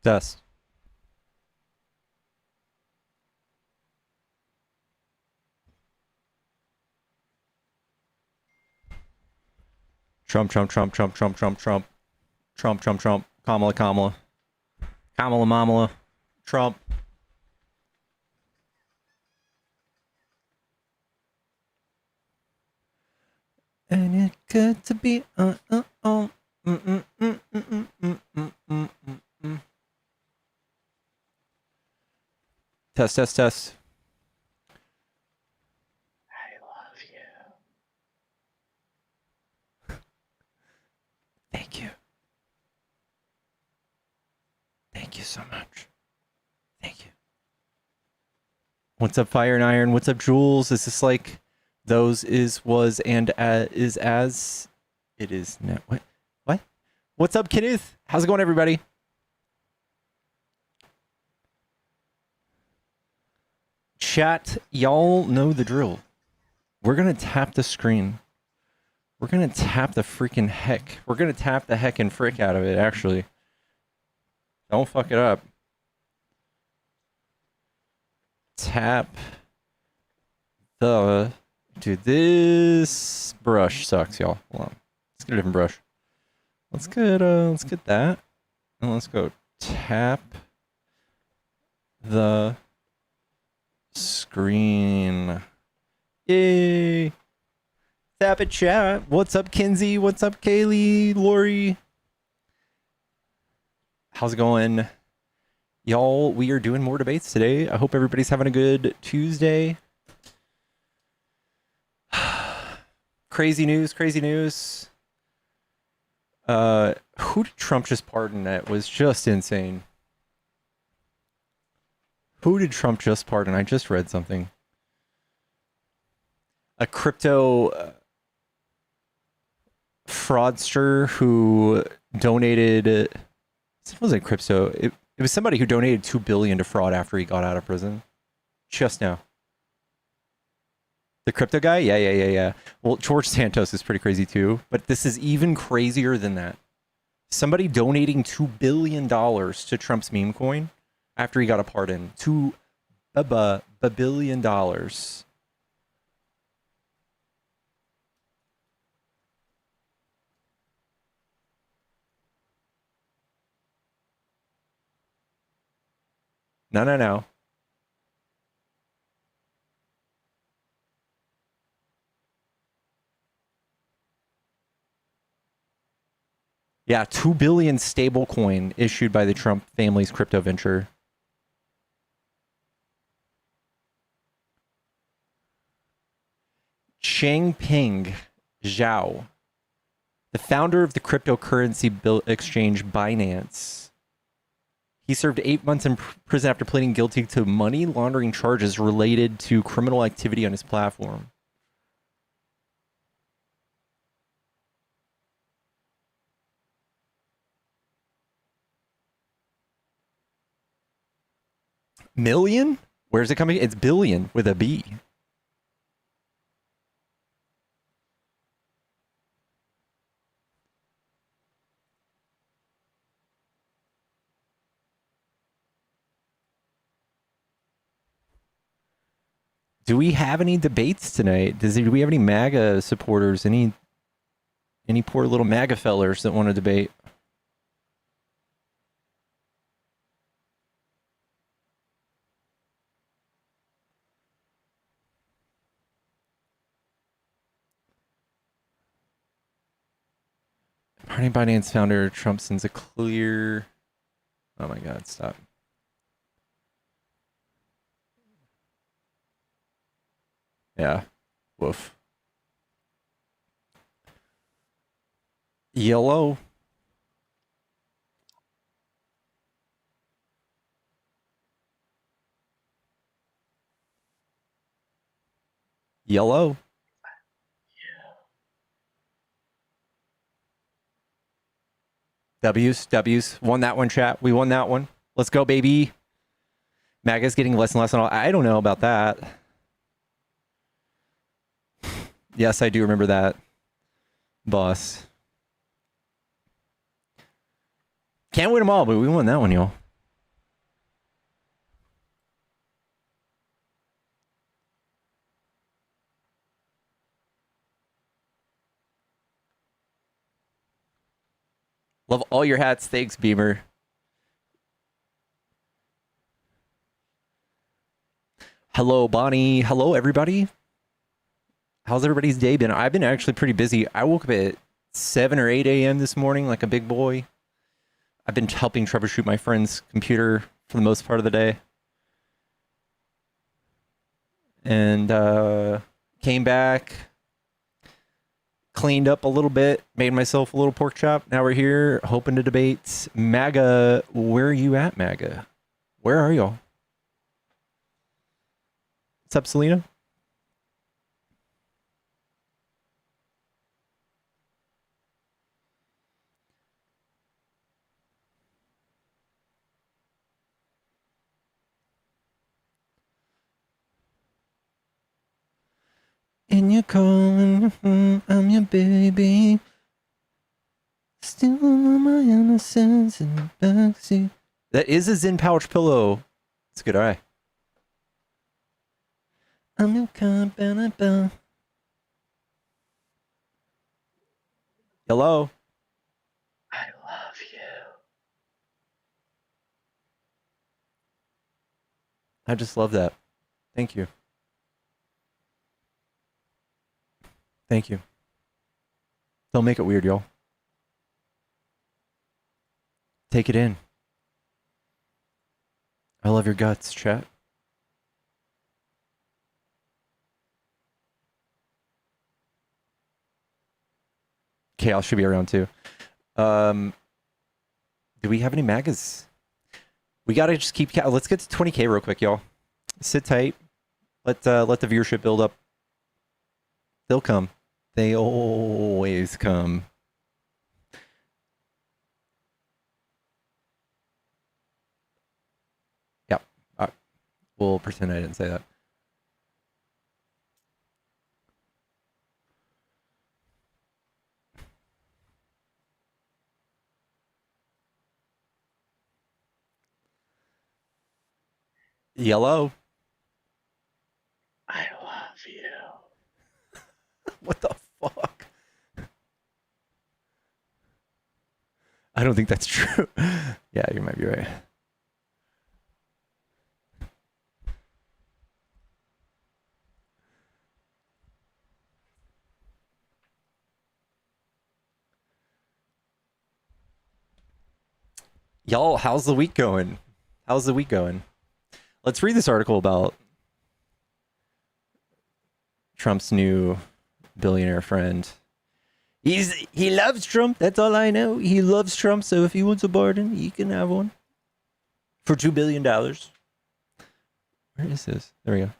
Test. Trump, Trump, Trump, Trump, Trump, Trump, Trump, Trump, Trump, Trump, Kamala, Kamala, Kamala, Mamala, Trump. And it's good to be Test, test, test. I love you. Thank you. Thank you so much. Thank you. What's up, Fire and Iron? What's up, Jules? Is this like those is, was, and is as it is now? What? What? What's up, Kenneth? How's it going, everybody? Chat, y'all know the drill. We're gonna tap the screen. We're gonna tap the freaking heck. We're gonna tap the heck and frick out of it, actually. Don't fuck it up. Tap the... Dude, this brush sucks, y'all. Hold on. Let's get a different brush. Let's get that. And let's go tap the screen. Yay! Tap it, chat. What's up, Kinsey? What's up, Kaylee? Lori? How's it going? Y'all, we are doing more debates today. I hope everybody's having a good Tuesday. Crazy news, crazy news. Who did Trump just pardon? That was just insane. Who did Trump just pardon? I just read something. A crypto fraudster who donated... It wasn't crypto. It was somebody who donated $2 billion to fraud after he got out of prison. Just now. The crypto guy? Yeah. Well, George Santos is pretty crazy too, but this is even crazier than that. Somebody donating $2 billion to Trump's meme coin after he got a pardon. $2 billion. No. Yeah, $2 billion stablecoin issued by the Trump family's crypto venture. Changpeng Zhao, the founder of the cryptocurrency exchange Binance. He served 8 months in prison after pleading guilty to money laundering charges related to criminal activity on his platform. Million? Where's it coming? It's billion with a B. Do we have any debates tonight? Do we have any MAGA supporters? Any poor little MAGA fellers that want to debate? Party Binance founder Trump sends a clear... Oh my god, stop. Yeah. Woof. Yellow. Yellow. W's. Won that one, chat. We won that one. Let's go, baby. MAGA's getting less and less on all. I don't know about that. Yes, I do remember that. Boss. Can't win them all, but we won that one, y'all. Love all your hats. Thanks, Beamer. Hello, Bonnie. Hello, everybody. How's everybody's day been? I've been actually pretty busy. I woke up at 7 or 8 a.m. this morning like a big boy. I've been helping troubleshoot my friend's computer for the most part of the day. And came back, cleaned up a little bit, made myself a little pork chop. Now we're here hoping to debate MAGA. Where are you at, MAGA? Where are y'all? What's up, Selena? And you're calling, I'm your baby. Still on my innocence in the backseat. That is a Zen pouch pillow. It's a good eye. I'm your companion. Hello. I love you. I just love that. Thank you. Thank you. Don't make it weird, y'all. Take it in. I love your guts, chat. Chaos should be around too. Do we have any MAGAs? We gotta just keep. Let's get to 20K real quick, y'all. Sit tight. Let the viewership build up. They'll come. They always come. Yep. We'll pretend I didn't say that. Yellow. I love you. What the fuck? I don't think that's true. Yeah, you might be right. Y'all, how's the week going? How's the week going? Let's read this article about Trump's new billionaire friend. He loves Trump. That's all I know. He loves Trump. So if he wants a pardon, he can have one for $2 billion. Where is this? There we go.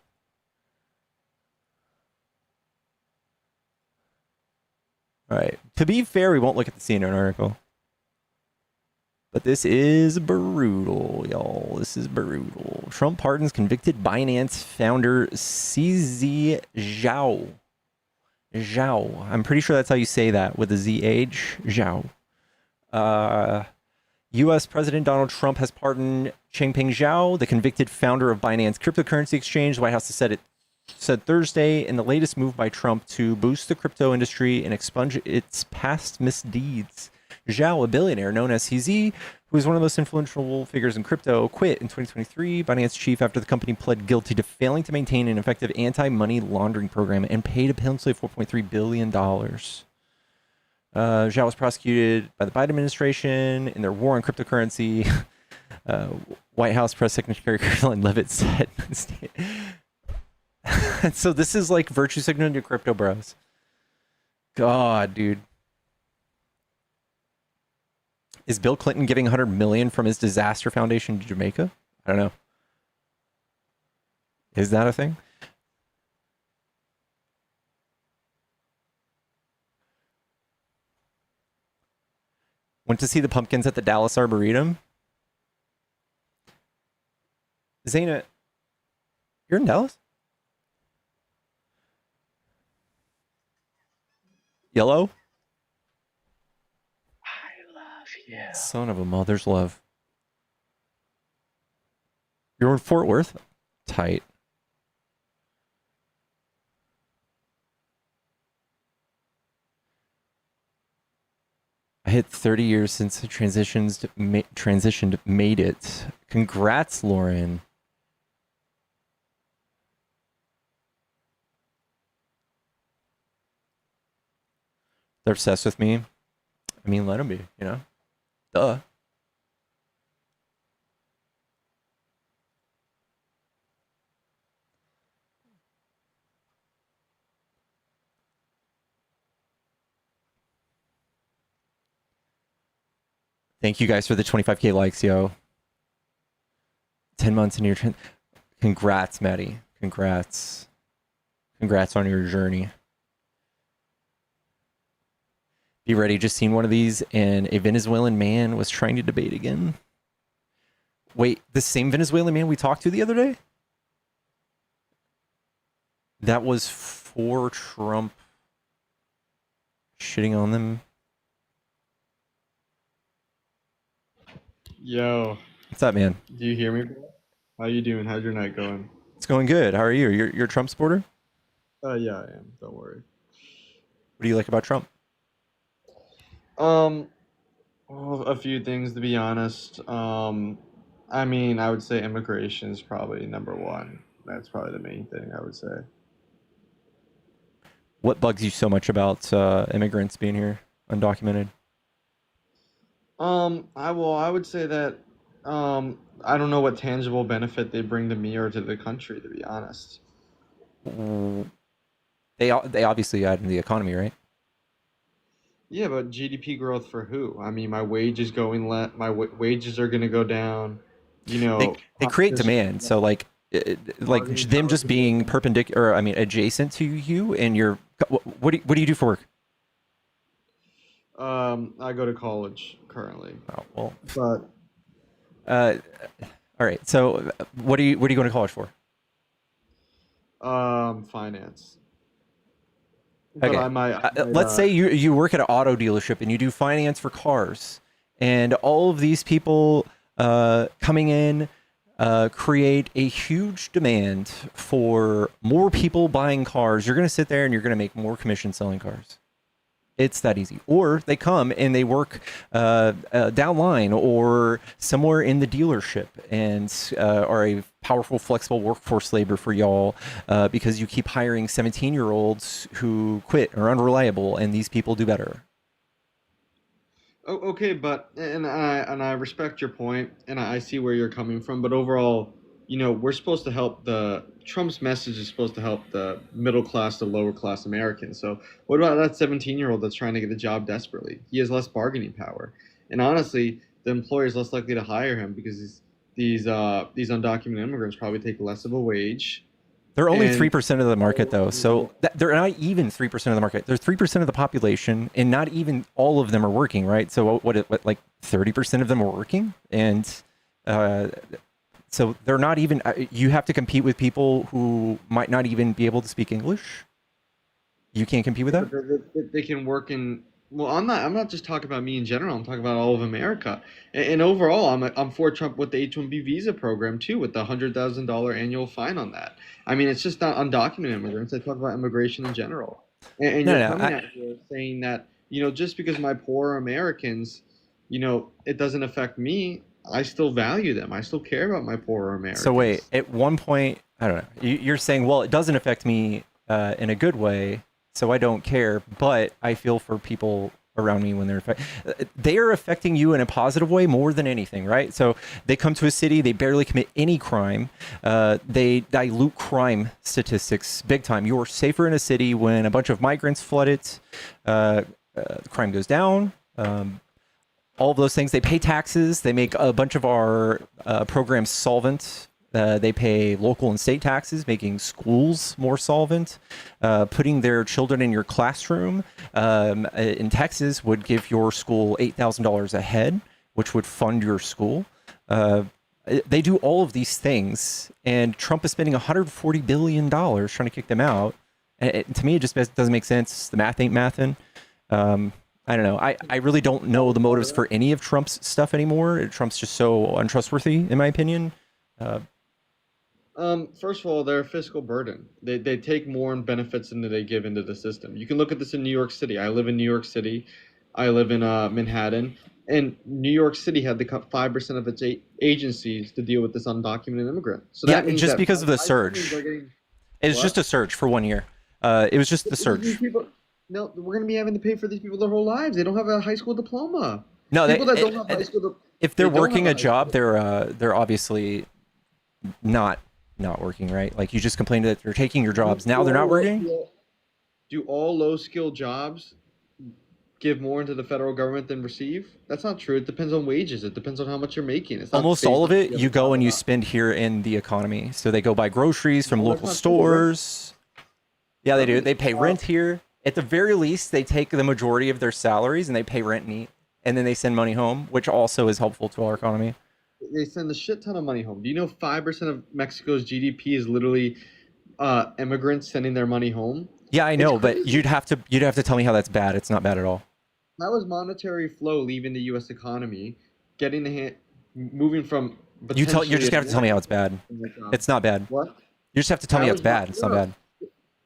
All right. To be fair, we won't look at the CNN article. But this is brutal, y'all. This is brutal. Trump pardons convicted Binance founder CZ Zhao. Zhao. I'm pretty sure that's how you say that with a ZH. Zhao. U.S. President Donald Trump has pardoned Changpeng Zhao, the convicted founder of Binance cryptocurrency exchange. The White House said Thursday in the latest move by Trump to boost the crypto industry and expunge its past misdeeds. Zhao, a billionaire known as CZ, who is one of the most influential figures in crypto, quit in 2023. Binance chief after the company pled guilty to failing to maintain an effective anti-money laundering program and paid a penalty of $4.3 billion. Zhao was prosecuted by the Biden administration in their war on cryptocurrency. White House press secretary Caroline Leavitt said. So this is like virtue signaling to crypto bros. God, dude. Is Bill Clinton giving $100 million from his disaster foundation to Jamaica? I don't know. Is that a thing? Went to see the pumpkins at the Dallas Arboretum. Zaina, you're in Dallas? Yellow? Yeah. Son of a mother's love. You're in Fort Worth? Tight. I hit 30 years since I transitioned, made it. Congrats, Lauren. They're obsessed with me. I mean, let them be, you know? Duh. Thank you guys for the 25K likes, yo. 10 months in your congrats, Maddie. Congrats. Congrats on your journey. Be ready. Just seen one of these, and a Venezuelan man was trying to debate again. Wait, the same Venezuelan man we talked to the other day? That was for Trump shitting on them. Yo, What's up, man? do you hear me, bro? How you doing? How's your night going? It's going good. How are you? You're a Trump supporter? Yeah, I am. Don't worry. What do you like about Trump? Um, well, a few things to be honest. I mean, I would say immigration is probably number one. That's probably the main thing I would say. What bugs you so much about immigrants being here undocumented? I would say that I don't know what tangible benefit they bring to me or to the country, to be honest. They obviously add in the economy, right? Yeah, but GDP growth for who? I mean, my wage is going wages are going to go down. You They know, they create competition, demand. So like bargaining them power is just going to go being down. perpendicular, or I mean adjacent to you, and you're what do you do for work? I go to college currently, Oh, well, but uh, all right. So what are you going to college for? finance. But Okay. I might Let's say you work at an auto dealership and you do finance for cars, and all of these people coming in create a huge demand for more people buying cars. You're going to sit there and you're going to make more commission selling cars. It's that easy. Or they come and they work downline or somewhere in the dealership and are a powerful, flexible workforce labor for y'all because you keep hiring 17-year-olds who quit or unreliable, and these people do better. Okay, but and I respect your point, and I see where you're coming from. But overall, we're supposed to help the Trump's message is supposed to help the middle class, the lower class Americans. So what about that 17-year-old that's trying to get a job desperately? He has less bargaining power, and honestly, the employer is less likely to hire him because these undocumented immigrants probably take less of a wage, They're only and 3% of the market, though. So they're not even 3% of the market. They're 3% of the population, and not even all of them are working, right? So what like 30% of them are working? And uh, so they're not even, you have to compete with people who might not even be able to speak English. You can't compete with yeah, that. but they can work in. Well, I'm not just talking about me in general. I'm talking about all of America. And overall, I'm for Trump with the H-1B visa program too, with the $100,000 annual fine on that. I mean, it's just not undocumented immigrants. I talk about immigration in general. And No, you're no, no. coming out here saying that just because my poor Americans, it doesn't affect me. I still value them. I still care about my poorer So wait, Americans. at one point, I don't know. You're saying, well, it doesn't affect me in a good way, so I don't care. But I feel for people around me when they're they are affecting you in a positive way more than anything, right? So they come to a city, they barely commit any crime, they dilute crime statistics big time. You're safer in a city when a bunch of migrants flood it. Crime goes down. All of those things. They pay taxes. They make a bunch of our programs solvent. They pay local and state taxes, making schools more solvent. Putting their children in your classroom in Texas would give your school $8,000 a head, which would fund your school. They do all of these things, and Trump is spending $140 billion trying to kick them out. And to me, it just doesn't make sense. The math ain't mathin'. I don't know. I really don't know the motives for any of Trump's stuff anymore. Trump's just so untrustworthy, in my opinion. Uh, First of all, they're a fiscal burden. They take more in benefits than they give into the system. You can look at this in New York City. I live in New York City. I live in Manhattan, and New York City had to cut 5% of its agencies to deal with this undocumented immigrant. So Yeah, that means just that because of the high schools are surge. getting It's just what? a surge for 1 year. It was just the These surge. people, no, we're going to be having to pay for these people their whole lives. They don't have a high school diploma. No, People that don't have high school, if they're they don't have working a a high school job, diploma. they're obviously not working, right? Like you just complained that they're taking your jobs. Now they're not working. Do all low skill jobs give more into the federal government than receive? That's not true. It depends on wages. It depends on how much you're making. It's not Almost based all on of if it you have you a go job or and you not. spend here in the economy. So they go buy groceries from No, that's local not true. stores. Yeah, they do. Rent, They pay rent here. At the very least, they take the majority of their salaries and they pay rent and eat. And then they send money home, which also is helpful to our economy. they send a shit ton of money home. Do you know 5% of Mexico's GDP is literally immigrants sending their money home? Yeah, I It's know, but crazy. you'd have to tell me how that's bad. It's not bad at all. How is monetary flow leaving the U.S. economy, getting the hand, moving from You're potentially just a gonna have to tell me how it's bad. It's not bad. what? You just have to tell me How how is it's bad. It's no, not no. bad.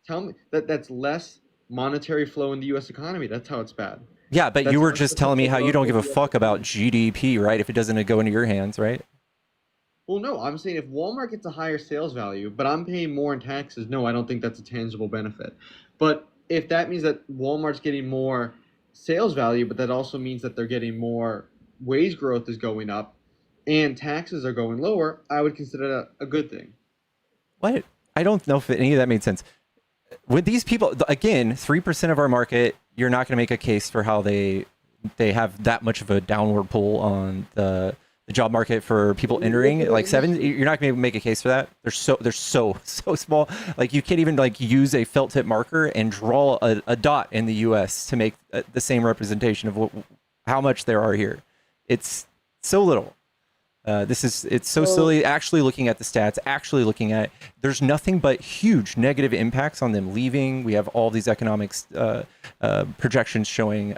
Tell me that's less monetary flow in the U.S. economy. That's how it's bad. Yeah, but you That's were less just telling me potential how you growth don't for give the a U.S. fuck about economy. GDP, right? If it doesn't go into your hands, right? Well, no, I'm saying if Walmart gets a higher sales value, but I'm paying more in taxes, no, I don't think that's a tangible benefit. But if that means that Walmart's getting more sales value, but that also means that they're getting more wage growth is going up and taxes are going lower, I would consider that a good thing. What? I don't know if any of that made sense. With these people, again, 3% of our market, you're not going to make a case for how they have that much of a downward pull on the job market for people Look entering. at the Like seven, industry. you're not going to make a case for that. They're so small. Like you can't even like use a felt tip marker and draw a dot in the U.S. to make the same representation of how much there are here. It's so little. It's so So silly actually looking at the stats, actually looking at there's nothing but huge negative impacts on them leaving. We have all these economics projections showing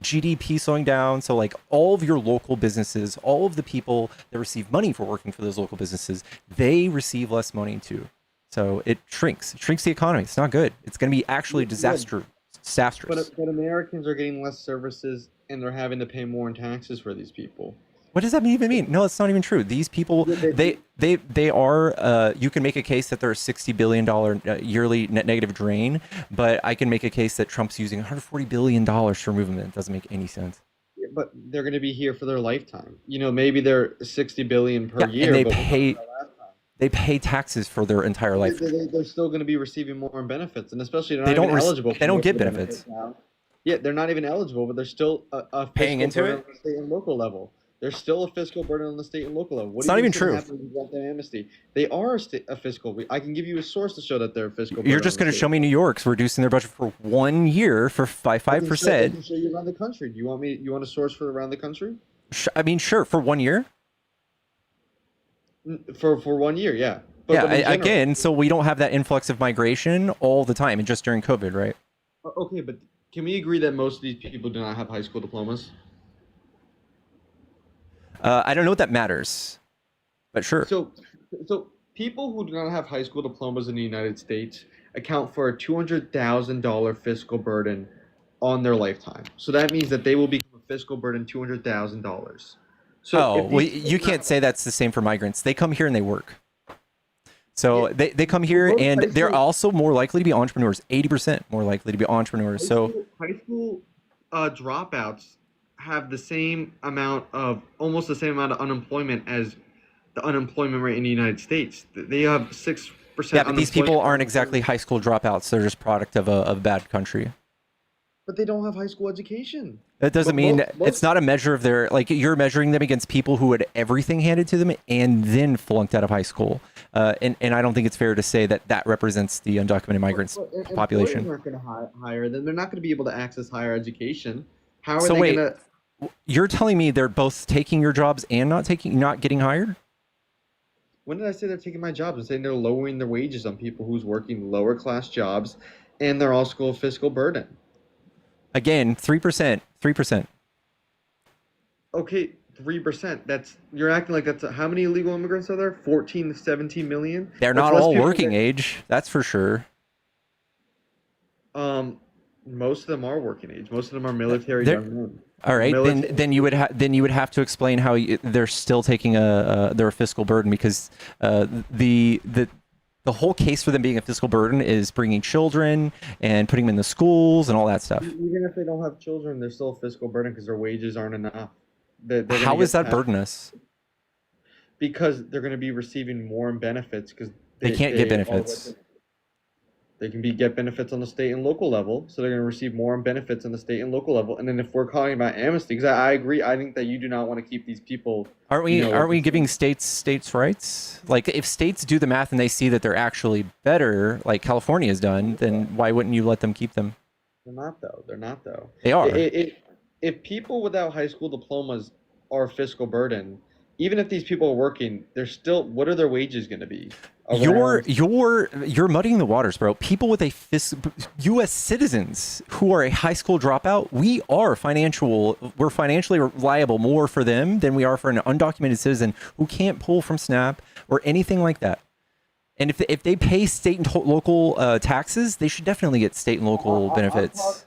GDP slowing down. So like all of your local businesses, all of the people that receive money for working for those local businesses, they receive less money too. So it shrinks the economy. It's not good. It's going to be actually yeah, disastrous. but Americans are getting less services and they're having to pay more in taxes for these people. What does that even mean? No, it's not even true. These people, Yeah, they are. You can make a case that they're a $60 billion yearly net negative drain, but I can make a case that Trump's using $140 billion to remove them. It doesn't make any sense. yeah, but they're going to be here for their lifetime. You know, maybe they're 60 billion per Yeah, and year, but we're talking about lifetime. they pay taxes for their entire life. They're still going to be receiving more in benefits, and especially they're They not don't even eligible they for don't most of get the benefits benefits. now. Yeah, they're not even eligible, but they're still a Paying fiscal into burden it. on the state and local level. There's still a fiscal burden on the state and local level. What It's do you not even think is going to true. happen if you grant them amnesty? They are a fiscal. I can give you a source to show that they're a fiscal You're burden on just the going to state show and me New local. York's reducing their budget for 1 year by I five can show. I percent. can show you around the country. Do you want me? You want a source for around the country? I mean, sure, for 1 year. For 1 year, yeah. Yeah, But in general. again, so we don't have that influx of migration all the time, and just during COVID, right? Okay, but can we agree that most of these people do not have high school diplomas? I don't know what that matters, but sure. So, so people who do not have high school diplomas in the United States account for a $200,000 fiscal burden on their lifetime. So that means that they will become a fiscal burden $200,000. So Oh, if well, these people you do not can't have, say that's the same for migrants. They come here and they work. yeah, So they come here most and high they're school also more likely to be entrepreneurs, 80% more likely to be entrepreneurs. So high school dropouts have the same amount of almost the same amount of unemployment as the unemployment rate in the United States. They have six yeah, percent but these people aren't exactly unemployment, high school dropouts. They're just product of a bad country. but they don't have high school education. That doesn't But mean it's most not a measure of their like you're measuring them against people who had everything handed to them and then flunked out of high school. And I don't think it's fair to say that that represents the undocumented migrants employers population. aren't going to hire them. They're not going to be able to access higher education. How are So they going wait, to? you're telling me they're both taking your jobs and not getting hired? When did I say they're taking my jobs? I'm saying they're lowering their wages on people who's working lower class jobs, and they're also a fiscal burden. Again, 3%, 3%. Okay, 3%. That's you're acting like that's how many illegal immigrants are there? 14 to 17 million. They're That's not less all people working than age, that's for sure. um Most of them are working age. Most of them are military They're- young men. All right, Military- then you would have to explain how they're still taking their fiscal burden, because the whole case for them being a fiscal burden is bringing children and putting them in the schools and all that stuff. Even if they don't have children, they're still a fiscal burden because their wages aren't enough. They're gonna How get is that taxed burdenous? because they're going to be receiving more in benefits because They can't get are benefits. They can get benefits on the state and local level, so they're going to receive more in benefits on the state and local level. And then if we're talking about amnesty, because I agree, I think that you do not want to keep these people. Aren't we? you know, Aren't we giving states rights? Like, if states do the math and they see that they're actually better, like California has done, then why wouldn't you let them keep them? They're not though. They're not though. They are. If people without high school diplomas are a fiscal burden, even if these people are working, they're still. What are their wages going to be? You're Around- muddying the waters, bro. People with U.S. citizens who are a high school dropout, we're financially liable more for them than we are for an undocumented citizen who can't pull from SNAP or anything like that. And if they pay state and local taxes, they should definitely get state and local benefits.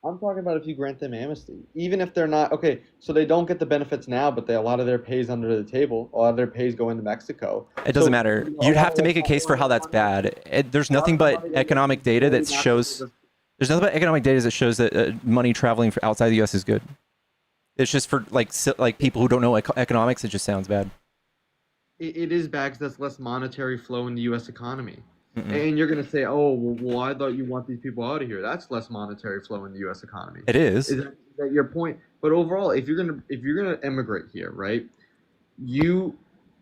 I'm talking about if you grant them amnesty, even if they're not okay. So they don't get the benefits now, but a lot of their pay is under the table. A lot of their pay is going to Mexico. It doesn't So, matter. you know, You'd a lot have to of make a that case for how that's bad. There's nothing but economic data that shows. There's nothing but economic data that shows that money traveling outside the U.S. is good. It's just for like people who don't know economics. It just sounds bad. It is bad because that's less monetary flow in the U.S. economy. Mm-mm. And you're going to say, oh, well, I thought you want these people out of here. That's less monetary flow in the U.S. economy. It is. Is that your point? But overall, if you're gonna emigrate here, right, you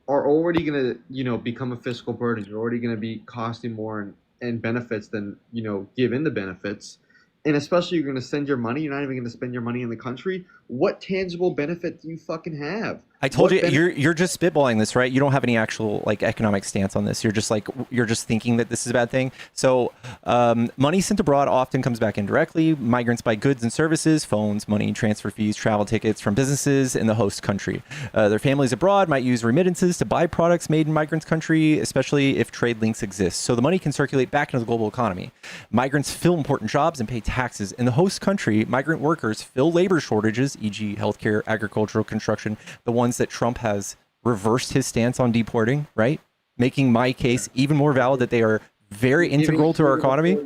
are already gonna become a fiscal burden. You're already gonna be costing more in benefits than give in the benefits. And especially you're gonna send your money. You're not even gonna spend your money in the country. What tangible benefit do you fucking have? I told What you, you're just spitballing this, right? You don't have any actual like economic stance on this. You're just thinking that this is a bad thing. So money sent abroad often comes back indirectly. Migrants buy goods and services, phones, money, transfer fees, travel tickets from businesses in the host country. Their families abroad might use remittances to buy products made in migrants' country, especially if trade links exist. So the money can circulate back into the global economy. Migrants fill important jobs and pay taxes. In the host country, migrant workers fill labor shortages, e.g. healthcare, agricultural, construction, the ones that Trump has reversed his stance on deporting, right? Making my case even more valid that they are very integral to our economy.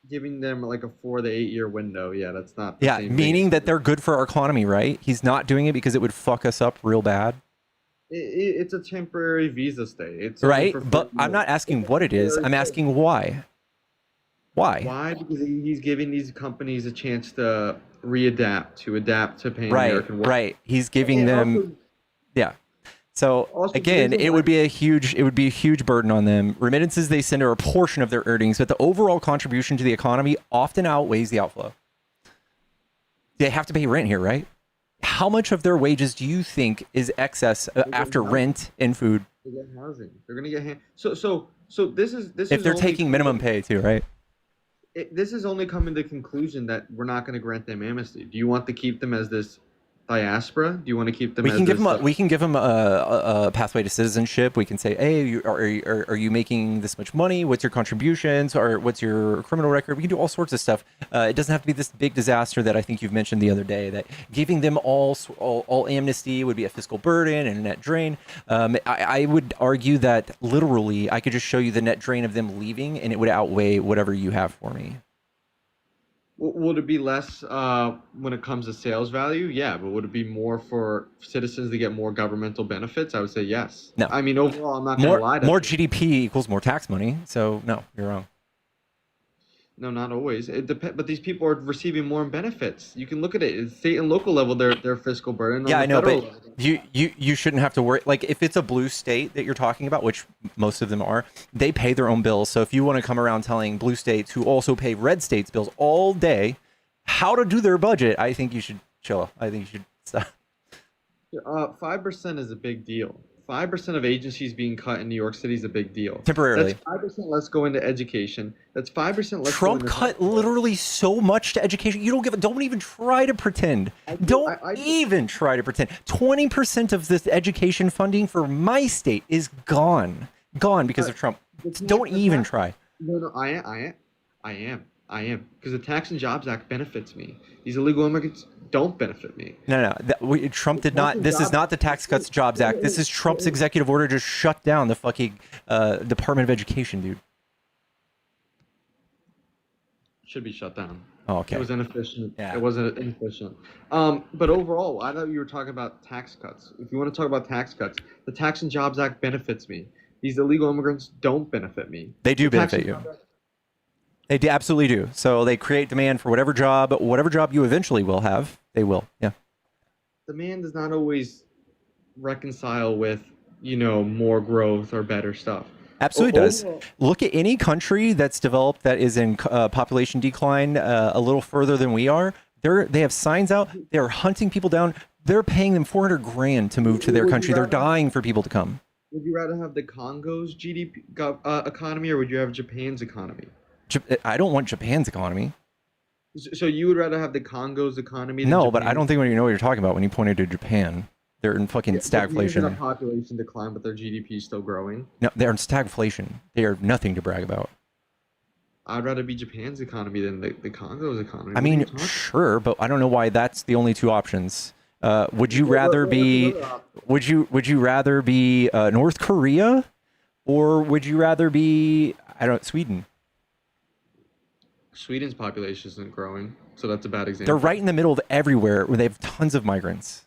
Giving them like a 4 to 8 year window. Yeah, that's not the Yeah, same meaning thing. that they're good for our economy, right? He's not doing it because it would fuck us up real bad. It's a temporary visa stay. It's only Right? for But 4 I'm not years. asking what it is. I'm asking why. Why? Why? Because he's giving these companies a chance to adapt to paying Right, American workers. right. He's giving And them also- yeah. So Also, again, there's a it would be a huge burden on them. Remittances they send are a portion of their earnings, but the overall contribution to the economy often outweighs the outflow. They have to pay rent here, right? How much of their wages do you think is excess after rent and food? They get housing. They're gonna get so this is If they're only taking minimum pay too, right? this is only coming to the conclusion that we're not going to grant them amnesty. Do you want to keep them as this diaspora? Do you want to keep them? We as can give this, them we can give them a pathway to citizenship. We can say, hey, are you making this much money? What's your contributions? Or what's your criminal record? We can do all sorts of stuff. It doesn't have to be this big disaster that I think you've mentioned the other day. That giving them all amnesty would be a fiscal burden and a net drain. I would argue that literally I could just show you the net drain of them leaving, and it would outweigh whatever you have for me. Would it be less when it comes to sales value? Yeah, but would it be more for citizens to get more governmental benefits? I would say yes. No. I mean, overall, I'm not going to lie to more you. GDP equals more tax money. So no, you're wrong. No, not always. It depends, but these people are receiving more in benefits. You can look at it. At state and local level, their fiscal burden. Yeah, On I the know, federal but level, you shouldn't have to worry. Like if it's a blue state that you're talking about, which most of them are, they pay their own bills. So if you want to come around telling blue states who also pay red states bills all day how to do their budget, I think you should chill. I think you should stop. 5% is a big deal. 5% of agencies being cut in New York City is a big deal. Temporarily. That's 5% less go into education. That's 5% less. Trump go into cut healthcare. literally so much to education. You don't even try to pretend. Don't even try to pretend. 20% of this education funding for my state is gone because of Trump. Don't even try. No, I am. I am, because the Tax and Jobs Act benefits me. These illegal immigrants don't benefit me. No, Trump did not. This is not the Tax Cuts Jobs Act. This is Trump's executive order to shut down the fucking Department of Education, dude. Should be shut down. Oh, okay. It was inefficient. Yeah. It wasn't inefficient. But overall, I thought you were talking about tax cuts. If you want to talk about tax cuts, the Tax and Jobs Act benefits me. These illegal immigrants don't benefit me. They do The Tax benefit and you. Jobs Act- They absolutely do. So they create demand for whatever job you eventually will have. They will. Yeah. Demand does not always reconcile with, more growth or better stuff. Absolutely does. Overall- Look at any country that's developed that is in population decline a little further than we are. They have signs out. They're hunting people down. They're paying them $400,000 to move to their Would you country. They're rather- dying for people to come. Would you rather have the Congo's GDP economy, or would you have Japan's economy? I don't want Japan's economy. So you would rather have the Congo's economy than No, but I Japan's? don't think you know what you're talking about when you pointed to Japan. They're in fucking Japan's in a stagflation. population decline, but their GDP is still growing. No, they're in stagflation. They are nothing to brag about. I'd rather be Japan's economy than the Congo's economy. I What are mean, you talking- sure, but I don't know why that's the only two options. Would you What- rather what's be? another option? Would you rather be North Korea, or would you rather be Sweden? Sweden's population isn't growing, so that's a bad example. They're right in the middle of everywhere where they have tons of migrants.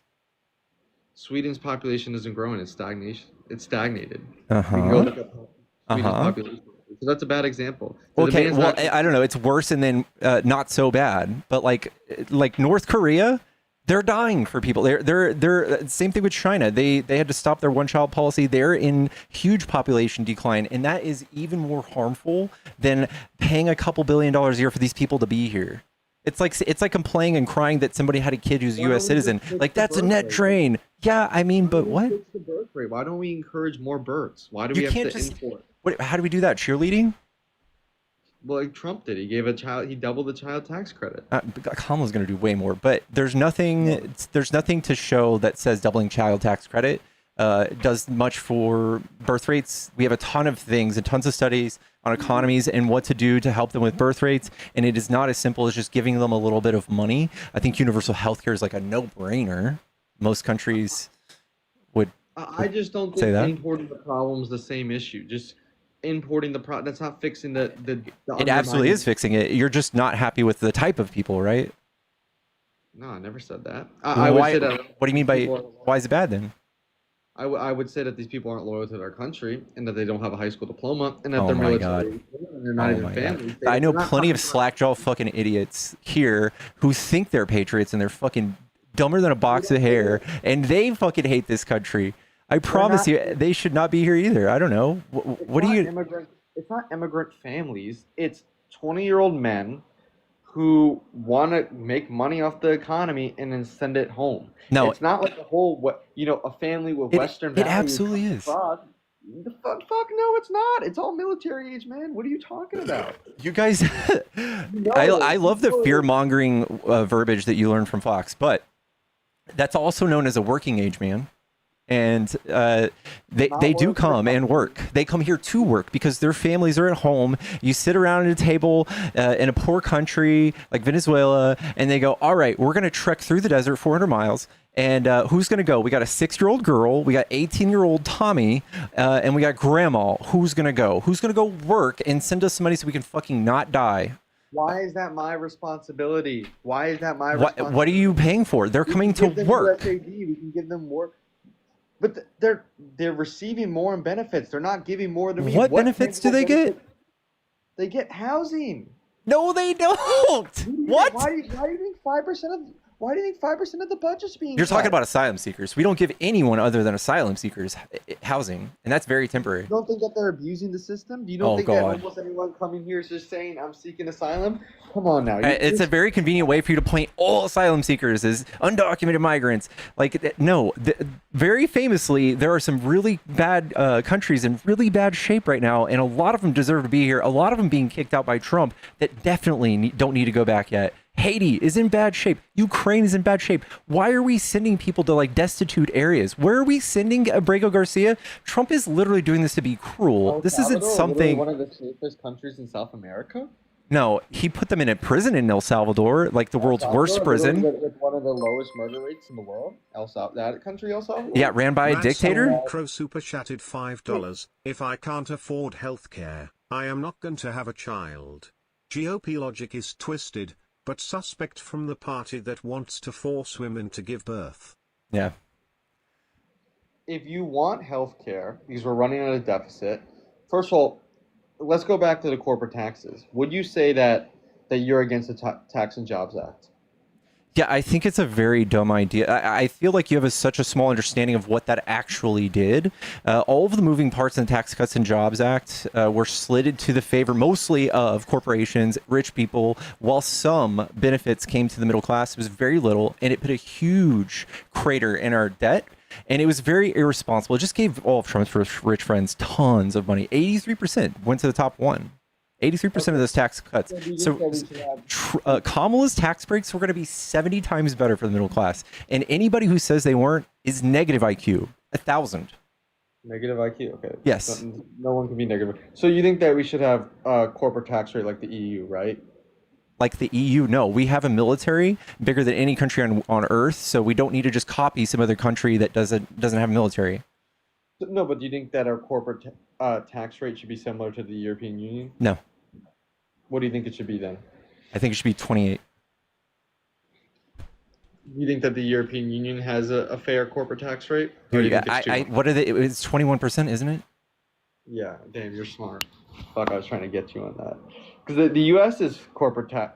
Sweden's population isn't growing; it's stagnation. It's stagnated. Uh We can go huh. look up Sweden's Uh-huh. population. So that's a bad example. The Okay, demand's well, not- I don't know. It's worse and then not so bad. But like North Korea, they're dying for people. They're same thing with China. They had to stop their one-child policy. They're in huge population decline, and that is even more harmful than paying a couple $1 billion a year for these people to be here. It's like complaining and crying that somebody had a kid who's a Why don't U.S. we citizen. just fix Like the that's a birth net rate? drain. Yeah, I mean, but Why what? don't we fix the birth rate? Why don't we encourage more births? Why do You we have can't to just- import? How do we do that? Cheerleading? Well, like Trump did. He doubled the child tax credit. Kamala's going to do way more, but there's nothing to show that says doubling child tax credit does much for birth rates. We have a ton of things and tons of studies on economies and what to do to help them with birth rates, and it is not as simple as just giving them a little bit of money. I think universal health care is like a no-brainer. Most countries would. I just don't Say think that? importing the problem's the same issue. Just importing the problem, that's not fixing the It absolutely is fixing it. You're just not happy with the type of people, right? No, I never said that. I would Why, say that. what do you mean by people are- why is it bad then? I would say that these people aren't loyal to their country, and that they don't have a high school diploma, and that Oh they're my God. military, and they're not Oh even my God. families. I know They're not plenty of coming from- slackjaw fucking idiots here who think they're patriots and they're fucking dumber than a box of hair, and they fucking hate this country. I promise not- you, they should not be here either. I don't know. What do you? It's not immigrant families. It's 20-year-old men who want to make money off the economy and then send it home. No. It's not like a family with It- Western it values absolutely comes is. across. The fuck no, it's not. It's all military age, man. What are you talking about? You guys, No, I love the people- fear mongering verbiage that you learned from Fox, but that's also known as a working age man. And they do come and work. They come here to work because their families are at home. You sit around at a table in a poor country like Venezuela, and they go, all right, we're going to trek through the desert 400 miles. And who's going to go? We got a 6-year-old girl. We got 18-year-old Tommy. And we got grandma. Who's going to go? Who's going to go work and send us some money so we can fucking not die? Why is that my responsibility? Why is that my responsibility? What are you paying for? They're We coming can to give them work. USAID, we can give them work. But they're receiving more in benefits. They're not giving more to me. What benefits do they get? They get housing. No, they don't. What? Why do you think 5% of the budget's being You're talking cut? about asylum seekers. We don't give anyone other than asylum seekers housing, and that's very temporary. You don't think that they're abusing the system? You Oh, don't think that God. almost anyone coming here is just saying, I'm seeking asylum? Come on now. It's a very convenient way for you to paint all asylum seekers as undocumented migrants. Like, no, very famously, there are some really bad countries in really bad shape right now, and a lot of them deserve to be here. A lot of them being kicked out by Trump that definitely don't need to go back yet. Haiti is in bad shape. Ukraine is in bad shape. Why are we sending people to like destitute areas? Where are we sending Abrego Garcia? Trump is literally doing this to be cruel. El This isn't Salvador, something. literally one of the safest countries in South America. No, he put them in a prison in El Salvador, like the world's worst prison. With one of the lowest murder rates in the world. That country, El Salvador. Yeah, ran by a dictator. Crow super chatted $5. If I can't afford healthcare, I am not going to have a child. GOP logic is twisted, but suspect from the party that wants to force women to give birth. Yeah. If you want health care, because we're running at a deficit, first of all, let's go back to the corporate taxes. Would you say that you're against the Tax and Jobs Act? Yeah, I think it's a very dumb idea. I feel like you have such a small understanding of what that actually did. All of the moving parts in the Tax Cuts and Jobs Act were slitted to the favor mostly of corporations, rich people, while some benefits came to the middle class. It was very little, and it put a huge crater in our debt. And it was very irresponsible. It just gave all of Trump's rich friends tons of money. 83% went to the top one. 83% of those tax cuts. So Kamala's tax breaks were going to be 70 times better for the middle class. And anybody who says they weren't is negative IQ. 1,000. Negative IQ, okay. Yes. No one can be negative. So you think that we should have a corporate tax rate like the EU, right? Like the EU, no. We have a military bigger than any country on Earth, so we don't need to just copy some other country that doesn't have a military. No, but do you think that our corporate tax rate should be similar to the European Union? No. What do you think it should be then? I think it should be 28. You think that the European Union has a fair corporate tax rate? Dude, what are they? It's 21%, isn't it? Yeah, damn, you're smart. Fuck, I was trying to get you on that. Because the U.S.'s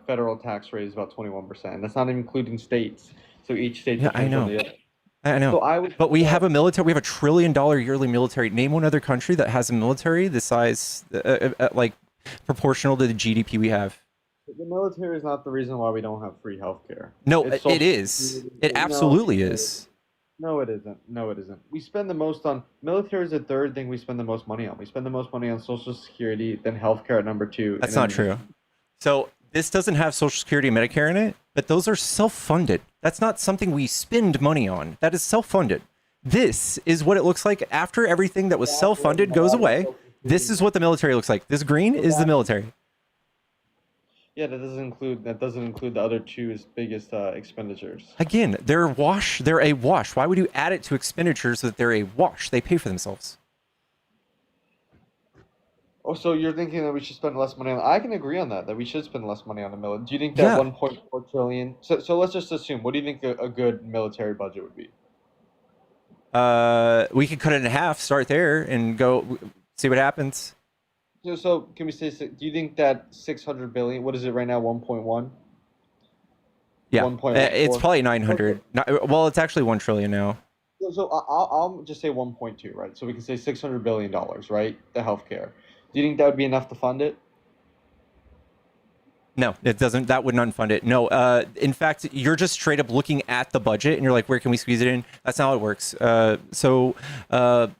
federal tax rate is about 21%. That's not including states. So each state. Yeah, I know. I know. So but we have a military. We have $1 trillion yearly military. Name one other country that has a military the size, like, proportional to the GDP we have. The military is not the reason why we don't have free healthcare. No, it is. It absolutely is. No, it isn't. No, it isn't. We spend the most on military is the third thing we spend the most money on. We spend the most money on Social Security, then healthcare at number 2. That's not true. So this doesn't have Social Security and Medicare in it, but those are self-funded. That's not something we spend money on. That is self-funded. This is what it looks like after everything that was self-funded goes away. This is what the military looks like. This green is the military. Yeah, that doesn't include the other two biggest expenditures. Again, they're a wash. Why would you add it to expenditures that they're a wash? They pay for themselves. Oh, so you're thinking that we should spend less money on? I can agree on that we should spend less money on the military. Do you think that 1.4 trillion? So let's just assume. What do you think a good military budget would be? We could cut it in half, start there, and go see what happens. So can we say? Do you think that 600 billion? What is it right now? 1.1. Yeah, 1.4? it's probably 900. Well, it's actually 1 trillion now. So I'll just say 1.2, right? So we can say $600 billion, right? The healthcare. Do you think that would be enough to fund it? No, it doesn't. That would not fund it. No. In fact, you're just straight up looking at the budget and you're like, where can we squeeze it in? That's not how it works. So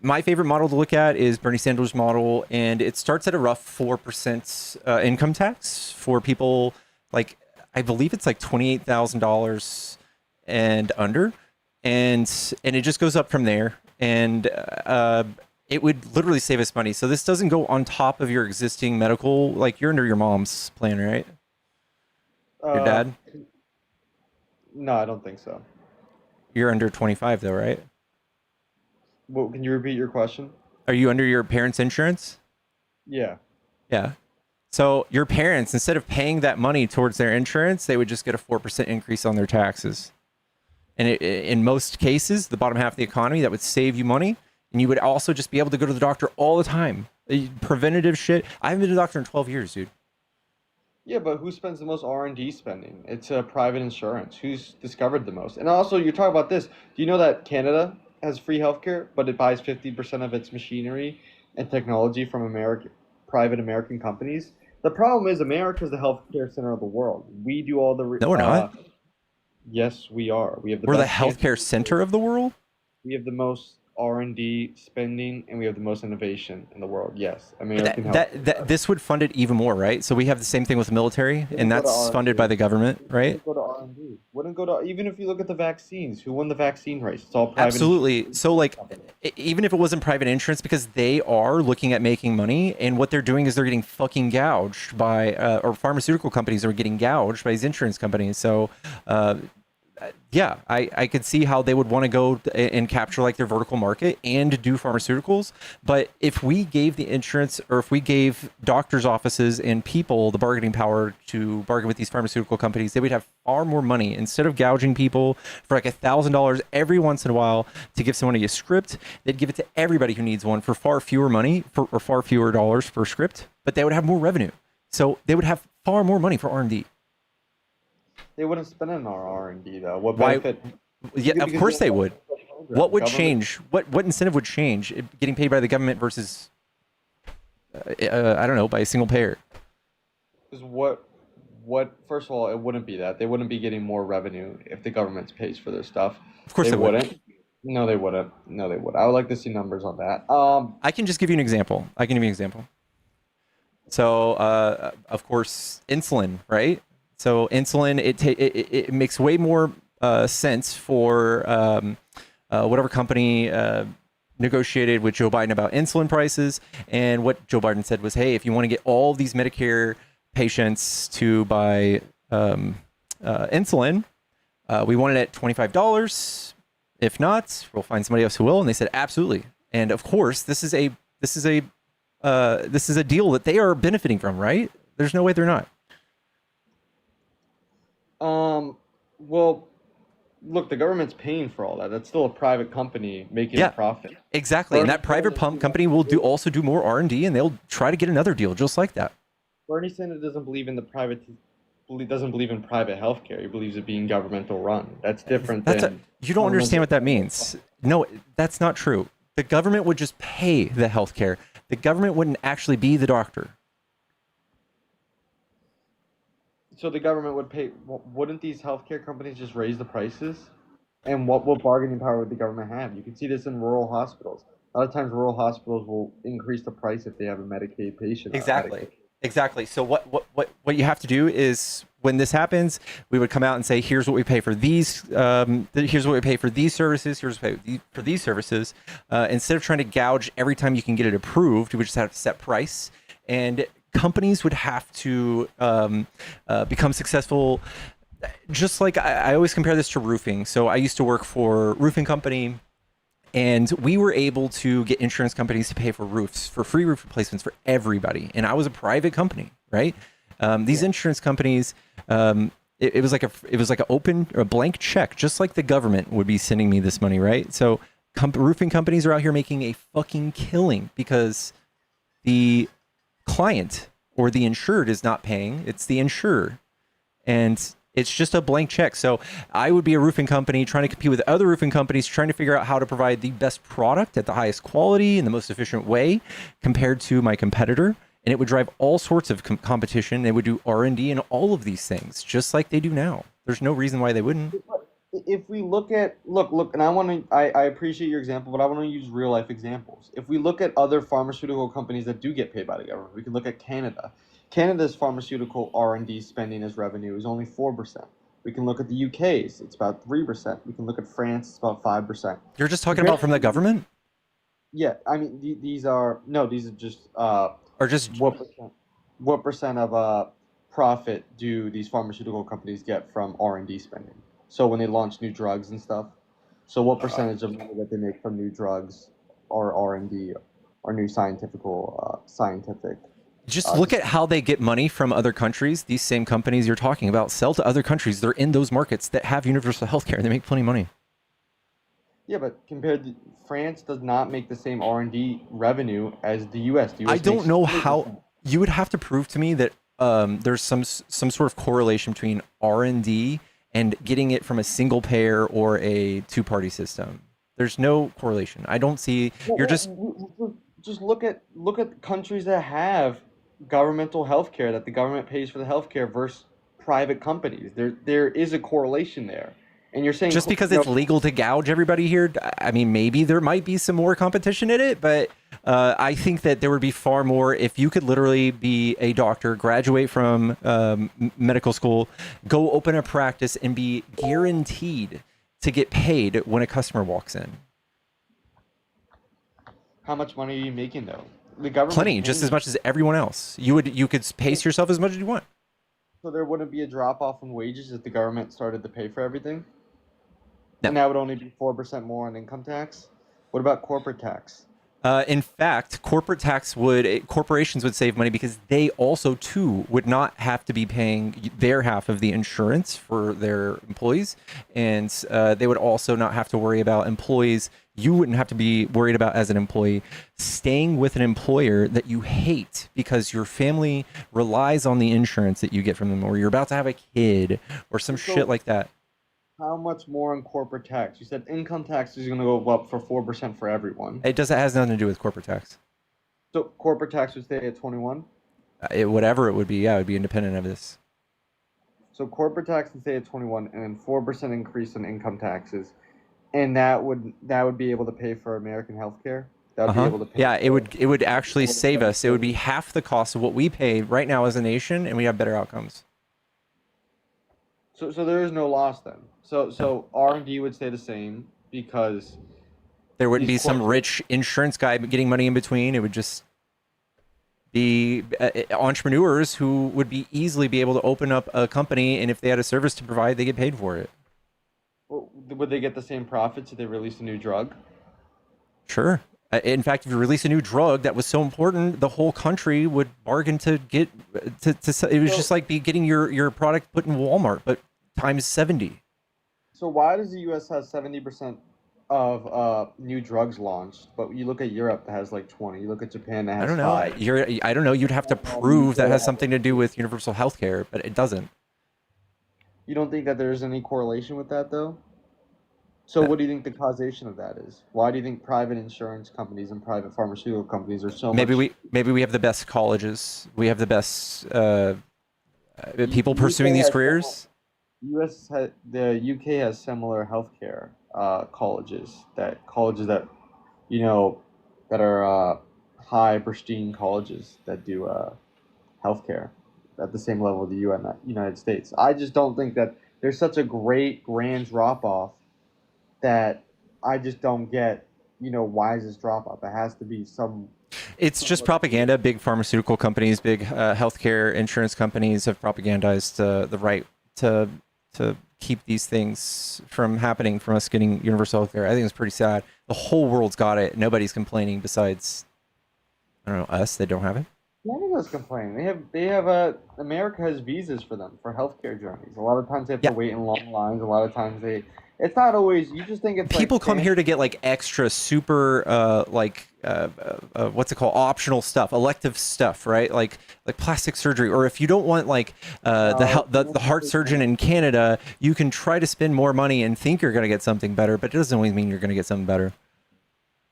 my favorite model to look at is Bernie Sanders' model, and it starts at a rough 4% income tax for people like, I believe it's like $28,000 and under, and it just goes up from there. And it would literally save us money. So this doesn't go on top of your existing medical, like you're under your mom's plan, right? Your dad? No, I don't think so. You're under 25 though, right? Well, can you repeat your question? Are you under your parents' insurance? Yeah. Yeah. So your parents, instead of paying that money towards their insurance, they would just get a 4% increase on their taxes. And in most cases, the bottom half of the economy, that would save you money. And you would also just be able to go to the doctor all the time. Preventative shit. I haven't been to the doctor in 12 years, dude. Yeah, but who spends the most R&D spending? It's private insurance. Who's discovered the most? And also, you're talking about this. Do you know that Canada has free healthcare, but it buys 50% of its machinery and technology from private American companies? The problem is America is the healthcare center of the world. We do all the... No, we're not. Yes, we are. We're the healthcare center of the world? We have the most R&D spending, and we have the most innovation in the world. Yes, But American this would fund it even more, right? So we have the same thing with the military, and Wouldn't go to that's funded by R&D. the government, right? Wouldn't go to R&D. Wouldn't go to even if you look at the vaccines. Who won the vaccine race? It's all private Absolutely. insurance So like companies. even if it wasn't private insurance, because they are looking at making money, and what they're doing is they're getting fucking gouged by or pharmaceutical companies are getting gouged by these insurance companies. So uh, yeah, I could see how they would want to go and capture like their vertical market and do pharmaceuticals. But if we gave the insurance, or if we gave doctors' offices and people the bargaining power to bargain with these pharmaceutical companies, they would have far more money. Instead of gouging people for like $1,000 every once in a while to give somebody a script, they'd give it to everybody who needs one for far fewer money, or far fewer dollars per script. But they would have more revenue, so they would have far more money for R&D. They wouldn't spend it on our R&D though. What Why? benefit? Yeah, of Because course they they have would. a program. What would Government change? What incentive would change? Getting paid by the government versus I don't know, by a single payer. is what first of all, it wouldn't be that. They wouldn't be getting more revenue if the government pays for their stuff. Of course They they would. wouldn't. No, they wouldn't. No, they would. I would like to see numbers on that. I can just give you an example. I can give you an example. So, of course, insulin, right? So, insulin, it makes way more sense for whatever company negotiated with Joe Biden about insulin prices. And what Joe Biden said was, hey, if you want to get all of these Medicare patients to buy insulin, we want it at $25. If not, we'll find somebody else who will. And they said, absolutely. And of course, this is a deal that they are benefiting from, right? There's no way they're not. Well, look, the government's paying for all that. That's still a private company making Yeah, a profit. exactly. And Bernie that private Sanders pump company will also do more R&D, and they'll try to get another deal just like that. Bernie Sanders doesn't believe in doesn't believe in private healthcare. He believes it being governmental run. That's different than You don't understand what that means. No, that's not true. The government would just pay the healthcare. The government wouldn't actually be the doctor. So the government would pay. Wouldn't these healthcare companies just raise the prices? And what bargaining power would the government have? You can see this in rural hospitals. A lot of times, rural hospitals will increase the price if they have a Medicaid patient. Exactly. Exactly. So what you have to do is, when this happens, we would come out and say, here's what we pay for these. Here's what we pay for these services. Here's what we pay for these services. Instead of trying to gouge every time you can get it approved, we would just have to set price, and companies would have to become successful. Just like I always compare this to roofing. So I used to work for a roofing company, and we were able to get insurance companies to pay for roofs, for free roof replacements for everybody. And I was a private company, right? These insurance companies, it was like an open or a blank check, just like the government would be sending me this money, right? So roofing companies are out here making a fucking killing because the client or the insured is not paying. It's the insurer. And it's just a blank check. So I would be a roofing company trying to compete with other roofing companies, trying to figure out how to provide the best product at the highest quality in the most efficient way compared to my competitor. And it would drive all sorts of competition. They would do R&D and all of these things, just like they do now. There's no reason why they wouldn't. If we look at look, and I appreciate your example, but I want to use real life examples. If we look at other pharmaceutical companies that do get paid by the government, we can look at Canada. Canada's pharmaceutical R&D spending as revenue is only 4%. We can look at the UK's, it's about 3%. We can look at France, it's about 5%. You're just talking about from the government? Yeah, I mean these are just Or just what percent of profit do these pharmaceutical companies get from R&D spending? So when they launch new drugs and stuff, so what percentage of money that they make from new drugs or R&D or new scientific? just look at how they get money from other countries. These same companies you're talking about sell to other countries. They're in those markets that have universal health care. They make plenty of money. Yeah, but compared to France does not make the same R&D revenue as the US. The US I don't makes know 40%. how. You would have to prove to me that there's some sort of correlation between R&D and getting it from a single payer or a two-party system. There's no correlation. I don't see. You're just Just look at countries that have governmental health care, that the government pays for the health care versus private companies. There is a correlation there. And you're saying just because it's legal to gouge everybody here, I mean, maybe there might be some more competition in it, but I think that there would be far more if you could literally be a doctor, graduate from medical school, go open a practice, and be guaranteed to get paid when a customer walks in. How much money are you making though? The government Plenty, just as much as everyone else. You could pace yourself as much as you want. So there wouldn't be a drop off in wages if the government started to pay for everything? No. And that would only be 4% more on income tax? What about corporate tax? In fact, corporations would save money because they also too would not have to be paying their half of the insurance for their employees, and they would also not have to worry about employees. You wouldn't have to be worried about as an employee staying with an employer that you hate because your family relies on the insurance that you get from them, or you're about to have a kid, or some shit like that. How much more on corporate tax? You said income tax is going to go up for 4% for everyone. It has nothing to do with corporate tax. So corporate tax would stay at 21? Whatever it would be, yeah, it would be independent of this. So corporate tax would stay at 21 and then 4% increase in income taxes. And that would be able to pay for American healthcare? That would be able to pay. Yeah, it would actually save us. It would be half the cost of what we pay right now as a nation, and we have better outcomes. So there is no loss then. So R&D would stay the same because there wouldn't be some rich insurance guy getting money in between. It would just be entrepreneurs who would easily be able to open up a company, and if they had a service to provide, they get paid for it. Well, would they get the same profits if they released a new drug? Sure. In fact, if you release a new drug that was so important, the whole country would bargain to get to it was just like getting your product put in Walmart, but times 70. So why does the U.S. have 70% of new drugs launched, but you look at Europe that has like 20? You look at Japan that has I don't know. 5. I don't know. You'd have to prove that has something to do with universal health care, but it doesn't. You don't think that there's any correlation with that though? So what do you think the causation of that is? Why do you think private insurance companies and private pharmaceutical companies are so maybe much... Maybe we have the best colleges. We have the best people pursuing these careers. The UK has similar healthcare colleges that that are high pristine colleges that do healthcare at the same level of the United States. I just don't think that there's such a great grand drop off that I just don't get. Why is this drop off? It has to be some. It's just propaganda. Big pharmaceutical companies, big healthcare insurance companies have propagandized the right to keep these things from happening, from us getting universal healthcare. I think it's pretty sad. The whole world's got it. Nobody's complaining besides, I don't know, us that don't have it. None of us complain. They have America has visas for them for healthcare journeys. A lot of times they have to wait in long lines. A lot of times it's not always. You just think it's people come here to get like extra super what's it called, optional stuff, elective stuff, right? Like plastic surgery, or if you don't want like the heart surgeon in Canada, you can try to spend more money and think you're going to get something better, but it doesn't always mean you're going to get something better.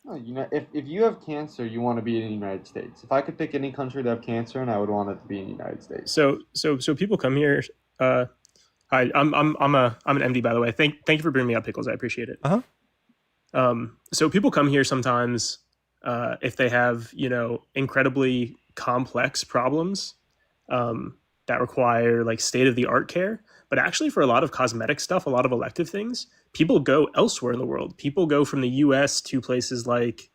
No, if you have cancer, you want to be in the United States. If I could pick any country to have cancer, and I would want it to be in the United States. So people come here. Hi, I'm an MD, by the way. Thank you for bringing me up, Pickles. I appreciate it. So people come here sometimes if they have incredibly complex problems that require like state of the art care. But actually, for a lot of cosmetic stuff, a lot of elective things, people go elsewhere in the world. People go from the U.S. to places like,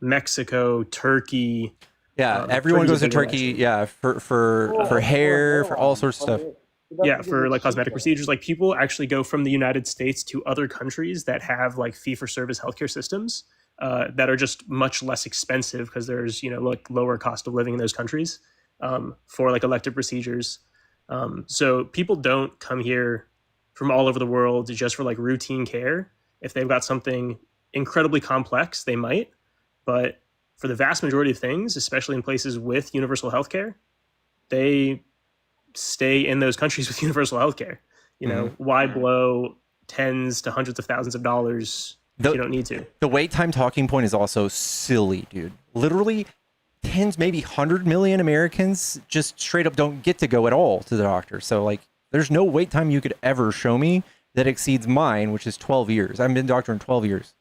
Mexico, Turkey. Yeah, everyone goes to Turkey. Yeah, for hair, for all sorts of stuff. Yeah, for like cosmetic procedures. Like people actually go from the United States to other countries that have like fee-for-service healthcare systems that are just much less expensive because there's like lower cost of living in those countries for like elective procedures. So people don't come here from all over the world just for like routine care. If they've got something incredibly complex, they might. But for the vast majority of things, especially in places with universal healthcare, they stay in those countries with universal healthcare. Why blow tens to hundreds of thousands of dollars if you don't need to? The wait time talking point is also silly, dude. Literally tens, maybe 100 million Americans just straight up don't get to go at all to the doctor. So like there's no wait time you could ever show me that exceeds mine, which is 12 years. I've been a doctor in 12 years.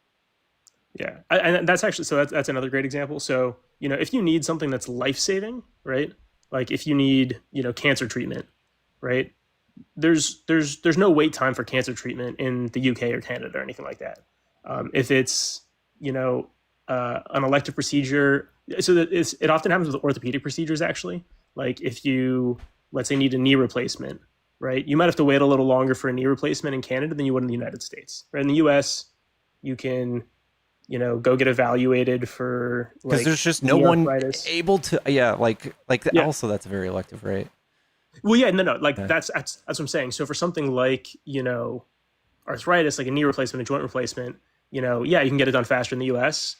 Yeah, and that's actually, so that's another great example. So if you need something that's life saving, right? Like if you need cancer treatment, right? There's no wait time for cancer treatment in the UK or Canada or anything like that. If it's an elective procedure, so that it often happens with orthopedic procedures actually. Like if you, let's say, need a knee replacement, right? You might have to wait a little longer for a knee replacement in Canada than you would in the United States. Right? In the US, you can go get evaluated for Because like there's just knee no one arthritis. able to, Yeah. also that's very elective, right? Well, yeah, no, like Yeah. that's what I'm saying. So for something like arthritis, like a knee replacement, a joint replacement, yeah, you can get it done faster in the U.S.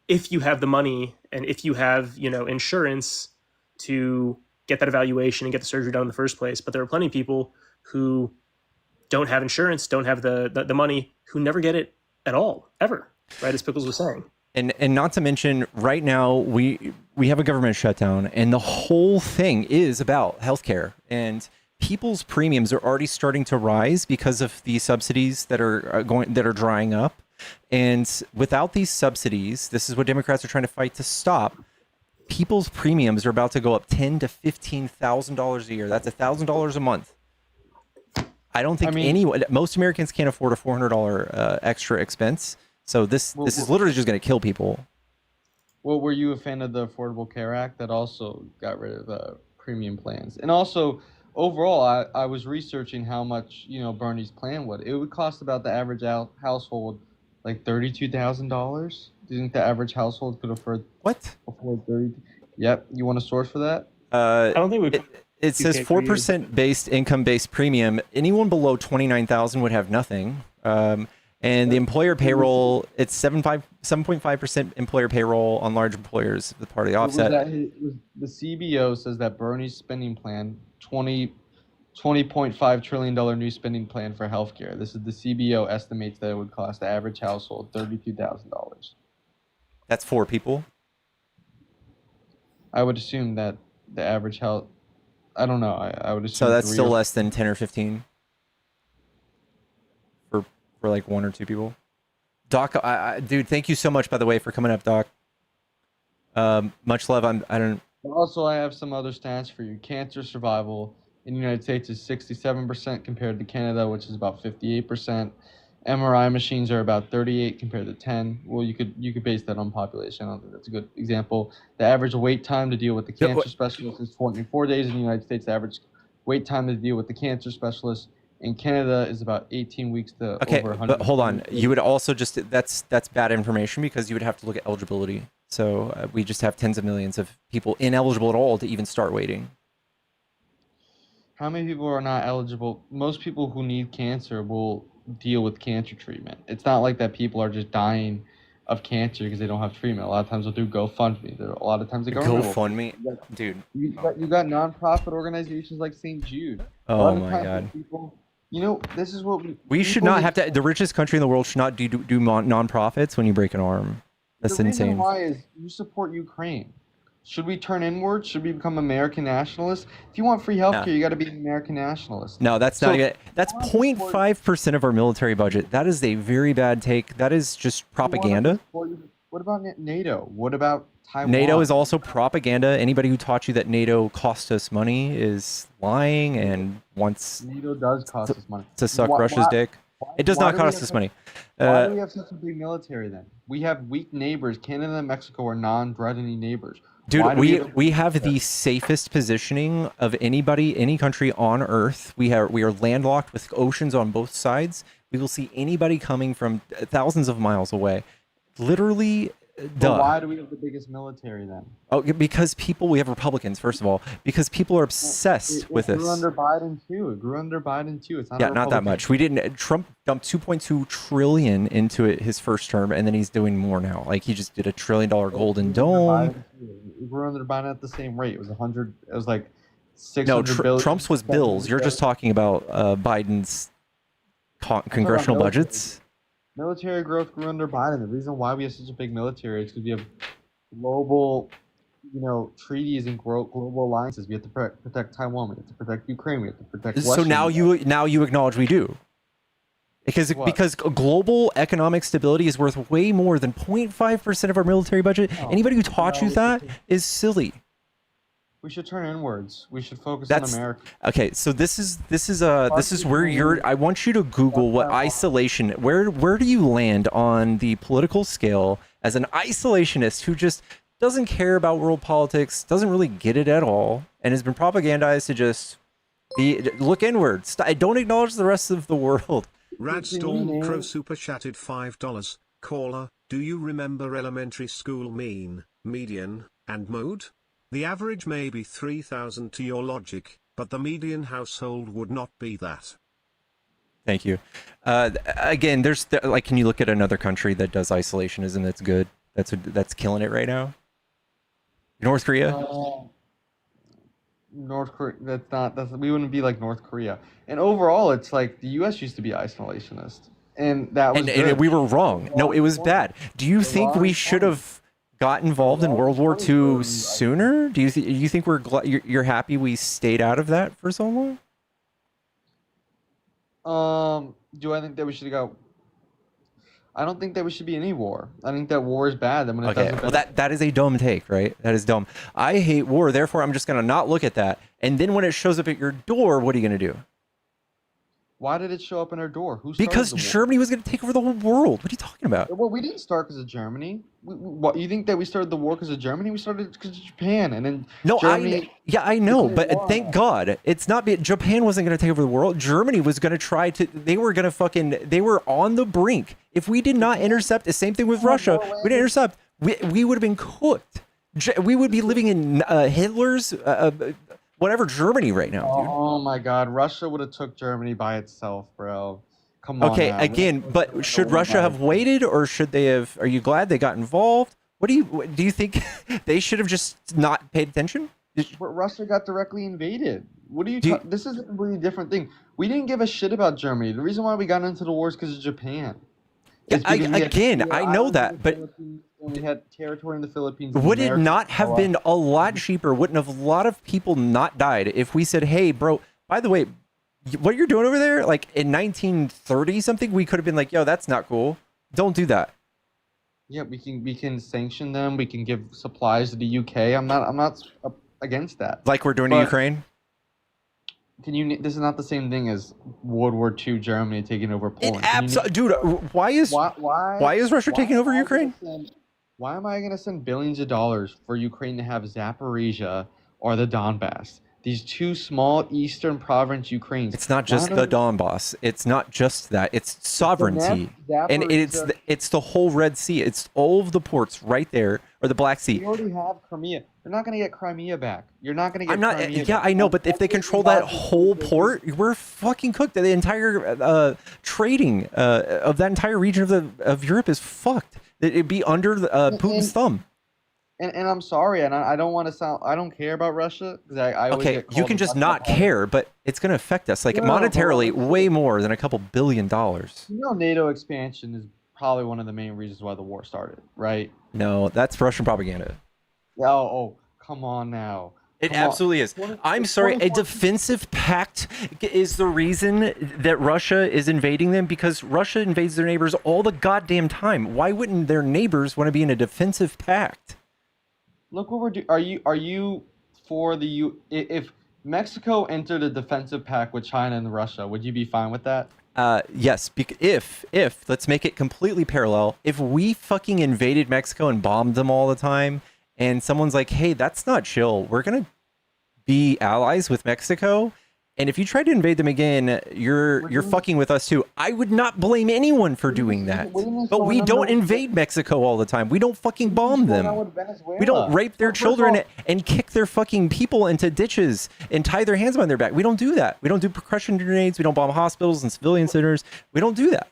if you have the money and if you have insurance to get that evaluation and get the surgery done in the first place. But there are plenty of people who don't have insurance, don't have the money, who never get it at all, ever. Right, as Pickles was saying. And not to mention, right now we have a government shutdown, and the whole thing is about healthcare. And people's premiums are already starting to rise because of the subsidies that are drying up. And without these subsidies, this is what Democrats are trying to fight to stop. People's premiums are about to go up $10,000 to $15,000 a year. That's $1,000 a month. I don't think most Americans can't afford a $400 extra expense. So this is literally just going to kill people. Well, were you a fan of the Affordable Care Act that also got rid of premium plans? And also, overall, I was researching how much Bernie's plan would. It would cost about the average household like $32,000. Do you think the average household could afford What? 30? Yep. You want a source for that? I don't think it says 4% based income-based premium. Anyone below 29,000 would have nothing. And the employer payroll, it's 7.5% employer payroll on large employers, the part of the offset. The CBO says that Bernie's spending plan, $20.5 trillion new spending plan for healthcare. This is the CBO estimates that it would cost the average household $32,000. That's 4 people. I would assume that the average house, I don't know. I would assume. So that's still less than 10 or 15 for like 1 or 2 people. Doc, dude, thank you so much, by the way, for coming up, Doc. Much love. Also, I have some other stats for you. Cancer survival in the United States is 67% compared to Canada, which is about 58%. MRI machines are about 38 compared to 10. Well, you could base that on population. I don't think that's a good example. The average wait time to deal with the cancer specialist is 24 days in the United States. The average wait time to deal with the cancer specialist in Canada is about 18 weeks to over 100. But hold on. You would also that's bad information, because you would have to look at eligibility. So we just have tens of millions of people ineligible at all to even start waiting. How many people are not eligible? Most people who need cancer will deal with cancer treatment. It's not like that people are just dying of cancer because they don't have treatment. A lot of times they'll do GoFundMe. A lot of times they GoFundMe, dude. You got nonprofit organizations like St. Jude. Oh my God. People, this is what we should not have to. The richest country in the world should not do nonprofits when you break an arm. That's insane. The reason why is you support Ukraine. Should we turn inward? Should we become American nationalists? If you want free healthcare, you got to be an American nationalist. No, that's not even. That's 0.5% of our military budget. That is a very bad take. That is just propaganda. What about NATO? What about Taiwan? NATO is also propaganda. Anybody who taught you that NATO cost us money is lying and wants NATO does cost us money to suck Russia's dick. It does not cost us money. Why do we have such a big military then? We have weak neighbors. Canada and Mexico are non-threatening neighbors. Dude, we have the safest positioning of any country on Earth. We are landlocked with oceans on both sides. We will see anybody coming from thousands of miles away. Literally, duh. Why do we have the biggest military then? Oh, because we have Republicans, first of all, because people are obsessed with this. It grew under Biden too. It's not not that much. Trump dumped $2.2 trillion into it his first term, and then he's doing more now. Like, he just did $1 trillion golden dome. It grew under Biden at the same rate. It was 100. It was like 600 billion. Trump's was bills. You're just talking about Biden's congressional budgets. Military growth grew under Biden. The reason why we have such a big military is because we have global, treaties and global alliances. We have to protect Taiwan. We have to protect Ukraine. We have to protect. So now you acknowledge we do. What? Because global economic stability is worth way more than 0.5% of our military budget. No, Anybody who taught no, you that is silly. we should turn inwards. We should focus on That's America. okay. So this is where you're. I want you to Google what isolation. Where do you land on the political scale as an isolationist who just doesn't care about world politics, doesn't really get it at all, and has been propagandized to just look inward. Don't acknowledge the rest of the world. Radstorm Crow super chatted $5. Caller, do you remember elementary school mean, median, and mode? The average may be 3,000 to your logic, but the median household would not be that. Thank you. Again, can you look at another country that does isolationism that's good? That's killing it right now. North Korea. North Korea. We wouldn't be like North Korea. And overall, it's like the U.S. used to be isolationist, and that was good. And we were wrong. No, it was bad. Do you think we should have got involved in World War II sooner? Do you think you're happy we stayed out of that for so long? Do I think that we should go? I don't think that we should be any war. I think that war is bad. When it Okay, doesn't well that is a dumb take, right? That is dumb. I hate war, therefore I'm just gonna not look at that. And then when it shows up at your door, what are you gonna do? Why did it show up in our door? Who started Because the war? Germany was gonna take over the whole world. What are you talking about? Well, we didn't start because of Germany. What you think that we started the war because of Germany? We started because of Japan, and then No, Germany. I know, declared but war on thank us. God it's not. Japan wasn't going to take over the world. Germany was going to try to. They were going to They were on the brink. If we did not intercept, the same thing with Russia. We didn't intercept. We would have been cooked. We would be living in Hitler's whatever Germany right now, dude. Oh my God, Russia would have took Germany by itself, bro. Come on. Okay, now. again, but should Russia have waited, or should they have? Are you glad they got involved? Do you think they should have just not paid attention? But Russia got directly invaded. What are you? This is a completely different thing. We didn't give a shit about Germany. The reason why we got into the war is because of Japan. Yeah, It's because we had I know islands that, in the but Philippines, and we had territory in the Philippines. and would it America- not have been a lot cheaper? Wouldn't have a lot of people not died if we said, "Hey, bro, by the way, what you're doing over there, like in 1930 something, we could have been like, yo, that's not cool. Don't do that." Yeah, we can sanction them. We can give supplies to the UK. I'm not against that. Like we're doing to But- Ukraine. This is not the same thing as World War II Germany taking over Poland. Dude, why is Why is Russia taking over Ukraine? Why am I going to send billions of dollars for Ukraine to have Zaporizhia or the Donbass? These two small eastern province Ukraines. It's not just the Donbass. It's not just that. It's sovereignty, and it's the whole Red Sea. It's all of the ports right there, or the Black Sea. We already have Crimea. You're not going to get Crimea back. You're not going to get. I'm not. Crimea Yeah, back. I know, but if they control that whole port, we're fucking cooked. The entire trading of that entire region of Europe is fucked. It'd be under Putin's thumb. And I'm sorry, and I don't want to sound. I don't care about Russia because I always Okay, get you called can a just Russian not hater. care, but it's going to affect us, like No, monetarily, but- way more than a couple $1 billion. You know, NATO expansion is probably one of the main reasons why the war started, right? No, that's Russian propaganda. Oh, come on now. It Come on. absolutely is. I'm sorry, a defensive pact is the reason that Russia is invading them, because Russia invades their neighbors all the goddamn time. Why wouldn't their neighbors want to be in a defensive pact? Look what we're doing. Are you for the if Mexico entered a defensive pact with China and Russia, would you be fine with that? Yes, if let's make it completely parallel. If we fucking invaded Mexico and bombed them all the time, and someone's like, "Hey, that's not chill. We're gonna be allies with Mexico," and if you try to invade them again, you're fucking with us too. I would not blame anyone for doing that. But we don't invade Mexico all the time. We don't fucking bomb them. We don't rape their children and kick their fucking people into ditches and tie their hands behind their back. We don't do that. We don't do percussion grenades. We don't bomb hospitals and civilian centers. We don't do that.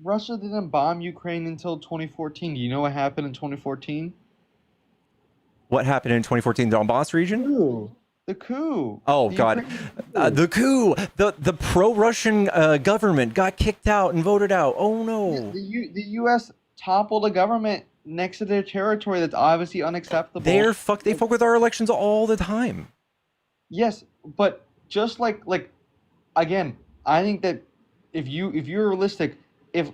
Russia didn't bomb Ukraine until 2014. Do you know what happened in 2014? What happened in 2014, the Donbass region? The coup. Oh The God, Ukrainian the coup. The pro-Russian government got kicked out and voted out. Oh no. The U.S. toppled a government next to their territory that's obviously unacceptable. They fuck with our elections all the time. Yes, but just like again, I think that if you're realistic, if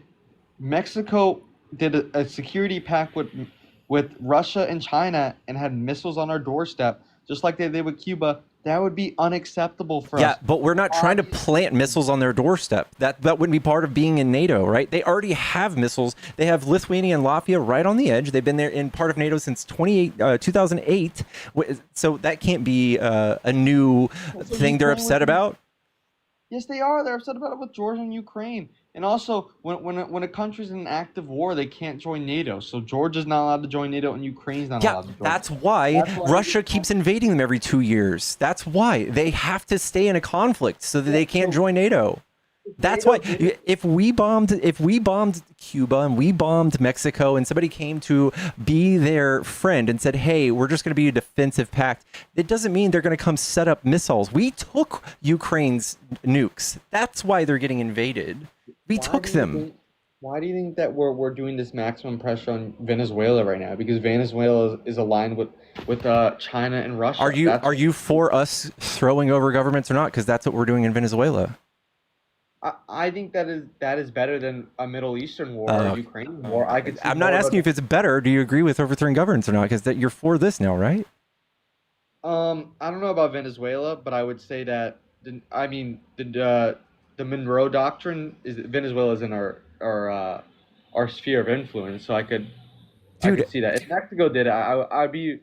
Mexico did a security pact with Russia and China and had missiles on our doorstep, just like they did with Cuba, that would be unacceptable for Yeah, us. but we're not trying to plant missiles on their doorstep. That wouldn't be part of being in NATO, right? They already have missiles. They have Lithuania and Latvia right on the edge. They've been there in part of NATO since 2008. So that can't be a new thing they're upset about. Yes, they are. They're upset about it with Georgia and Ukraine. And also, when a country's in an active war, they can't join NATO. So Georgia's not allowed to join NATO, and Ukraine's not Yeah, allowed to join. that's why Russia keeps invading them every 2 years. That's why they have to stay in a conflict so that they can't join NATO. That's why if we bombed Cuba and we bombed Mexico and somebody came to be their friend and said, "Hey, we're just going to be a defensive pact," it doesn't mean they're going to come set up missiles. We took Ukraine's nukes. That's why they're getting invaded. We took them. Why do you think that we're doing this maximum pressure on Venezuela right now? Because Venezuela is aligned with China and Russia. Are you for us throwing over governments or not? Because that's what we're doing in Venezuela. I think that is better than a Middle Eastern war or a Ukrainian war. I'm not asking you if it's better. Do you agree with overthrowing governments or not? Because you're for this now, right? I don't know about Venezuela, but I would say that the Monroe Doctrine is Venezuela's in our sphere of influence, so I could see that. If Mexico did it, I'd be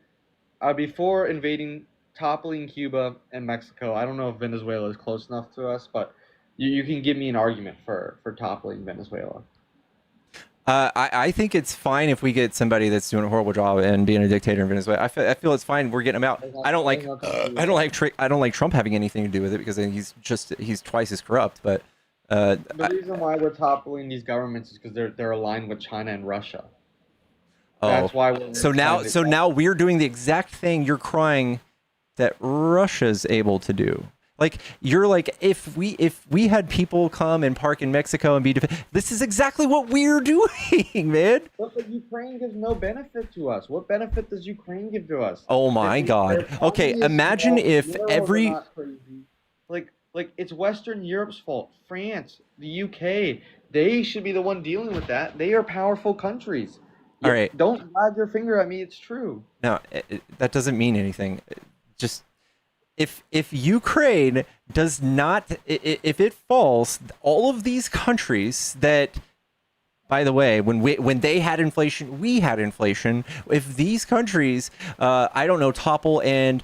for invading, toppling Cuba and Mexico. I don't know if Venezuela is close enough to us, but you can give me an argument for toppling Venezuela. I think it's fine if we get somebody that's doing a horrible job and being a dictator in Venezuela. I feel it's fine. We're getting them out. I don't like Trump having anything to do with it because he's twice as corrupt. But the reason why we're toppling these governments is because they're aligned with China and Russia. That's why. Now we're doing the exact thing you're crying that Russia's able to do. Like you're like if we had people come and park in Mexico and this is exactly what we're doing, man. But Ukraine gives no benefit to us. What benefit does Ukraine give to us? Oh my God. Okay, imagine if every like it's Western Europe's fault. France, the UK, they should be the one dealing with that. They are powerful countries. All right. Don't wag your finger at me. It's true. No, that doesn't mean anything. Just if Ukraine does not, if it falls, all of these countries that, by the way, when they had inflation, we had inflation. If these countries, topple and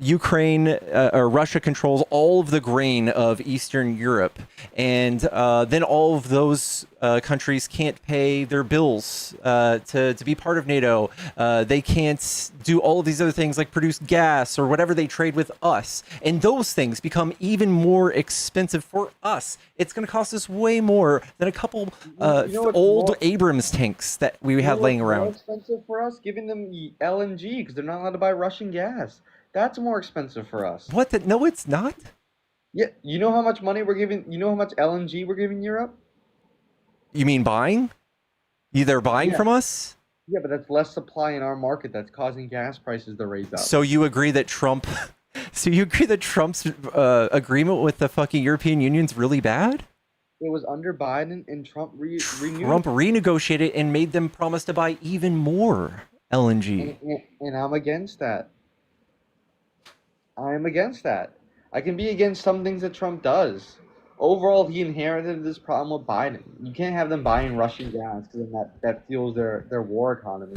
Ukraine or Russia controls all of the grain of Eastern Europe, and then all of those countries can't pay their bills to be part of NATO. They can't do all of these other things like produce gas or whatever they trade with us. And those things become even more expensive for us. It's going to cost us way more than a couple old Abrams tanks that we had laying around. More expensive for us, giving them LNG because they're not allowed to buy Russian gas. That's more expensive for us. What? No, it's not. Yeah, you know how much money we're giving? You know how much LNG we're giving Europe? You mean buying? They're buying from us? Yeah, but that's less supply in our market. That's causing gas prices to raise up. So you agree that Trump's agreement with the fucking European Union's really bad? It was under Biden, and Trump renewed. Trump renegotiated and made them promise to buy even more LNG. And I'm against that. I am against that. I can be against some things that Trump does. Overall, he inherited this problem with Biden. You can't have them buying Russian gas because then that fuels their war economy.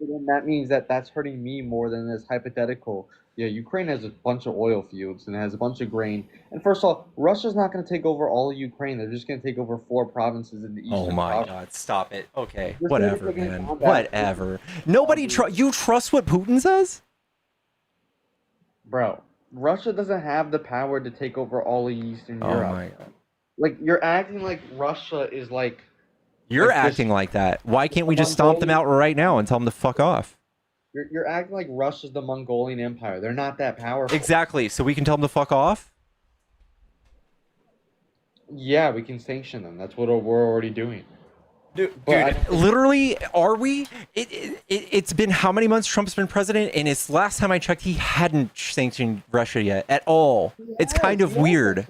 And then that means that's hurting me more than this hypothetical. Yeah, Ukraine has a bunch of oil fields and it has a bunch of grain. And first of all, Russia's not going to take over all of Ukraine. They're just going to take over 4 provinces in the eastern. Oh my God! Stop it. Okay, whatever, man. Whatever. Nobody you trust what Putin says? Bro, Russia doesn't have the power to take over all of Eastern Europe. Oh my God! Like you're acting like Russia is like. You're acting like that. Why can't we just stomp them out right now and tell them to fuck off? You're acting like Russia's the Mongolian Empire. They're not that powerful. Exactly. So we can tell them to fuck off? Yeah, we can sanction them. That's what we're already doing. Dude, literally, are we? It's been how many months Trump's been president? And it's last time I checked, he hadn't sanctioned Russia yet at all. It's kind of weird.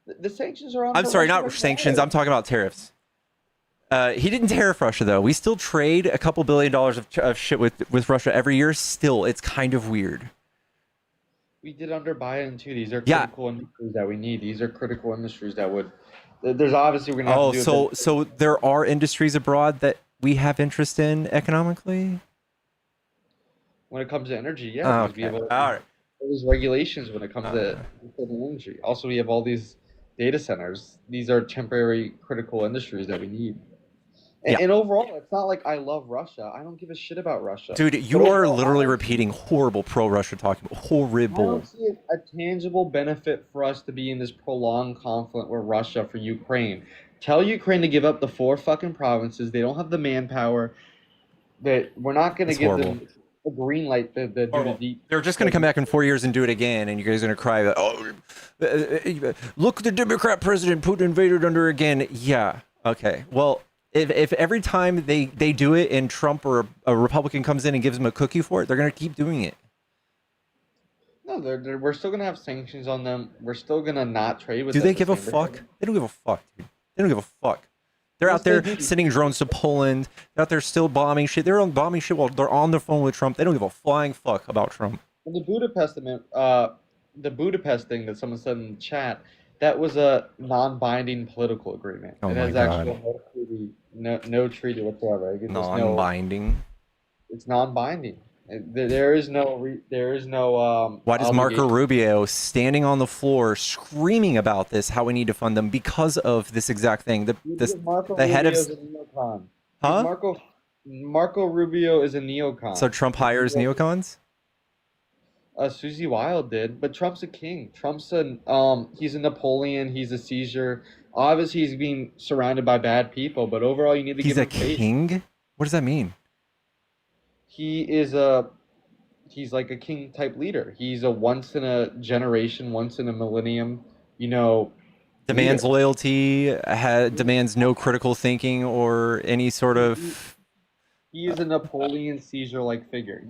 The sanctions are on. I'm for sorry, Russia not right sanctions. now. I'm talking about tariffs. He didn't tariff Russia though. We still trade a couple $1 billion of shit with Russia every year. Still, it's kind of weird. We did under Biden too. These are Yeah. critical industries that we need. These are critical industries that would. There's obviously we're gonna have Oh, to do. so there are industries abroad that we have interest in economically. When it comes to energy, yeah, Oh, because we have okay. all All right. these regulations when it comes to energy. Also, we have all these data centers. These are temporary critical industries that we need. Yeah. And overall, it's not like I love Russia. I don't give a shit about Russia. Dude, But you are overall, literally repeating horrible pro-Russia talking. I Horrible. don't see a tangible benefit for us to be in this prolonged conflict with Russia for Ukraine. Tell Ukraine to give up the 4 fucking provinces. They don't have the manpower. That we're not going to It's give horrible. them a green light to do the deep. They're just going to come back in 4 years and do it again, and you guys are going to cry, look, the Democrat president Putin invaded under again. Yeah, okay. Well, if every time they do it and Trump or a Republican comes in and gives them a cookie for it, they're going to keep doing it. No, we're still going to have sanctions on them. We're still going to not trade with Do them they the give a same. fuck? They don't give a fuck, dude. They don't give a fuck. They're Yes, out there they do. sending drones to Poland. They're out there still bombing shit. They're on bombing shit while they're on the phone with Trump. They don't give a flying fuck about Trump. And the Budapest thing that someone said in the chat, that was a non-binding political agreement. Oh it my has God. actual no treaty whatsoever. It's just Non-binding. it's non-binding. There is no Why does Marco obligation. Rubio standing on the floor screaming about this, how we need to fund them because of this exact thing? Because Marco The head of... Rubio is a neocon. Huh? Marco Rubio is a neocon. So Trump hires neocons? Susie Wild did, but Trump's a king. Trump's he's a Napoleon. He's a Caesar. Obviously, he's being surrounded by bad people, but overall, you need to He's give a him faith. king? What does that mean? He's like a king type leader. He's a once in a generation, once in a millennium, Demands leader. loyalty, demands no critical thinking or any sort of... He is a Napoleon Caesar like figure.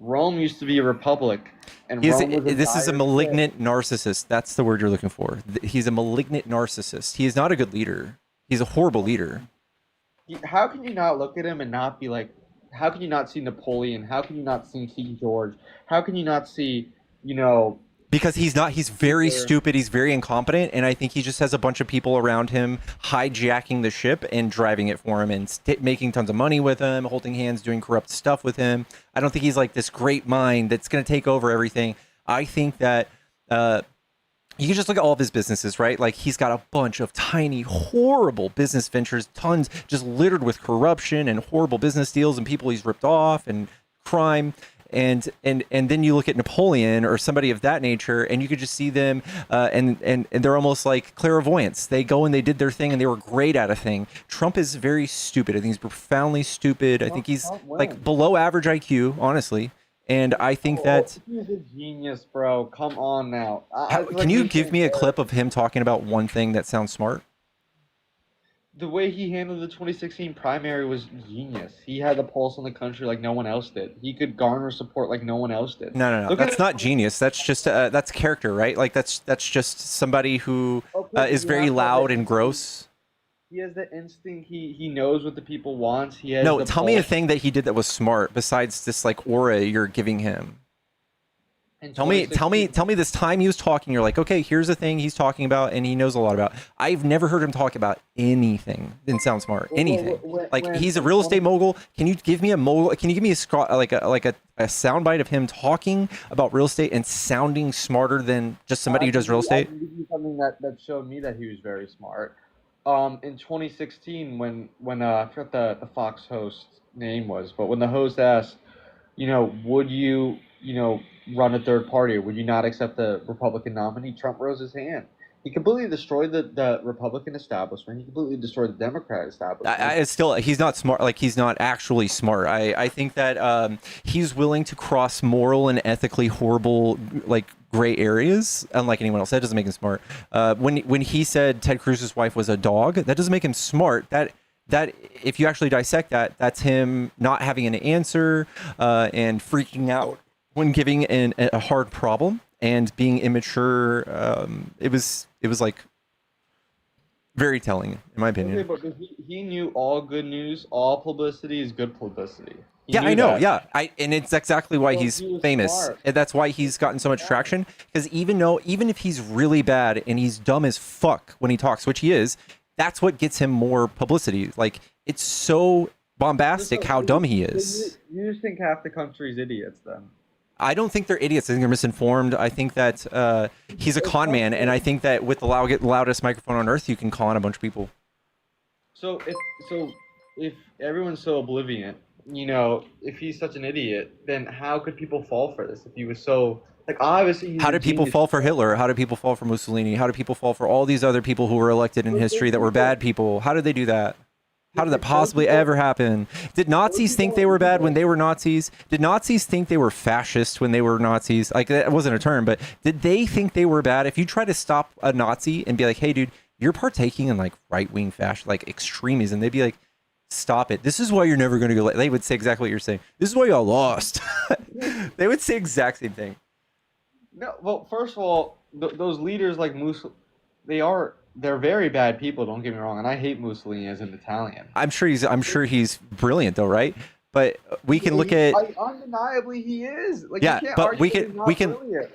Rome used to be a republic, and This Rome was is a malignant narcissist. That's the word you're looking for. He's a malignant narcissist. He is not a good leader. He's a horrible leader. How can you not look at him and not be like, how can you not see Napoleon? How can you not see King George? How can you not see, Because he's very stupid, he's very incompetent, and I think he just has a bunch of people around him hijacking the ship and driving it for him and making tons of money with him, holding hands, doing corrupt stuff with him. I don't think he's like this great mind that's going to take over everything. I think that you can just look at all of his businesses, right? Like, he's got a bunch of tiny, horrible business ventures, tons just littered with corruption and horrible business deals and people he's ripped off and crime. And then you look at Napoleon or somebody of that nature, and you could just see them, and they're almost like clairvoyants. They go and they did their thing, and they were great at a thing. Trump is very stupid. I think he's profoundly stupid. I think he's like below average IQ, honestly. And I think that he's a genius, bro. Come on now. can you give me a clip of him talking about one thing that sounds smart? The way he handled the 2016 primary was genius. He had the pulse on the country like no one else did. He could garner support like no one else did. No. That's not genius. That's just that's character, right? Like that's just somebody who is very loud and gross. He has the instinct. He knows what the people want. He has. No, tell me a thing that he did that was smart besides this like aura you're giving him. Tell me this time he was talking, you're like, okay, here's a thing he's talking about and he knows a lot about. I've never heard him talk about anything. Didn't sound smart. Anything. He's a real estate mogul. Can you give me a mogul? Can you give me a soundbite of him talking about real estate and sounding smarter than just somebody who does real estate? I can give you something that showed me that he was very smart. In 2016, when I forgot the Fox host's name was, but when the host asked, would you, run a third party, or would you not accept the Republican nominee? Trump rose his hand. He completely destroyed the Republican establishment. He completely destroyed the Democrat establishment. He's not smart. Like, he's not actually smart. I think that he's willing to cross moral and ethically horrible, like, gray areas, unlike anyone else. That doesn't make him smart. When he said Ted Cruz's wife was a dog, that doesn't make him smart. That if you actually dissect that, that's him not having an answer and freaking out when giving a hard problem and being immature. It was like Very telling, in my Okay, opinion. but he knew all good news, all publicity is good publicity. He Yeah, knew I know. that. Yeah, and it's exactly why So he's he was famous. smart. And that's why he's gotten so much traction. Because even if he's really bad and he's dumb as fuck when he talks, which he is, that's what gets him more publicity. Like, it's so bombastic how dumb he is. You just think half the country's idiots then? I don't think they're idiots. I think they're misinformed. I think that he's a con man, and I think that with the loudest microphone on earth, you can con a bunch of people. So if everyone's so oblivion, if he's such an idiot, then how could people fall for this? If he was so obviously. How did people fall for Hitler? How did people fall for Mussolini? How did people fall for all these other people who were elected in history that were bad people? How did they do that? How did that possibly ever happen? Did Nazis think they were bad when they were Nazis? Did Nazis think they were fascist when they were Nazis? Like, that wasn't a term, but did they think they were bad? If you try to stop a Nazi and be like, hey, dude, you're partaking in like right-wing fascist, like extremism, they'd be like, stop it. This is why you're never going to go. They would say exactly what you're saying. This is why y'all lost. They would say exact same thing. No, well, first of all, those leaders like they're very bad people. Don't get me wrong, and I hate Mussolini as an Italian. I'm sure he's brilliant though, right? But we can look at Undeniably he is. Like, yeah, you can't but argue we that he's can not brilliant.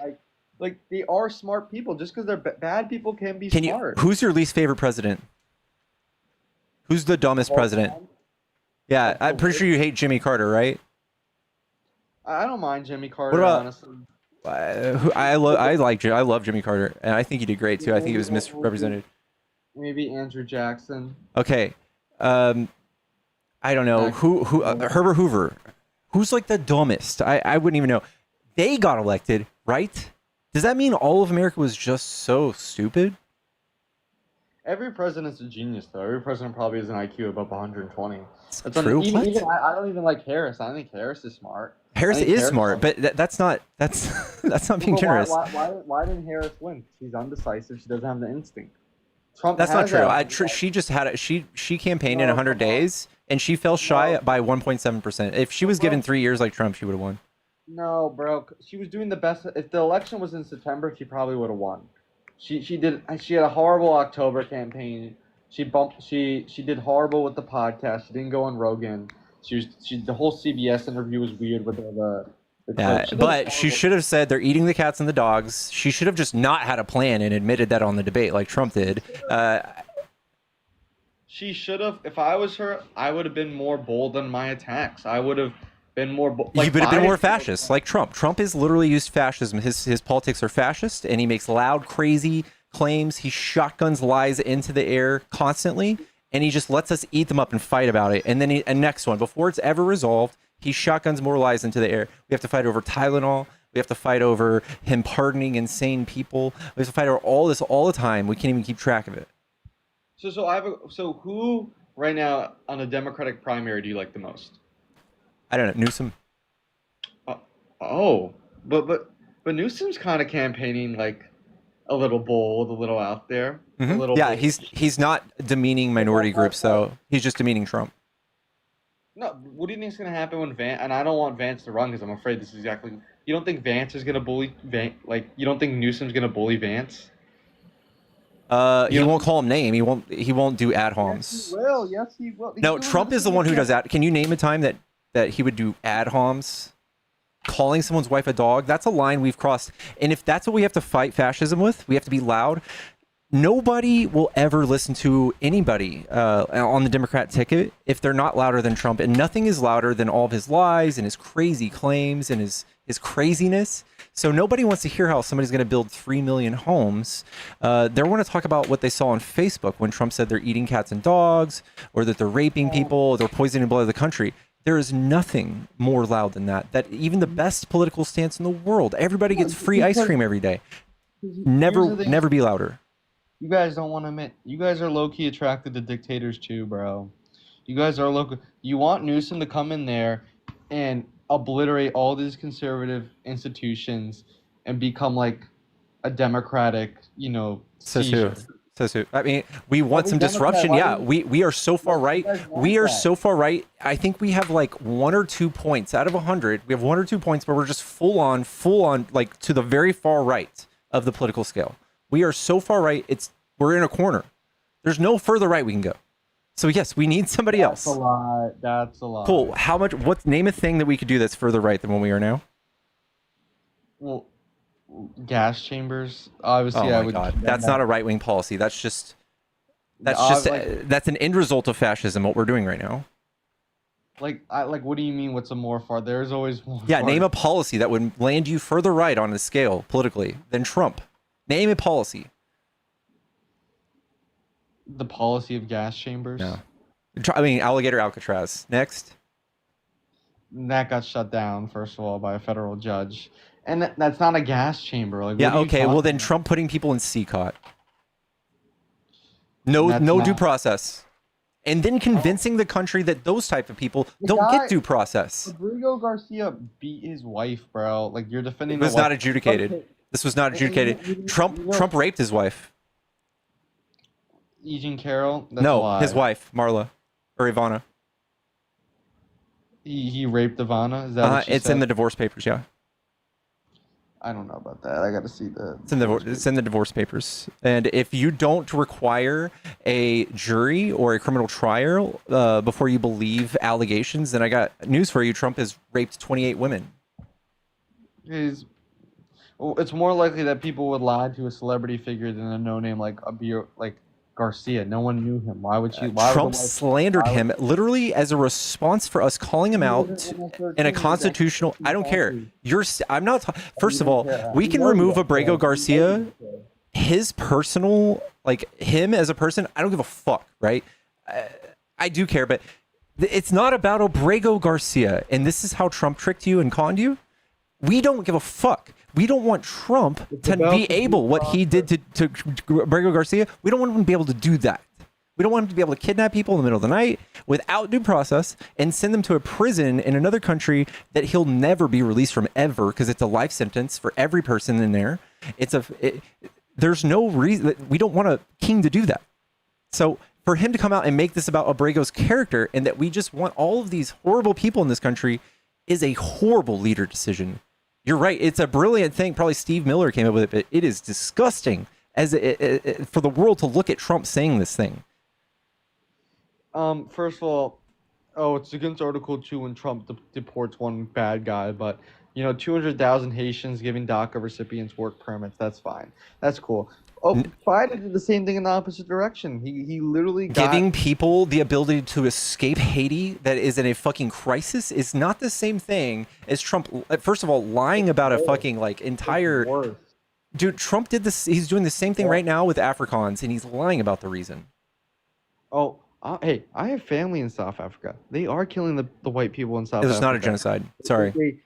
Like they are smart people. Just because they're bad people can be smart. Who's your least favorite president? Who's the dumbest president? Yeah, I'm pretty sure you hate Jimmy Carter, right? I don't mind Jimmy Carter, What about honestly. I love Jimmy Carter, and I think he did great too. I think he was misrepresented. Maybe Andrew Jackson. Okay, I don't know who Herbert Hoover. Who's like the dumbest? I wouldn't even know. They got elected, right? Does that mean all of America was just so stupid? Every president's a genius, though. Every president probably has an IQ above 120. That's true. Even I don't even like Harris. I think Harris is smart. Harris is smart, but that's not being generous. Why didn't Harris win? She's undecisive. She doesn't have the instinct. Trump. That's not true. She just had it. She campaigned in 100 days, and she fell shy by 1.7%. If she was given 3 years like Trump, she would have won. No, bro. She was doing the best. If the election was in September, she probably would have won. She had a horrible October campaign. She did horrible with the podcast. She didn't go on Rogan. The whole CBS interview was weird with the yeah, but she should have said they're eating the cats and the dogs. She should have just not had a plan and admitted that on the debate like Trump did. She should have. If I was her, I would have been more bold on my attacks. I would have been more. You would have been more fascist, like Trump. Trump has literally used fascism. His politics are fascist, and he makes loud, crazy claims. He shotguns lies into the air constantly, and he just lets us eat them up and fight about it. And then next one, before it's ever resolved, he shotguns more lies into the air. We have to fight over Tylenol. We have to fight over him pardoning insane people. We have to fight over all this all the time. We can't even keep track of it. So who right now on the Democratic primary do you like the most? I don't know, Newsom. But Newsom's kind of campaigning like a little bold, a little out there. Mm-hmm. A little yeah, bold. he's not demeaning minority groups though. He's just demeaning Trump. No, what do you think is going to happen when Vance? And I don't want Vance to run because I'm afraid this is exactly. You don't think Vance is going to bully Vance? Like, you don't think Newsom's going to bully Vance? He won't call him name. He won't do ad homs. Yes, he will. No, Trump is the one who does that. Can you name a time that he would do ad homs? Calling someone's wife a dog? That's a line we've crossed. And if that's what we have to fight fascism with, we have to be loud. Nobody will ever listen to anybody on the Democrat ticket if they're not louder than Trump. And nothing is louder than all of his lies and his crazy claims and his craziness. So nobody wants to hear how somebody's going to build 3 million homes. They want to talk about what they saw on Facebook when Trump said they're eating cats and dogs, or that they're raping people, they're poisoning blood of the country. There is nothing more loud than that. That even the best political stance in the world, everybody gets free ice cream every day. Never be louder. You guys don't want to admit. You guys are low-key attracted to dictators too, bro. You guys are local. You want Newsom to come in there and obliterate all these conservative institutions and become like a democratic, So I mean, we want some disruption. Yeah, we are so far right. We are so far right. I think we have like 1 or 2 points out of 100. We have 1 or 2 points where we're just full on, like to the very far right of the political scale. We are so far right. We're in a corner. There's no further right we can go. So yes, we need somebody That's else. a lie. That's a lie. Cool. How much? What? Name a thing that we could do that's further right than what we are now. Well, gas chambers. Obviously, Oh I my would. god, that's not a right wing policy. That's just Like, that's an end result of fascism. What we're doing right now. what do you mean? What's a more far? There's always more. Yeah, far. name a policy that would land you further right on the scale politically than Trump. Name a policy. The policy of gas chambers. No. I mean, alligator Alcatraz. Next. That got shut down first of all by a federal judge, and that's not a gas chamber. Like, Yeah. what are you Okay. Well, talking then about? Trump putting people in CCOT. No, That's no due not- process, and then convincing the country that those type of people The don't guy- get due process. Rodrigo Garcia beat his wife, bro. Like, you're defending. It was the not wife. adjudicated. Okay, This was not And you- adjudicated. you- Trump you know- Trump raped his wife. Eugene Carroll. That's a No, lie. his wife, Marla, or Ivana. He raped Ivana. Is that what she It's said? in the divorce papers. Yeah, I don't know about that. I got to see the. it's in the divorce papers. And if you don't require a jury or a criminal trial before you believe allegations, then I got news for you. Trump has raped 28 women. Well, it's more likely that people would lie to a celebrity figure than a no-name like Garcia. No one knew him. Why would she? Why Trump would the wife- slandered why would- him literally as a response for us calling him out in a constitutional. I don't care. I'm not. First of all, we can remove Abrego Garcia. His personal, like him as a person, I don't give a fuck, right? I do care, but it's not about Abrego Garcia. And this is how Trump tricked you and conned you. We don't give a fuck. We don't want Trump to be able, what he did to Abrego Garcia, we don't want him to be able to do that. We don't want him to be able to kidnap people in the middle of the night without due process and send them to a prison in another country that he'll never be released from ever because it's a life sentence for every person in there. There's no reason that we don't want a king to do that. So for him to come out and make this about Abrego's character and that we just want all of these horrible people in this country is a horrible leader decision. You're right. It's a brilliant thing. Probably Steve Miller came up with it, but it is disgusting for the world to look at Trump saying this thing. First of all, it's against Article 2 when Trump deports one bad guy, but 200,000 Haitians giving DACA recipients work permits. That's fine. That's cool. Biden did the same thing in the opposite direction. He literally Giving people the ability to escape Haiti that is in a fucking crisis is not the same thing as Trump. First of all, lying about a fucking entire. worse. Dude, Trump did this. He's doing the same thing right now with Afrikaans, and he's lying about the reason. Oh, hey, I have family in South Africa. They are killing the white people in South Africa. It's not a genocide. Sorry.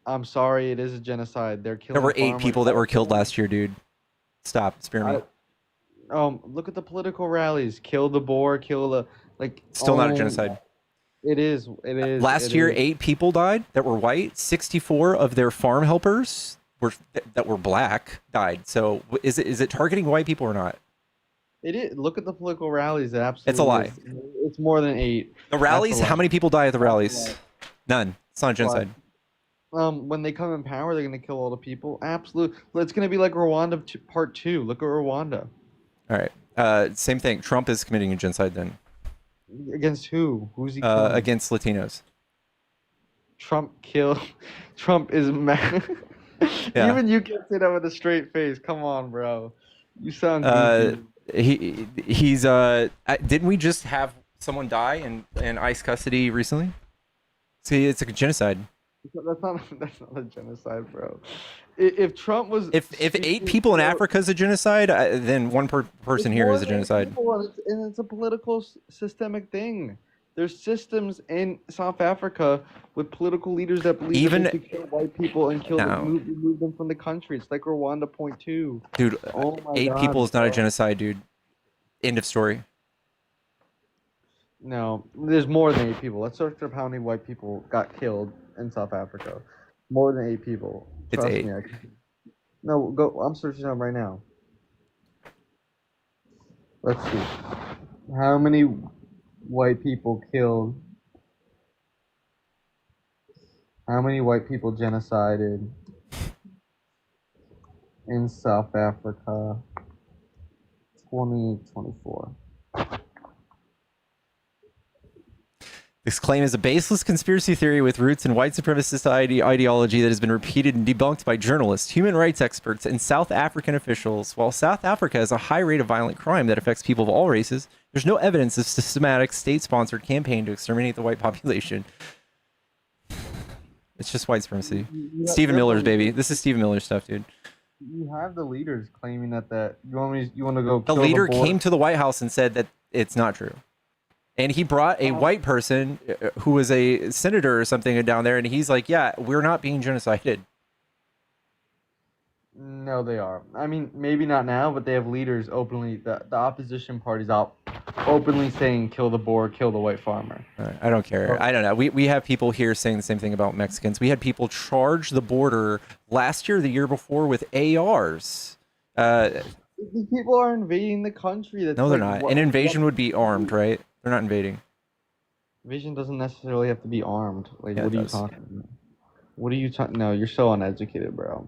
I'm sorry. It is a genocide. They're killing. There were 8 farmers. people that were killed last year, dude. Stop. Spare me. Look at the political rallies. Kill the Boer. Kill the Still not a genocide. It is. It is. Last year, 8 people died that were white. 64 of their farm helpers that were black died. So is it targeting white people or not? It is. Look at the political rallies. It absolutely. It's a lie. is. It's more than 8. The rallies. lie. How many people die at the rallies? None. It's not a genocide. When they come in power, they're gonna kill all the people. Absolutely. It's gonna be like Rwanda Part 2. Look at Rwanda. All right. Same thing. Trump is committing a genocide then. Against who? Who's he killing? Against Latinos. Trump is mad. Yeah. Even you can't say that with a straight face. Come on, bro. You sound goofy. He's didn't we just have someone die in ICE custody recently? See, it's a genocide. That's not a genocide, bro. If Trump was If 8 people in Africa is a genocide, then one person here is a genocide. And it's a political systemic thing. There's systems in South Africa with political leaders that believe that they should kill white people and remove them from the country. It's like Rwanda Point 2. Dude, Oh my 8 God, people is not a bro. genocide, dude. End of story. No, there's more than 8 people. Let's search up how many white people got killed in South Africa. More than 8 people. It's Trust 8. me, No, go. I'm searching up right now. Let's see. How many white people killed? How many white people genocided in South Africa 2024. This claim is a baseless conspiracy theory with roots in white supremacist ideology that has been repeated and debunked by journalists, human rights experts, and South African officials. While South Africa has a high rate of violent crime that affects people of all races, there's no evidence of systematic, state-sponsored campaign to exterminate the white population. It's just white supremacy. Stephen Miller's baby. This is Stephen Miller's stuff, dude. You have the leaders claiming that you want to go. The leader came to the White House and said that it's not true. And he brought a white person who was a senator or something down there, and he's like, yeah, we're not being genocided. No, they are. I mean, maybe not now, but they have leaders openly. The opposition party's out openly saying, kill the Boer, kill the white farmer. I don't care. I don't know. We have people here saying the same thing about Mexicans. We had people charge the border last year, the year before, with ARs. These people are invading the country. No, they're not. An invasion would be armed, right? They're not invading. Invasion doesn't necessarily have to be armed. Like, Yeah, what are you talking about? What are you talking? No, you're so uneducated, bro.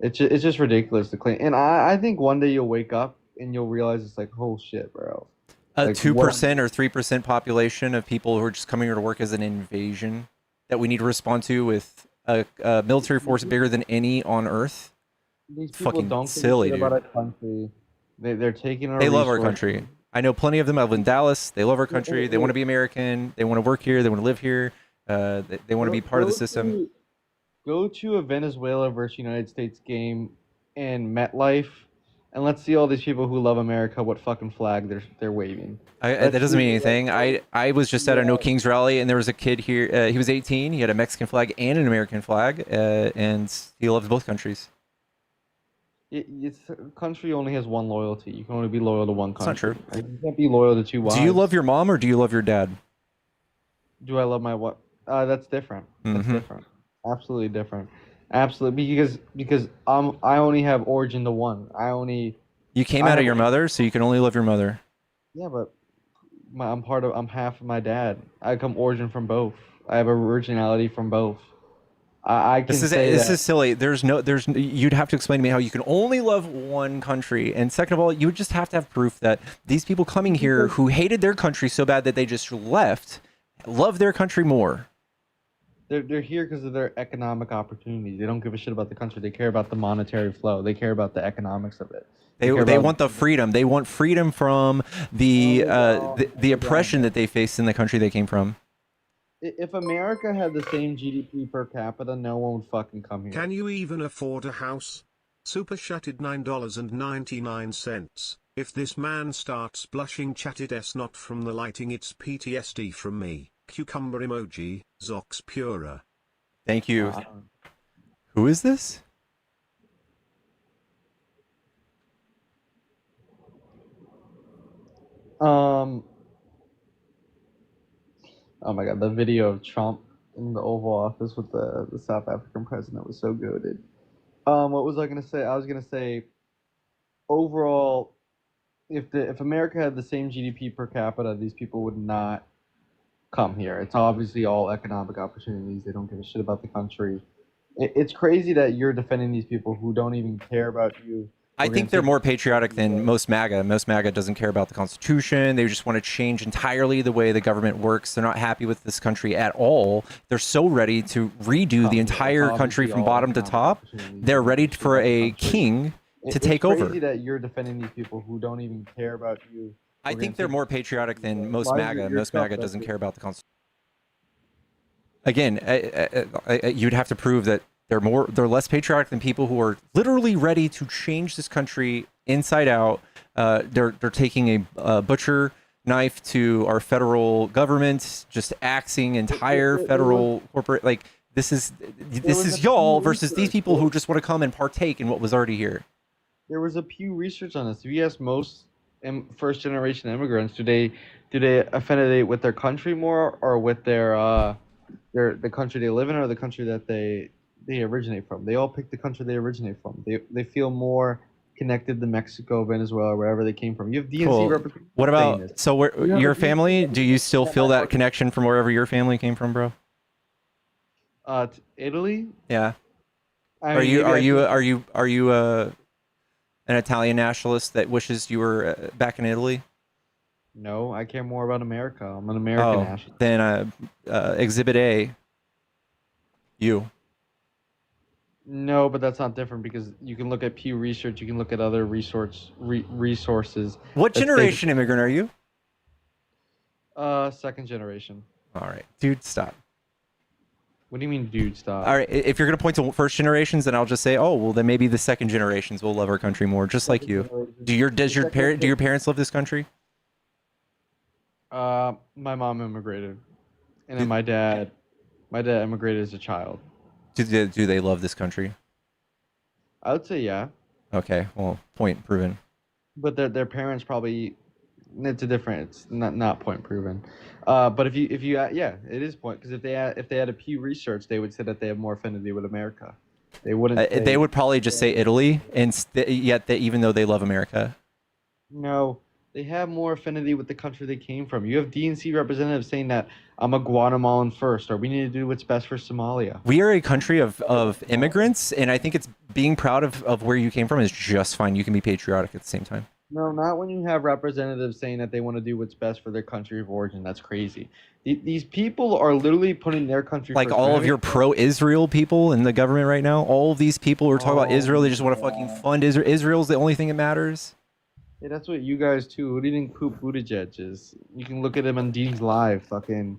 It's just ridiculous to claim. And I think one day you'll wake up and you'll realize it's like, oh shit, bro. A Like, 2% or 3% population of people who are just coming here to work as an invasion that we need to respond to with a military force bigger than any on Earth. These people Fucking don't silly, care dude. about our country. They're taking our They love our resources. country. I know plenty of them. I live in Dallas. They love our country. They want to be American. They want to work here. They want to live here. They want to be part of the system. Go to a Venezuela versus United States game in MetLife, and let's see all these people who love America. What fucking flag they're waving? That doesn't mean anything. I was just at a No Kings rally, and there was a kid here. He was 18. He had a Mexican flag and an American flag, and he loves both countries. It's country only has one loyalty. You can only be loyal to one It's not country. true. You can't be loyal to two wives. Do you love your mom or do you love your dad? Do I love my what? That's different. That's Mhm. different. Absolutely different. Absolutely, because I only have origin to one. You came out of your mother, so you can only love your mother. Yeah, but I'm half of my dad. I come origin from both. I have originality from both. I can This say is that. silly. You'd have to explain to me how you can only love one country, and second of all, you would just have to have proof that these people coming here who hated their country so bad that they just left, love their country more. They're here because of their economic opportunities. They don't give a shit about the country. They care about the monetary flow. They care about the economics of it. They care they about- want the freedom. They want freedom from the oppression that they faced in the country they came from. If America had the same GDP per capita, no one would fucking come here. Can you even afford a house? Super chatted $9.99. If this man starts blushing, chatted S not from the lighting, it's PTSD from me. Cucumber emoji, Zox Pura. Thank you. Who is this? Oh my god, the video of Trump in the Oval Office with the South African president was so goated. What was I gonna say? I was gonna say, overall, if America had the same GDP per capita, these people would not come here. It's obviously all economic opportunities. They don't give a shit about the country. It's crazy that you're defending these people who don't even care about you. I think they're more patriotic than most MAGA. Most MAGA doesn't care about the Constitution. They just want to change entirely the way the government works. They're not happy with this country at all. They're so ready to redo the entire country from bottom to top. They're ready for a king to take over. It's crazy that you're defending these people who don't even care about you. I think they're more patriotic than most MAGA. Most MAGA doesn't care about the Constitution. Again, you'd have to prove that they're less patriotic than people who are literally ready to change this country inside out. They're taking a butcher knife to our federal government, just axing entire federal corporate. Like this is y'all versus these people who just want to come and partake in what was already here. There was a Pew research on this. If you ask most first generation immigrants, do they affiliate with their country more or with the country they live in or the country that they originate from? They all pick the country they originate from. They feel more connected to Mexico, Venezuela, wherever they came from. You have DNC Cool. representatives. What saying about this. your family? Do you still feel that connection from wherever your family came from, bro? To Italy? Yeah. I Are mean, you maybe I are you An Italian nationalist that wishes you were back in Italy? No, I care more about America. I'm an American Oh, nationalist. then Exhibit A, you. No, but that's not different because you can look at Pew Research. You can look at other resources. What that state- generation immigrant are you? Second generation. All right, dude, stop. What do you mean, dude? Stop. All right, if you're gonna point to first generations, then I'll just say, oh, well, then maybe the second generations will love our country more, just like you. Do your parents love this country? My mom immigrated, and then my dad immigrated as a child. Do they love this country? I would say yeah, Okay, well, point proven. but their parents probably. It's a different. It's not point proven. But if you yeah, it is point because if they had a Pew Research, they would say that they have more affinity with America. They wouldn't. They would probably just say Italy, and yet even though they love America. No, they have more affinity with the country they came from. You have DNC representatives saying that I'm a Guatemalan first, or we need to do what's best for Somalia. We are a country of immigrants, and I think it's being proud of where you came from is just fine. You can be patriotic at the same time. No, not when you have representatives saying that they want to do what's best for their country of origin. That's crazy. These people are literally putting their country Like first. all of your pro-Israel people in the government right now, all of these people who are talking about Israel, they just want to fucking fund Israel. Israel's the only thing that matters. Hey, that's what you guys too. Who do you think Poop Buttigieg is? You can look at him on Dean's Live. Fucking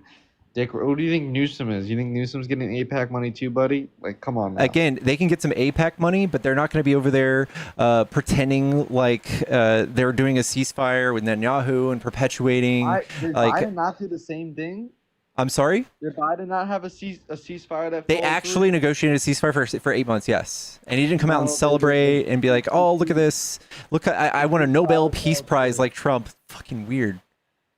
dick. Who do you think Newsom is? You think Newsom's getting APAC money too, buddy? Like, come on. Now. Again, they can get some APAC money, but they're not going to be over there pretending like they're doing a ceasefire with Netanyahu and perpetuating. Did like, Biden not do the same thing? I'm sorry? Did Biden not have a ceasefire that They followed actually through? negotiated a ceasefire for 8 months, yes. And he didn't come out and No, celebrate and be like, oh, look at this. Look, I won a Nobel Peace Prize like Trump. Fucking weird.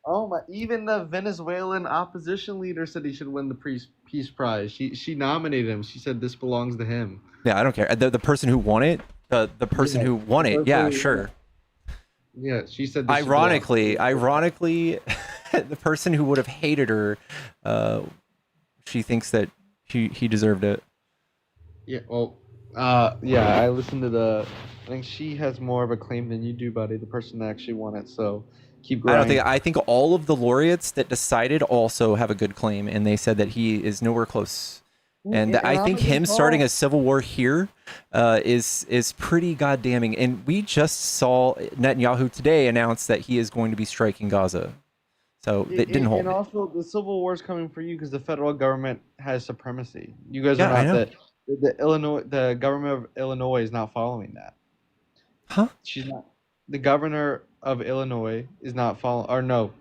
Oh my! Even the Venezuelan opposition leader said he should win the peace prize. She nominated him. She said this belongs to him. Yeah, I don't care. The person who won it, the person who won it, yeah, sure. Yeah, she said. This should belong. Ironically, the person who would have hated her, she thinks that he deserved it. Yeah. Well. Yeah. I listened to the. I think she has more of a claim than you do, buddy. The person that actually won it. So keep grinding. I think all of the laureates that decided also have a good claim, and they said that he is nowhere close. And I think him starting a civil war here is pretty goddamning. And we just saw Netanyahu today announce that he is going to be striking Gaza. So it didn't hold. And also, the civil war is coming for you because the federal government has supremacy. You guys Yeah, are I not know. the government of Illinois is not following that. Huh? She's not. The governor of Illinois is not following. Or no,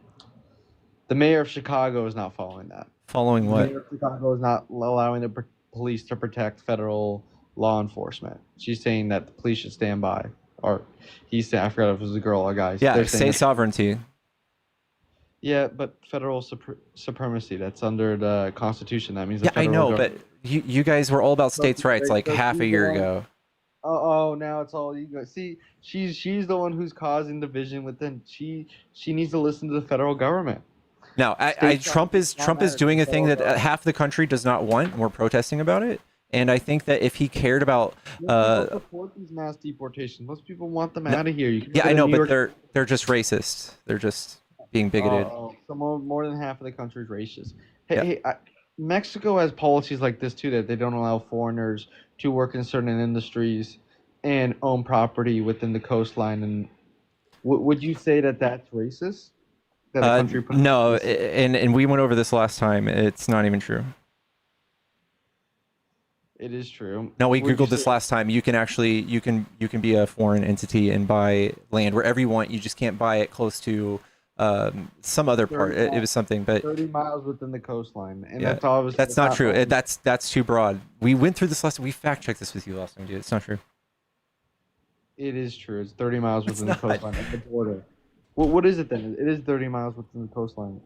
the mayor of Chicago is not following that. Following The what? mayor of Chicago is not allowing the police to protect federal law enforcement. She's saying that the police should stand by. Or he's saying, I forgot if it was a girl or a guy. Yeah, They're saying state sovereignty. yeah, but federal supremacy, that's under the Constitution. That means the Yeah, I federal know, government. but you guys were all about states' rights like so half a she's year the one- ago. Oh, now it's all you guys. See, she's the one who's causing division within. She needs to listen to the federal government. No, Trump is doing a thing that half the country does not want, and we're protesting about it. And I think that if he cared about, Most people support these mass deportations. Most people want them out of here. You can yeah, go I to know, New but York- they're just racist. They're just being bigoted. So more than half of the country is racist. Yeah. Hey, Mexico has policies like this too, that they don't allow foreigners to work in certain industries and own property within the coastline. And would you say that that's racist? That a country puts- No, and we went over this last time. It's not even true. It is true. No, we Would you googled this say- last time. You can actually you can be a foreign entity and buy land wherever you want. You just can't buy it close to some other part. It was something, but 30 miles within the coastline, and Yeah, that's obviously that's not true. wrong. That's too broad. We went through this last. We fact checked this with you last time, dude. It's not true. It is true. It's 30 miles It's within the not. coastline at the border. What is it then? It is 30 miles within the coastline.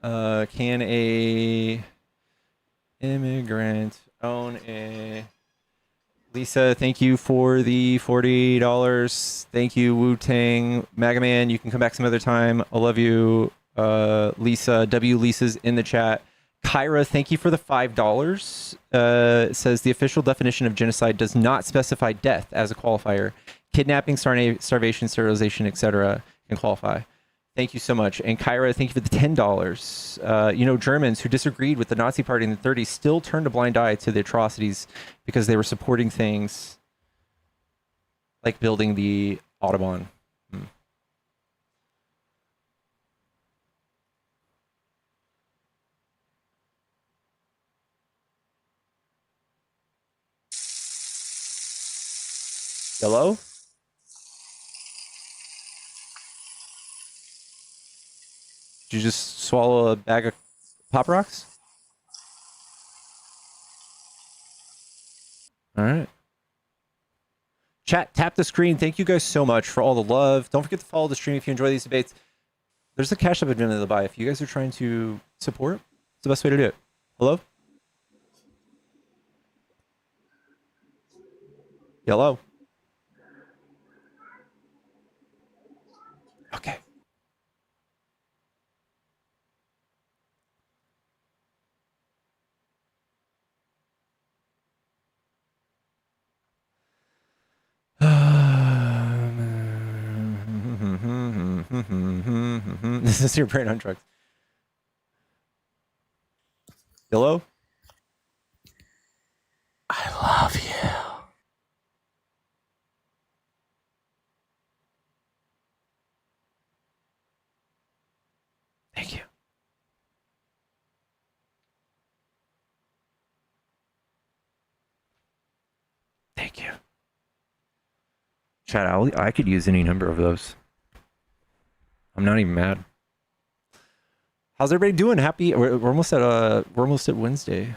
Can a immigrant own a? Lisa, thank you for the $40. Thank you, Wu Tang, MAGA Man. You can come back some other time. I love you, Lisa. W Lisa's in the chat, Kyra, thank you for the $5. It says the official definition of genocide does not specify death as a qualifier. Kidnapping, starvation, sterilization, etc. can qualify. Thank you so much. And Kyra, thank you for the $10. Germans who disagreed with the Nazi Party in the 30s still turned a blind eye to the atrocities because they were supporting things like building the Autobahn. Hello? Did you just swallow a bag of Pop Rocks? All right. Chat, tap the screen. Thank you guys so much for all the love. Don't forget to follow the stream if you enjoy these debates. There's a Cash App at the end of the buy. If you guys are trying to support, it's the best way to do it. Hello? Hello? Okay. This is your brain on drugs. Hello? I love you. Thank you. Thank you. Chat, I could use any number of those. I'm not even mad. How's everybody doing? Happy? We're almost at Wednesday.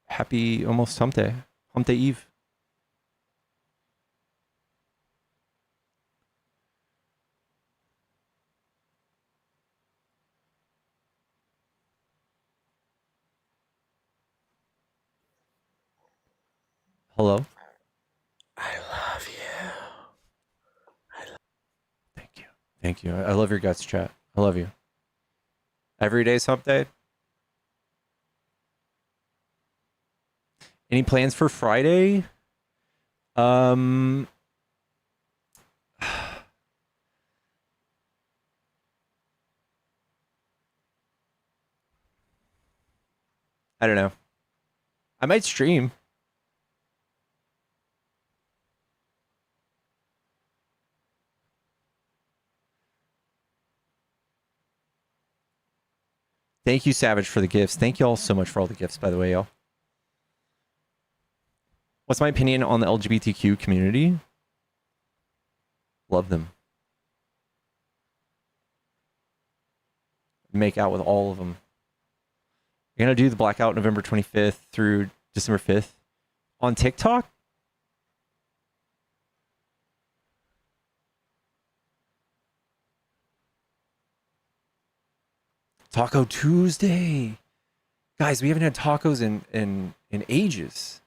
Happy almost Hump Day. Hump Day Eve. Hello? I love you. Thank you. Thank you. I love your guts, chat. I love you. Every day's Hump Day. Any plans for Friday? I don't know. I might stream. Thank you, Savage, for the gifts. Thank you all so much for all the gifts, by the way, y'all. What's my opinion on the LGBTQ community? Love them. Make out with all of them. You're going to do the blackout November 25th through December 5th on TikTok? Taco Tuesday. Guys, we haven't had tacos in ages.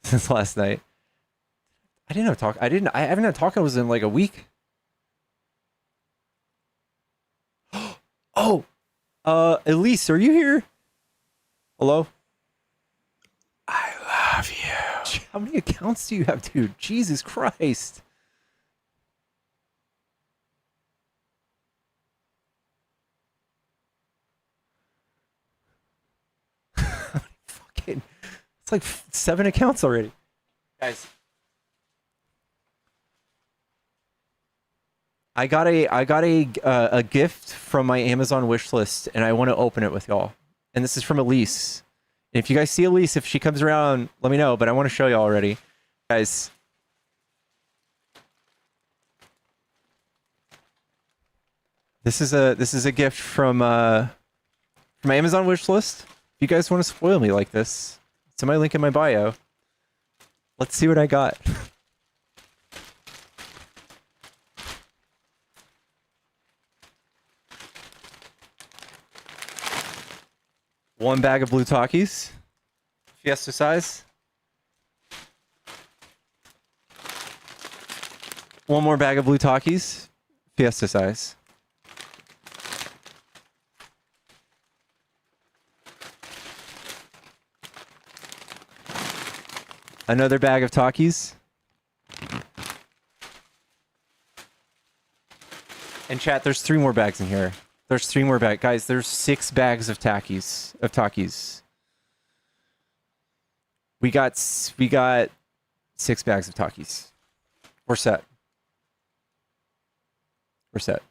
Since last night. I haven't had tacos in like a week. Oh, Elise, are you here? Hello? I love you. How many accounts do you have, dude? Jesus Christ. Fucking, it's like 7 accounts already. Guys. I got a gift from my Amazon wish list, and I want to open it with y'all. And this is from Elise. And if you guys see Elise, if she comes around, let me know. But I want to show y'all already, guys. This is a gift from my Amazon wish list. If you guys want to spoil me like this, it's in my link in my bio. Let's see what I got. One bag of blue Takis. Fiesta size. One more bag of blue Takis. Fiesta size. Another bag of Takis. And chat, there's 3 more bags in here. There's 3 more bags. Guys, there's 6 bags of Takis. We got 6 bags of Takis. We're set. We're set.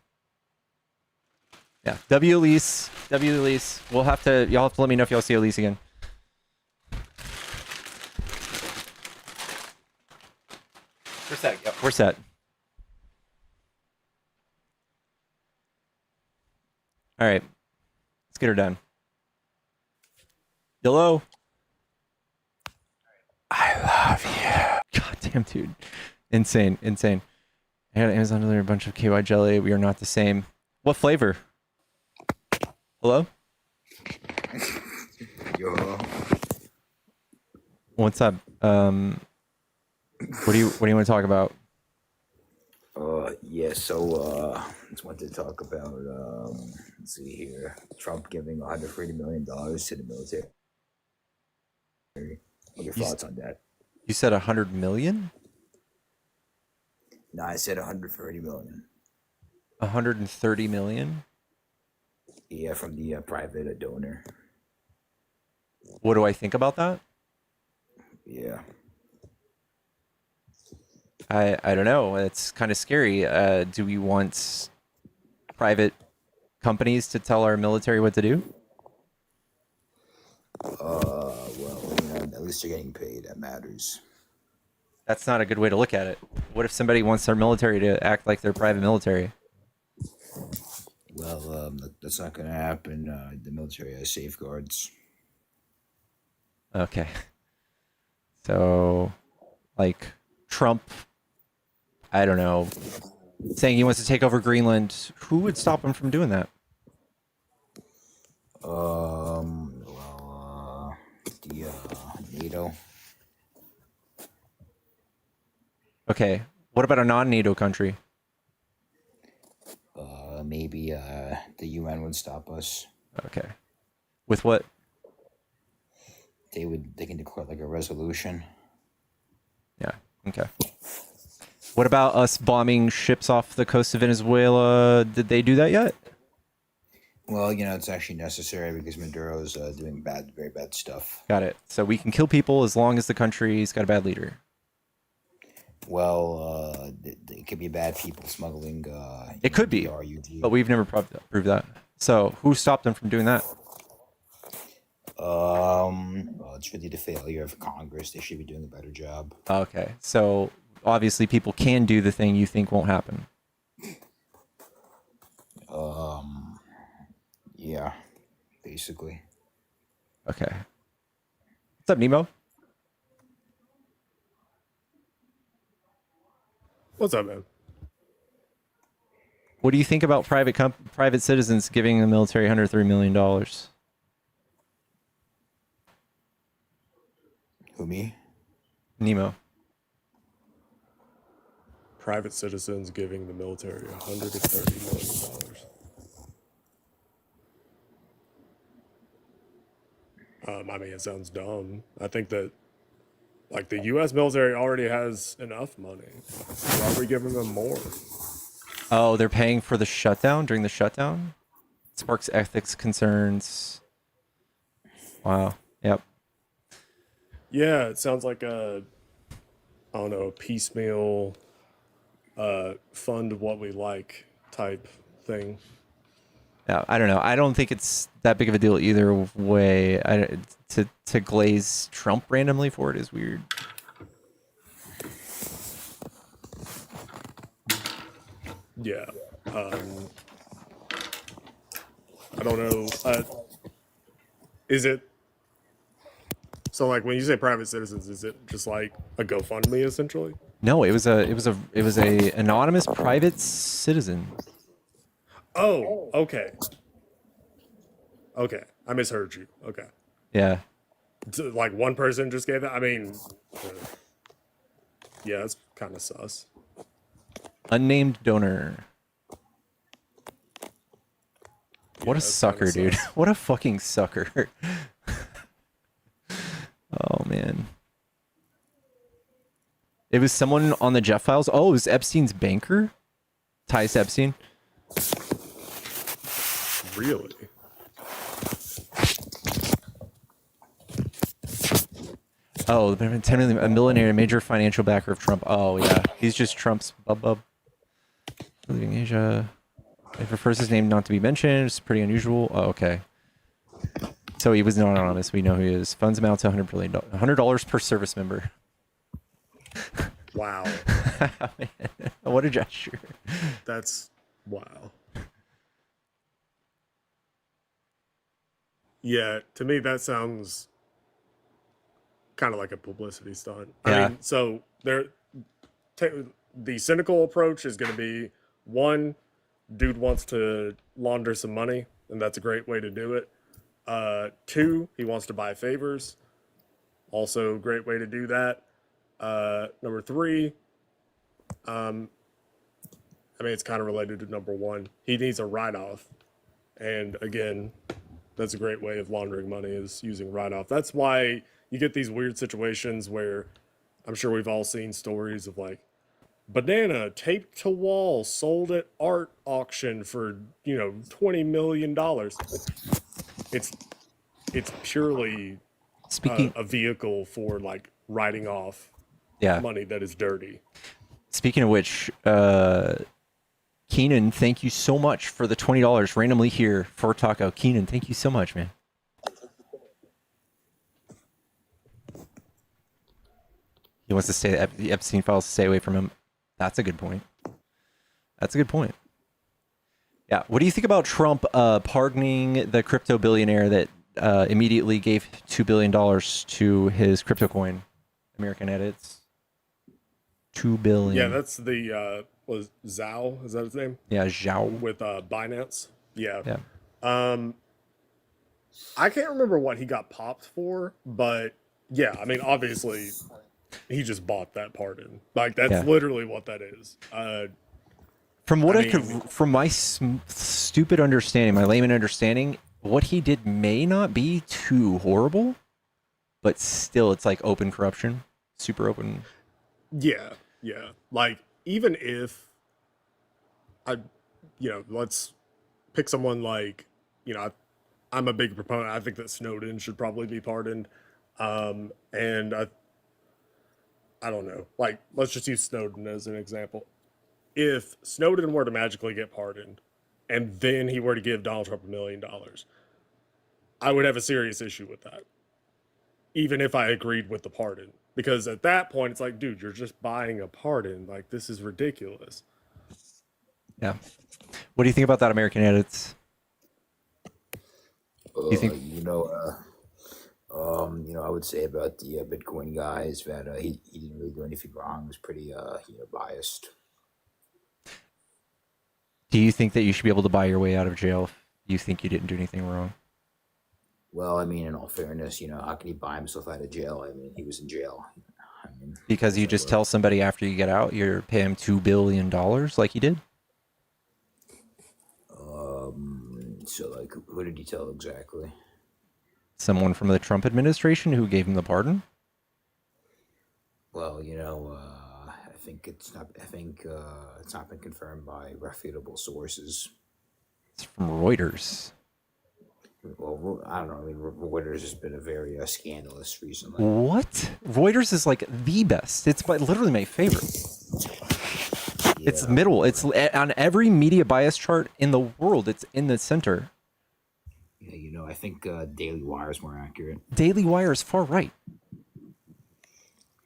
Yeah. W Elise. Y'all have to let me know if y'all see Elise again. We're set. Yep. We're set. All right. Let's get her done. Hello. I love you. God damn, dude. Insane. I got Amazon delivered a bunch of KY jelly. We are not the same. What flavor? Hello? Yo. What's up? What do you want to talk about? Yeah, so just wanted to talk about let's see here. Trump giving $140 million to the military. What are your thoughts on that? You said 100 million? No, I said 130 million. 130 million? Yeah, from the private donor. What do I think about that? Yeah. I don't know. It's kind of scary. Do we want private companies to tell our military what to do? Well, at least you're getting paid. That matters. That's not a good way to look at it. What if somebody wants their military to act like their private military? Well, that's not going to happen. The military has safeguards. Okay. So, like, Trump, I don't know, saying he wants to take over Greenland, who would stop him from doing that? The NATO. Okay. What about a non-NATO country? Maybe the UN would stop us. Okay. With what? They can declare like a resolution. Yeah. Okay. What about us bombing ships off the coast of Venezuela? Did they do that yet? Well, it's actually necessary because Maduro's doing very bad stuff. Got it. So we can kill people as long as the country's got a bad leader. Well, it could be bad people smuggling. It could be, RUG. but we've never proved that. So who stopped them from doing that? Well, it's really the failure of Congress. They should be doing a better job. Okay. So obviously people can do the thing you think won't happen. Yeah, basically. Okay. What's up, Nemo? What's up, man? What do you think about private citizens giving the military $103 million? Who, me? Nemo. Private citizens giving the military $130 million. I mean, it sounds dumb. I think that, like, the U.S. military already has enough money. Why are we giving them more? Oh, they're paying for the shutdown during the shutdown? Sparks ethics concerns. Wow. Yep. Yeah, it sounds like a, I don't know, piecemeal, fund what we like type thing. Yeah, I don't know. I don't think it's that big of a deal either way. To glaze Trump randomly for it is weird. Yeah. I don't know. Is it so? Like when you say private citizens, is it just like a GoFundMe essentially? No, it was a anonymous private citizen. Oh, okay. Okay, I misheard you. Okay. Yeah. Like one person just gave that. I mean, yeah, it's kind of sus. Unnamed donor. What Yeah, a it's sucker, kinda dude. sus. What a fucking sucker. Oh, man. It was someone on the Jeff Files. Oh, it was Epstein's banker? Tice Epstein? Really? Oh, the 10 million, a millionaire, major financial backer of Trump. Oh, yeah. He's just Trump's bub. Leaving Asia. It prefers his name not to be mentioned. It's pretty unusual. Oh, okay. So he was not anonymous. We know who he is. Funds amount to $100 per service member. Wow. Man, what a gesture. That's wow. Yeah, to me that sounds kind of like a publicity stunt. Yeah. I mean, so the cynical approach is going to be one, dude wants to launder some money, and that's a great way to do it. Two, he wants to buy favors, also a great way to do that. Number three, I mean, it's kind of related to number one. He needs a write-off, and again, that's a great way of laundering money is using write-off. That's why you get these weird situations where I'm sure we've all seen stories of like banana taped to wall sold at art auction for $20 million. It's purely Speaking, a vehicle for like writing off yeah. money that is dirty. Speaking of which, Keenan, thank you so much for the $20 randomly here for Taco. Keenan, thank you so much, man. He wants to stay the Epstein files to stay away from him. That's a good point. That's a good point. Yeah. What do you think about Trump pardoning the crypto billionaire that immediately gave $2 billion to his crypto coin, American Edits? $2 billion. Yeah, that's the was Zhao, is that his name? Yeah, Zhao. With Binance. Yeah. Yeah. I can't remember what he got popped for, but yeah, I mean, obviously, he just bought that pardon. Like that's literally what that is. From what from my stupid understanding, my layman understanding, what he did may not be too horrible, but still, it's like open corruption, super open. Yeah. Like even if let's pick someone like, I'm a big proponent. I think that Snowden should probably be pardoned. And I don't know, like, let's just use Snowden as an example. If Snowden were to magically get pardoned and then he were to give Donald Trump $1 million, I would have a serious issue with that, even if I agreed with the pardon. Because at that point, it's like, dude, you're just buying a pardon. Like, this is ridiculous. Yeah. What do you think about that, American Edits? You think I would say about the Bitcoin guys that he didn't really do anything wrong. He was pretty biased. Do you think that you should be able to buy your way out of jail if you think you didn't do anything wrong? Well, I mean, in all fairness, how can he buy himself out of jail? I mean, he was in jail. Because you just tell somebody after you get out, you're pay him $2 billion like he did? So, like, who did he tell exactly? Someone from the Trump administration who gave him the pardon? Well, I think it's not been confirmed by reputable sources. It's from Reuters. Well, I don't know. I mean, Reuters has been a very scandalous recently. What? Reuters is like the best. It's literally my favorite. Yeah, it's middle. It's on every media bias chart in the world. It's in the center. Yeah, I think Daily Wire is more accurate. Daily Wire is far right.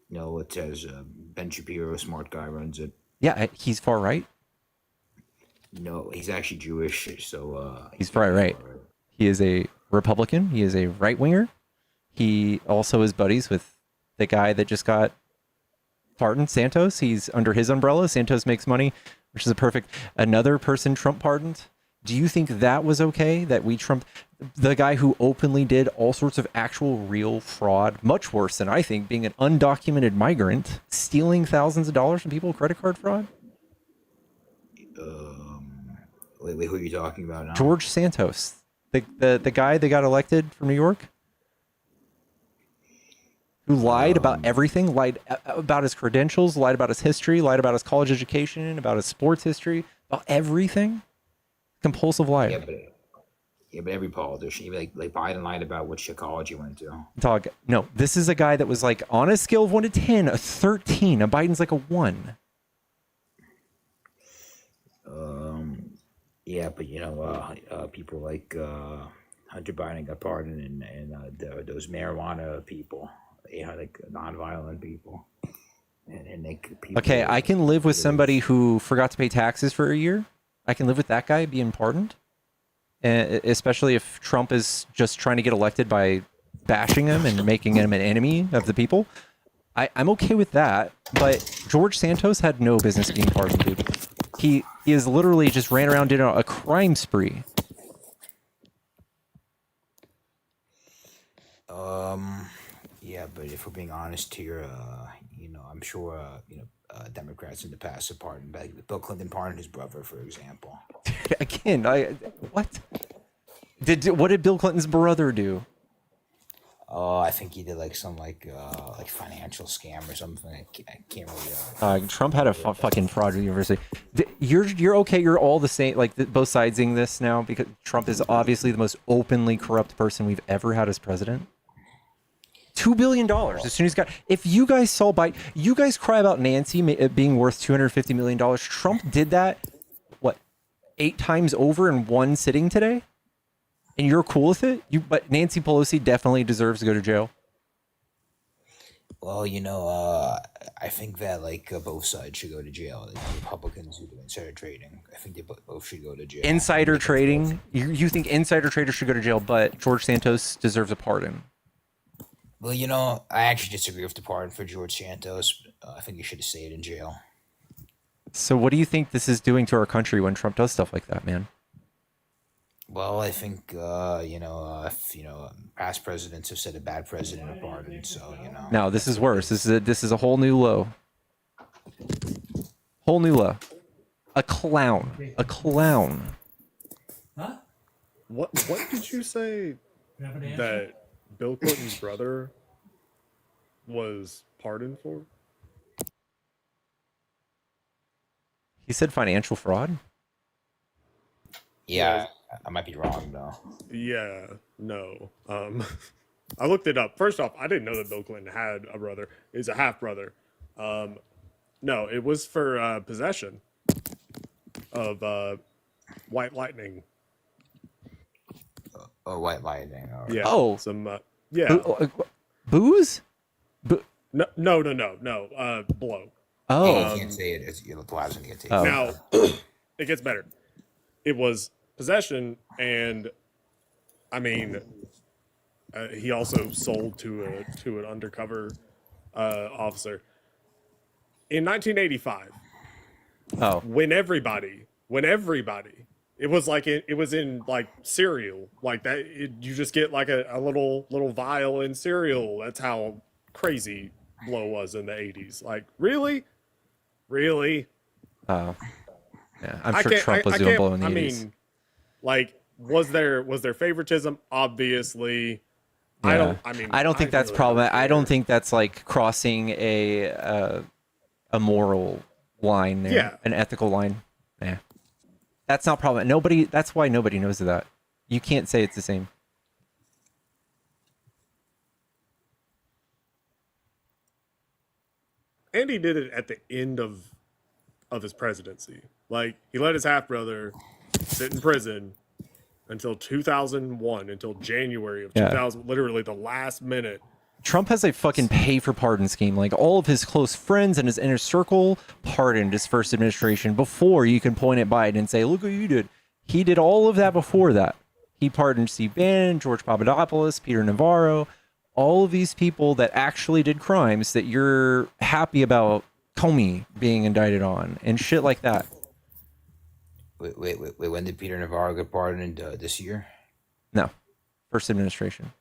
No, it says Ben Shapiro, smart guy, runs it. Yeah, he's far right. No, he's actually Jewish, so he's far right. He is a Republican. He is a right winger. He also is buddies with the guy that just got pardoned, Santos. He's under his umbrella. Santos makes money, which is a perfect. Another person Trump pardoned Do you think that was okay? That we Trump, the guy who openly did all sorts of actual real fraud, much worse than I think being an undocumented migrant, stealing thousands of dollars from people, credit card fraud? Wait, who are you talking about now? George Santos, the guy that got elected from New York, who lied about everything, lied about his credentials, lied about his history, lied about his college education, about his sports history, about everything. Compulsive liar. But every politician, even like Biden lied about which college he went to. Dog, no, this is a guy that was like on a scale of 1 to 10, a 13. And Biden's like a 1. Yeah, but people like Hunter Biden got pardoned, and those marijuana people, like nonviolent people, and like people. Okay, I can live with somebody who forgot to pay taxes for a year. I can live with that guy being pardoned, and especially if Trump is just trying to get elected by bashing him and making him an enemy of the people. I'm okay with that, but George Santos had no business being pardoned, dude. He is literally just ran around, did a crime spree. Yeah, but if we're being honest here, I'm sure, Democrats in the past have pardoned, like Bill Clinton pardoned his brother, for example. Again, what? What did Bill Clinton's brother do? Oh, I think he did like some like financial scam or something. I can't really. Trump had a fucking fraud at the university. You're okay. You're all the same. Like both sidesing this now because Trump is obviously the most openly corrupt person we've ever had as president. $2 billion as soon as he got. If you guys saw you guys cry about Nancy being worth $250 million. Trump did that, what, 8 times over in one sitting today? And you're cool with it? But Nancy Pelosi definitely deserves to go to jail. Well, I think that like both sides should go to jail. Like, the Republicans who do insider trading, I think they both should go to jail. Insider trading? You think insider traders should go to jail, but George Santos deserves a pardon? Well, I actually disagree with the pardon for George Santos. I think he should have stayed in jail. So what do you think this is doing to our country when Trump does stuff like that, man? Well, I think past presidents have said a bad president are pardoned, so No, this is worse. This is a whole new low. Whole new low. A clown. A clown. Huh? What did you say that Bill Clinton's brother was pardoned for? He said financial fraud? Yeah, I might be wrong though. Yeah, no. I looked it up. First off, I didn't know that Bill Clinton had a brother. He's a half brother. No, it was for possession of white lightning. White lightning. Right. Yeah. Oh. Some yeah. Booze? No. Blow. Oh. You can't say it. It's the last one to get taken. Now it gets better. It was possession, and I mean, he also sold to an undercover officer in 1985. Oh. When everybody, it was like it was in like cereal, like that. You just get like a little vial in cereal. That's how crazy blow was in the 80s. Like really. Oh. Yeah, I'm sure Trump was doing blow in the 80s. mean, like, was there favoritism? Obviously. Yeah. I don't think that's really problematic. I don't think that's like crossing a moral line there. Yeah. An ethical line. Yeah. That's not problematic. That's why nobody knows that. You can't say it's the same. And he did it at the end of his presidency. Like, he let his half brother sit in prison until 2001, until January of 2000, literally the last minute. Trump has a fucking pay for pardon scheme. Like all of his close friends and his inner circle pardoned his first administration before you can point at Biden and say, look what you did. He did all of that before that. He pardoned Steve Bannon, George Papadopoulos, Peter Navarro, all of these people that actually did crimes that you're happy about Comey being indicted on and shit like that. Wait. When did Peter Navarro get pardoned? This year? No, first administration.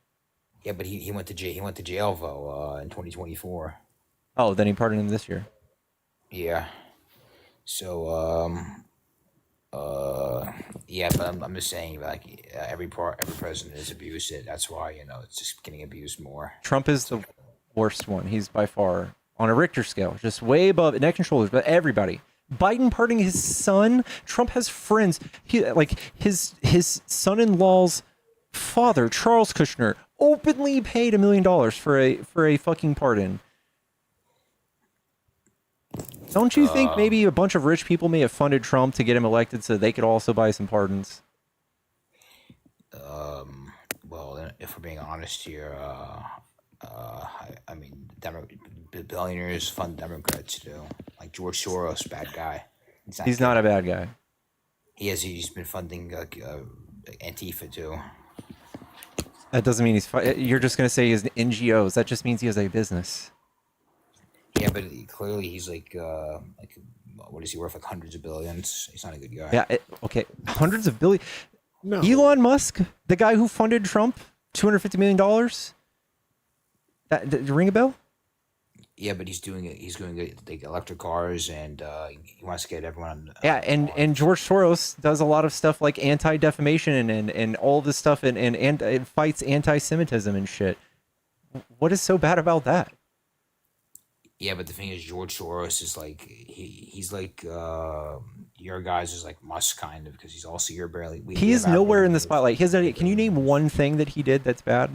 Yeah, but he went to jail. He went to jail though in 2024. Oh, then he pardoned him this year. Yeah. So yeah, but I'm just saying like every president is abused it. That's why it's just getting abused more. Trump is the worst one. He's by far on a Richter scale, just way above neck and shoulders, but everybody. Biden pardoning his son. Trump has friends. His son-in-law's father, Charles Kushner, openly paid $1 million for a fucking pardon. Don't you think maybe a bunch of rich people may have funded Trump to get him elected so they could also buy some pardons? Well, if we're being honest here, I mean, billionaires fund Democrats too. Like George Soros, bad guy. He's not a bad guy. He's been funding Antifa too. That doesn't mean you're just gonna say he has NGOs. That just means he has a business. Yeah, but clearly he's like what is he worth? Like hundreds of billions. He's not a good guy. Yeah. Okay. Hundreds of billions. No. Elon Musk, the guy who funded Trump, $250 million. That ring a bell? Yeah, but he's doing it. He's doing like electric cars, and he wants to get everyone. Yeah, and George Soros does a lot of stuff like anti-defamation and all this stuff and fights anti-Semitism and shit. What is so bad about that? Yeah, but the thing is, George Soros is like he's like your guys is like Musk kind of, because he's also you're barely. He is nowhere in the spotlight. Can you name one thing that he did that's bad?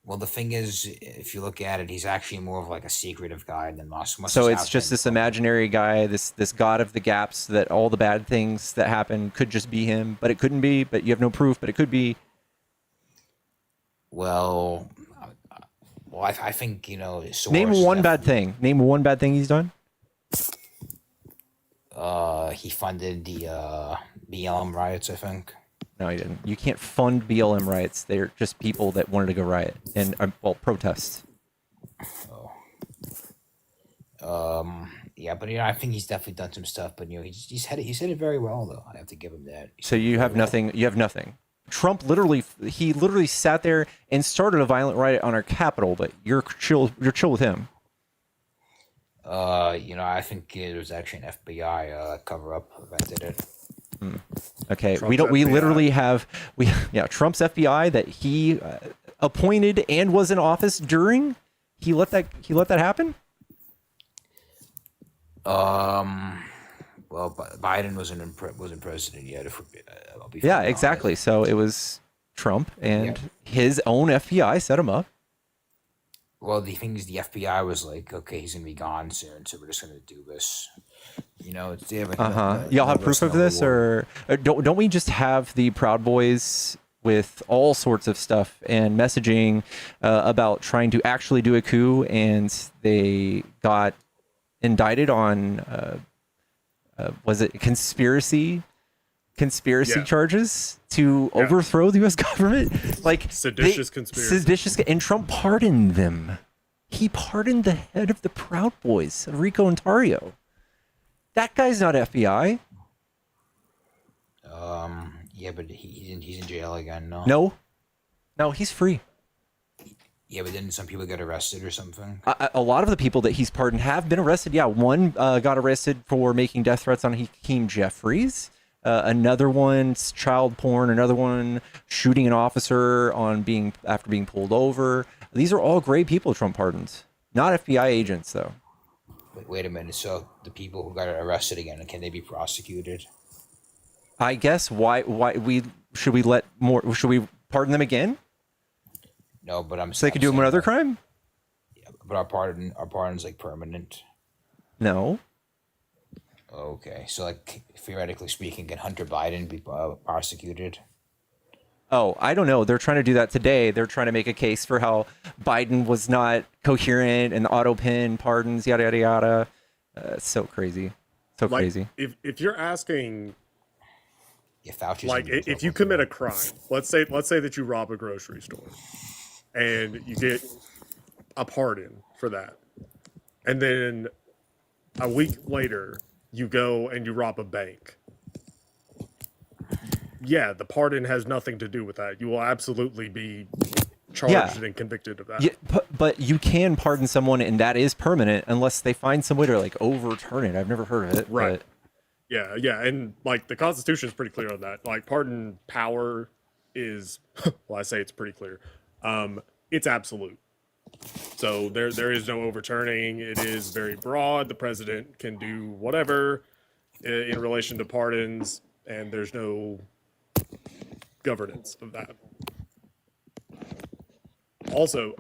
Well, the thing is, if you look at it, he's actually more of like a secretive guy than Musk. So it's just this imaginary guy, this god of the gaps, that all the bad things that happen could just be him, but it couldn't be. But you have no proof, but it could be. Well, I think Soros Name one bad thing. Name one bad thing he's done. He funded the BLM riots, I think. No, he didn't. You can't fund BLM riots. They're just people that wanted to go riot and protest. Yeah, but I think he's definitely done some stuff. But he's said it very well, though. I have to give him that. So you have nothing. You have nothing. Trump literally sat there and started a violent riot on our Capitol, but you're chill with him. I think it was actually an FBI cover up that did it. Okay, Trump's we FBI. literally have Trump's FBI that he appointed and was in office during. He let that happen. Well, Biden wasn't president yet. Yeah, exactly. So it was Trump and his own FBI set him up. Well, the thing is, the FBI was like, okay, he's gonna be gone soon, so we're just gonna do this. They have Y'all have proof of this, or don't we just have the Proud Boys with all sorts of stuff and messaging about trying to actually do a coup, and they got indicted on was it conspiracy charges to overthrow the U.S. government? Like Seditious conspiracy. And Trump pardoned them. He pardoned the head of the Proud Boys, Rico Ontario. That guy's not FBI. Yeah, but he's in jail again. No, he's free. Yeah, but didn't some people get arrested or something? A lot of the people that he's pardoned have been arrested. Yeah, one got arrested for making death threats on Hakeem Jeffries. Another one's child porn. Another one shooting an officer after being pulled over. These are all great people Trump pardons. Not FBI agents, though. Wait a minute. So the people who got arrested again, can they be prosecuted? I guess why should we pardon them again? No, but So they could do another crime? Yeah, but our pardon's like permanent. No. Okay, so like theoretically speaking, can Hunter Biden be prosecuted? Oh, I don't know. They're trying to do that today. They're trying to make a case for how Biden was not coherent and the auto pin pardons, yada yada yada. It's so crazy, crazy. If you're asking, Fauci's like, if you commit a crime, let's say that you rob a grocery store, and you get a pardon for that, and then a week later you go and you rob a bank, yeah, the pardon has nothing to do with that. You will absolutely be charged and convicted of that. Yeah, but you can pardon someone, and that is permanent unless they find some way to like overturn it. I've never heard of it. Right. But Yeah, and like the Constitution is pretty clear on that. Like pardon power is, well, I say it's pretty clear. It's absolute. So there is no overturning. It is very broad. The president can do whatever in relation to pardons, and there's no governance of that. Also,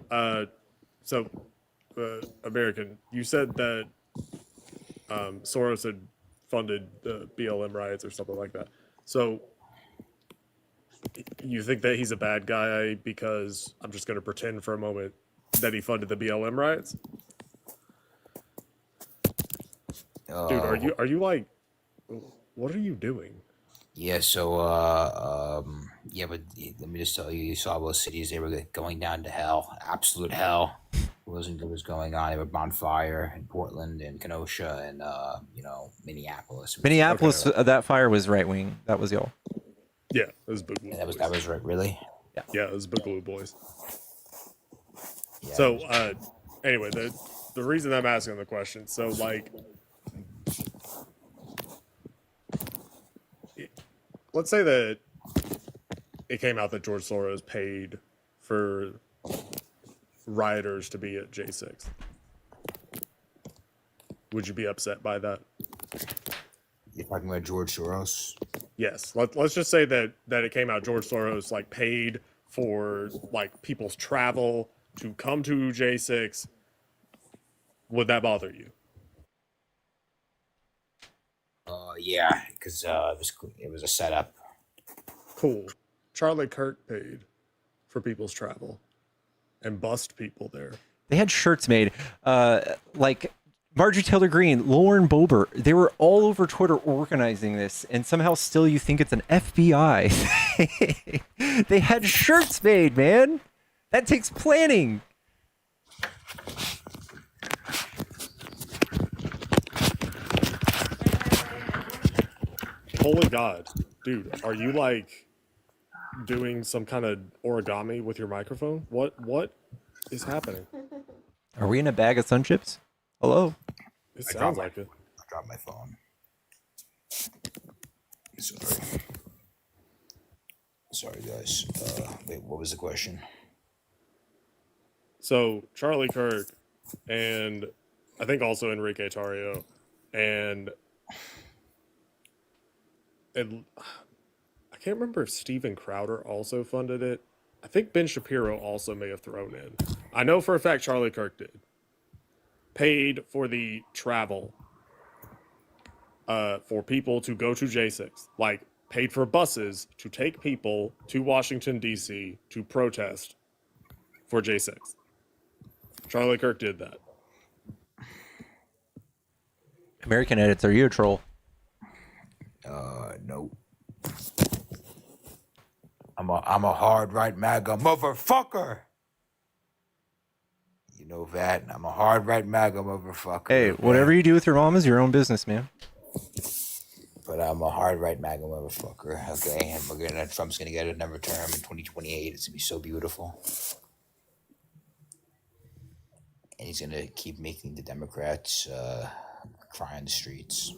American, you said that Soros had funded the BLM riots or something like that. So you think that he's a bad guy because I'm just going to pretend for a moment that he funded the BLM riots? Dude, are you like, what are you doing? Yeah, so yeah, but let me just tell you, you saw those cities, they were going down to hell, absolute hell. It was going on. They were on fire in Portland and Kenosha and Minneapolis. Minneapolis, that fire was right wing. That was y'all. Yeah, it was Boogaloo. That was right, really? Yeah, it was Boogaloo Boys. Yeah, So anyway, the reason I'm asking the question, so like, let's say that it came out that George Soros paid for rioters to be at J6. Would you be upset by that? You're talking about George Soros? Yes. Let's just say that it came out George Soros like paid for like people's travel to come to J6. Would that bother you? Yeah, because it was a setup. Cool. Charlie Kirk paid for people's travel and bussed people there. They had shirts made, like Marjorie Taylor Greene, Lauren Boebert. They were all over Twitter organizing this, and somehow still you think it's an FBI. They had shirts made, man. That takes planning. Holy God. Dude, are you like doing some kind of origami with your microphone? What is happening? Are we in a bag of Sun Chips? Hello? It sounds like it. I dropped my phone. Sorry. Sorry, guys. Wait, what was the question? So Charlie Kirk and I think also Enrique Tarrio and I can't remember if Steven Crowder also funded it. I think Ben Shapiro also may have thrown in. I know for a fact Charlie Kirk did. Paid for the travel for people to go to J6. Like, paid for buses to take people to Washington, D.C. to protest for J6. Charlie Kirk did that. American edits, are you a troll? No. I'm a hard right MAGA motherfucker. You know that. I'm a hard right MAGA motherfucker. Hey, whatever you do with your mom is your own business, man. But I'm a hard right MAGA motherfucker. Okay, and Trump's gonna get another term in 2028. It's gonna be so beautiful. And he's gonna keep making the Democrats cry on the streets.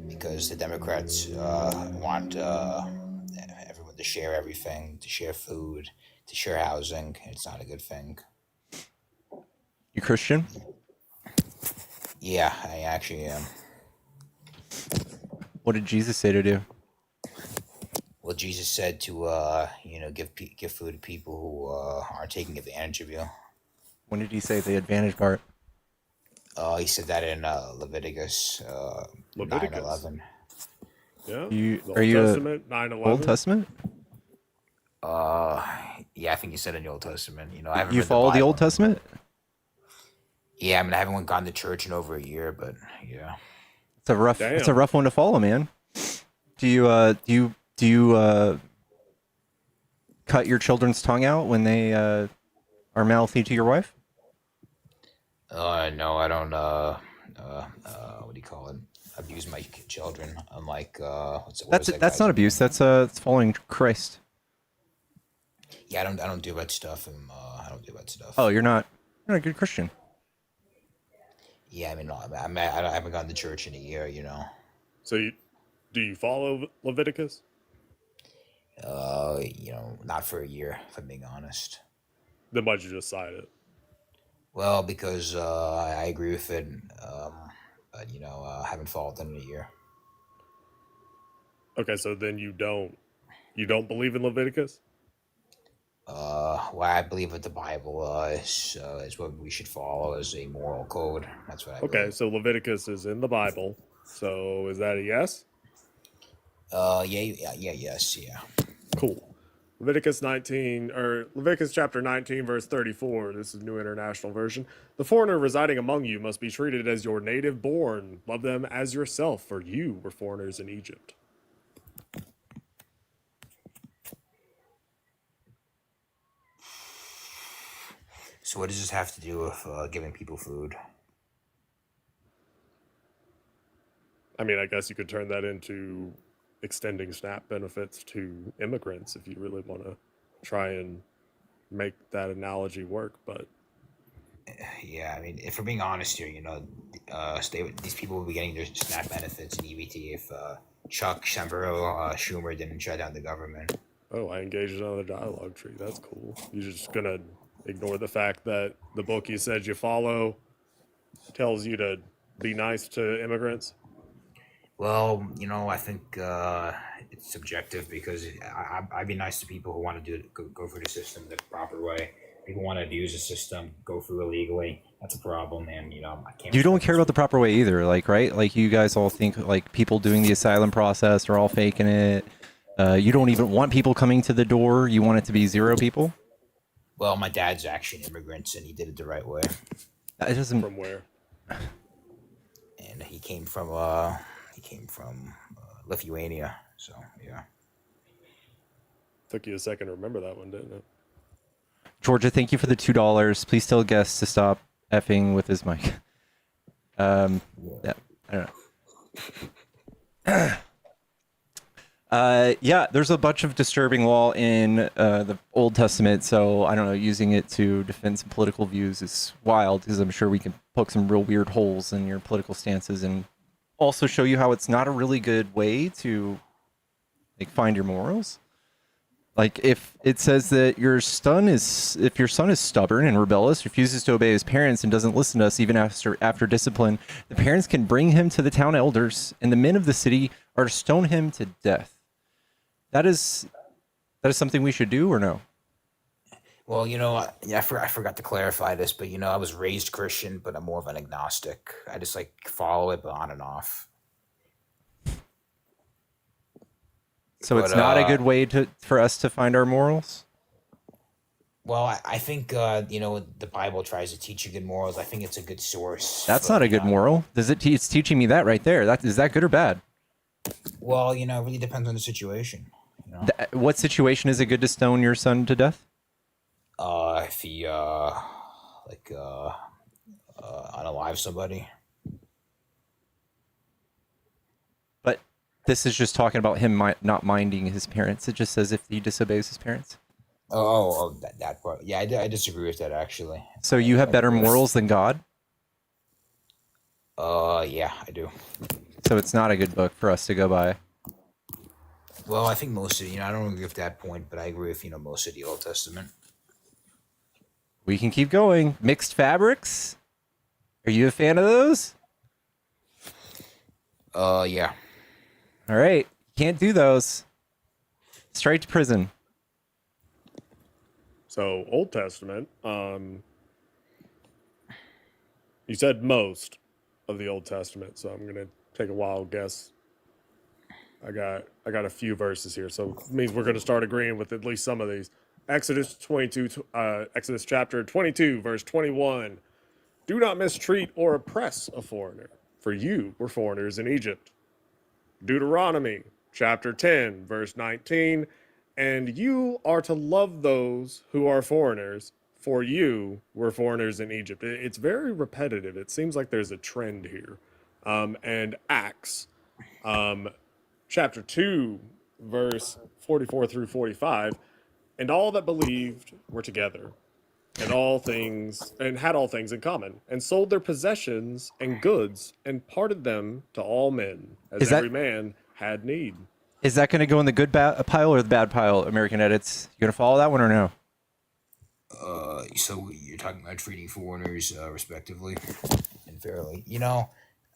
Because the Democrats want everyone to share everything, to share food, to share housing. It's not a good thing. You Christian? Yeah, I actually am. What did Jesus say to do? Well, Jesus said to give food to people who aren't taking advantage of you. When did he say the advantage part? He said that in Leviticus. Leviticus. 9/11. Yeah. Are you Testament, 9/11. Old Testament? Yeah, I think he said in the Old Testament. I haven't. You read follow the Bible. Old Testament? Yeah, I mean, I haven't gone to church in over a year, but yeah. It's a rough. Damn. It's a rough one to follow, man. Do you cut your children's tongue out when they are mouthy to your wife? No, I don't. What do you call it? abuse my children. Unlike what That's was that that's guy's not name? abuse. That's it's following Christ. Yeah, I don't do that stuff. I don't do that Oh, stuff. you're not a good Christian. Yeah, I mean, no, I haven't gone to church in a year. So, do you follow Leviticus? Not for a year, if I'm being honest. Then why'd you just cite it? Well, because I agree with it, but I haven't followed it in a year. Okay, so then you don't believe in Leviticus? What I believe that the Bible is what we should follow as a moral code. That's what I Okay, believe. so Leviticus is in the Bible. So is that a yes? Yes, yeah. Cool. Leviticus chapter 19 verse 34. This is New International Version. The foreigner residing among you must be treated as your native born. Love them as yourself, for you were foreigners in Egypt. So what does this have to do with giving people food? I mean, I guess you could turn that into extending SNAP benefits to immigrants if you really want to try and make that analogy work, but Yeah, I mean, if we're being honest here, these people will be getting their SNAP benefits and EBT if Chuck Schumer didn't shut down the government. oh, I engaged in another dialogue tree. That's cool. You're just gonna ignore the fact that the book you said you follow tells you to be nice to immigrants? Well, I think it's subjective because I'd be nice to people who want to go through the system the proper way. People want to abuse the system, go through illegally. That's a problem, and I can't. You don't respect care about the proper way either, like, right? Like, you guys all think like people doing the asylum process are all faking it. You don't even want people coming to the door. You want it to be zero people. Well, my dad's actually an immigrant, and he did it the right way. It doesn't. From where? And he came from Lithuania. So yeah. Took you a second to remember that one, didn't it? Georgia, thank you for the $2. Please tell guests to stop effing with his mic. Yeah, I don't know. Yeah, there's a bunch of disturbing law in the Old Testament, so I don't know, using it to defend some political views is wild, because I'm sure we can poke some real weird holes in your political stances and also show you how it's not a really good way to find your morals. Like, if it says that if your son is stubborn and rebellious, refuses to obey his parents, and doesn't listen to us even after discipline, the parents can bring him to the town elders, and the men of the city are to stone him to death. That is something we should do, or no? Well, I forgot to clarify this, but I was raised Christian, but I'm more of an agnostic. I just follow it, but on and off. So But it's not a good way for us to find our morals? well, I think the Bible tries to teach you good morals. I think it's a good source. That's for, not a good moral. It's teaching me that right there. Is that good or bad? Well, it really depends on the situation. What situation is it good to stone your son to death? If he unalive somebody. But this is just talking about him not minding his parents. It just says if he disobeys his parents. That part. Yeah, I disagree with that actually. So you have better morals than God? Yeah, I do. So it's not a good book for us to go by. Well, I think most of I don't agree with that point, but I agree with most of the Old Testament. We can keep going. Mixed fabrics? Are you a fan of those? Yeah. All right. Can't do those. Straight to prison. So Old Testament, you said most of the Old Testament, so I'm gonna take a wild guess. I got a few verses here, so it means we're gonna start agreeing with at least some of these. Exodus chapter 22, verse 21. Do not mistreat or oppress a foreigner, for you were foreigners in Egypt. Deuteronomy chapter 10, verse 19. And you are to love those who are foreigners, for you were foreigners in Egypt. It's very repetitive. It seems like there's a trend here. and Acts, chapter 2, verse 44 through 45. And all that believed were together, and had all things in common, and sold their possessions and goods, and parted them to all men, as Is that- every man had need. Is that going to go in the good pile or the bad pile, American Edits? You going to follow that one or no? So you're talking about treating foreigners respectively and fairly.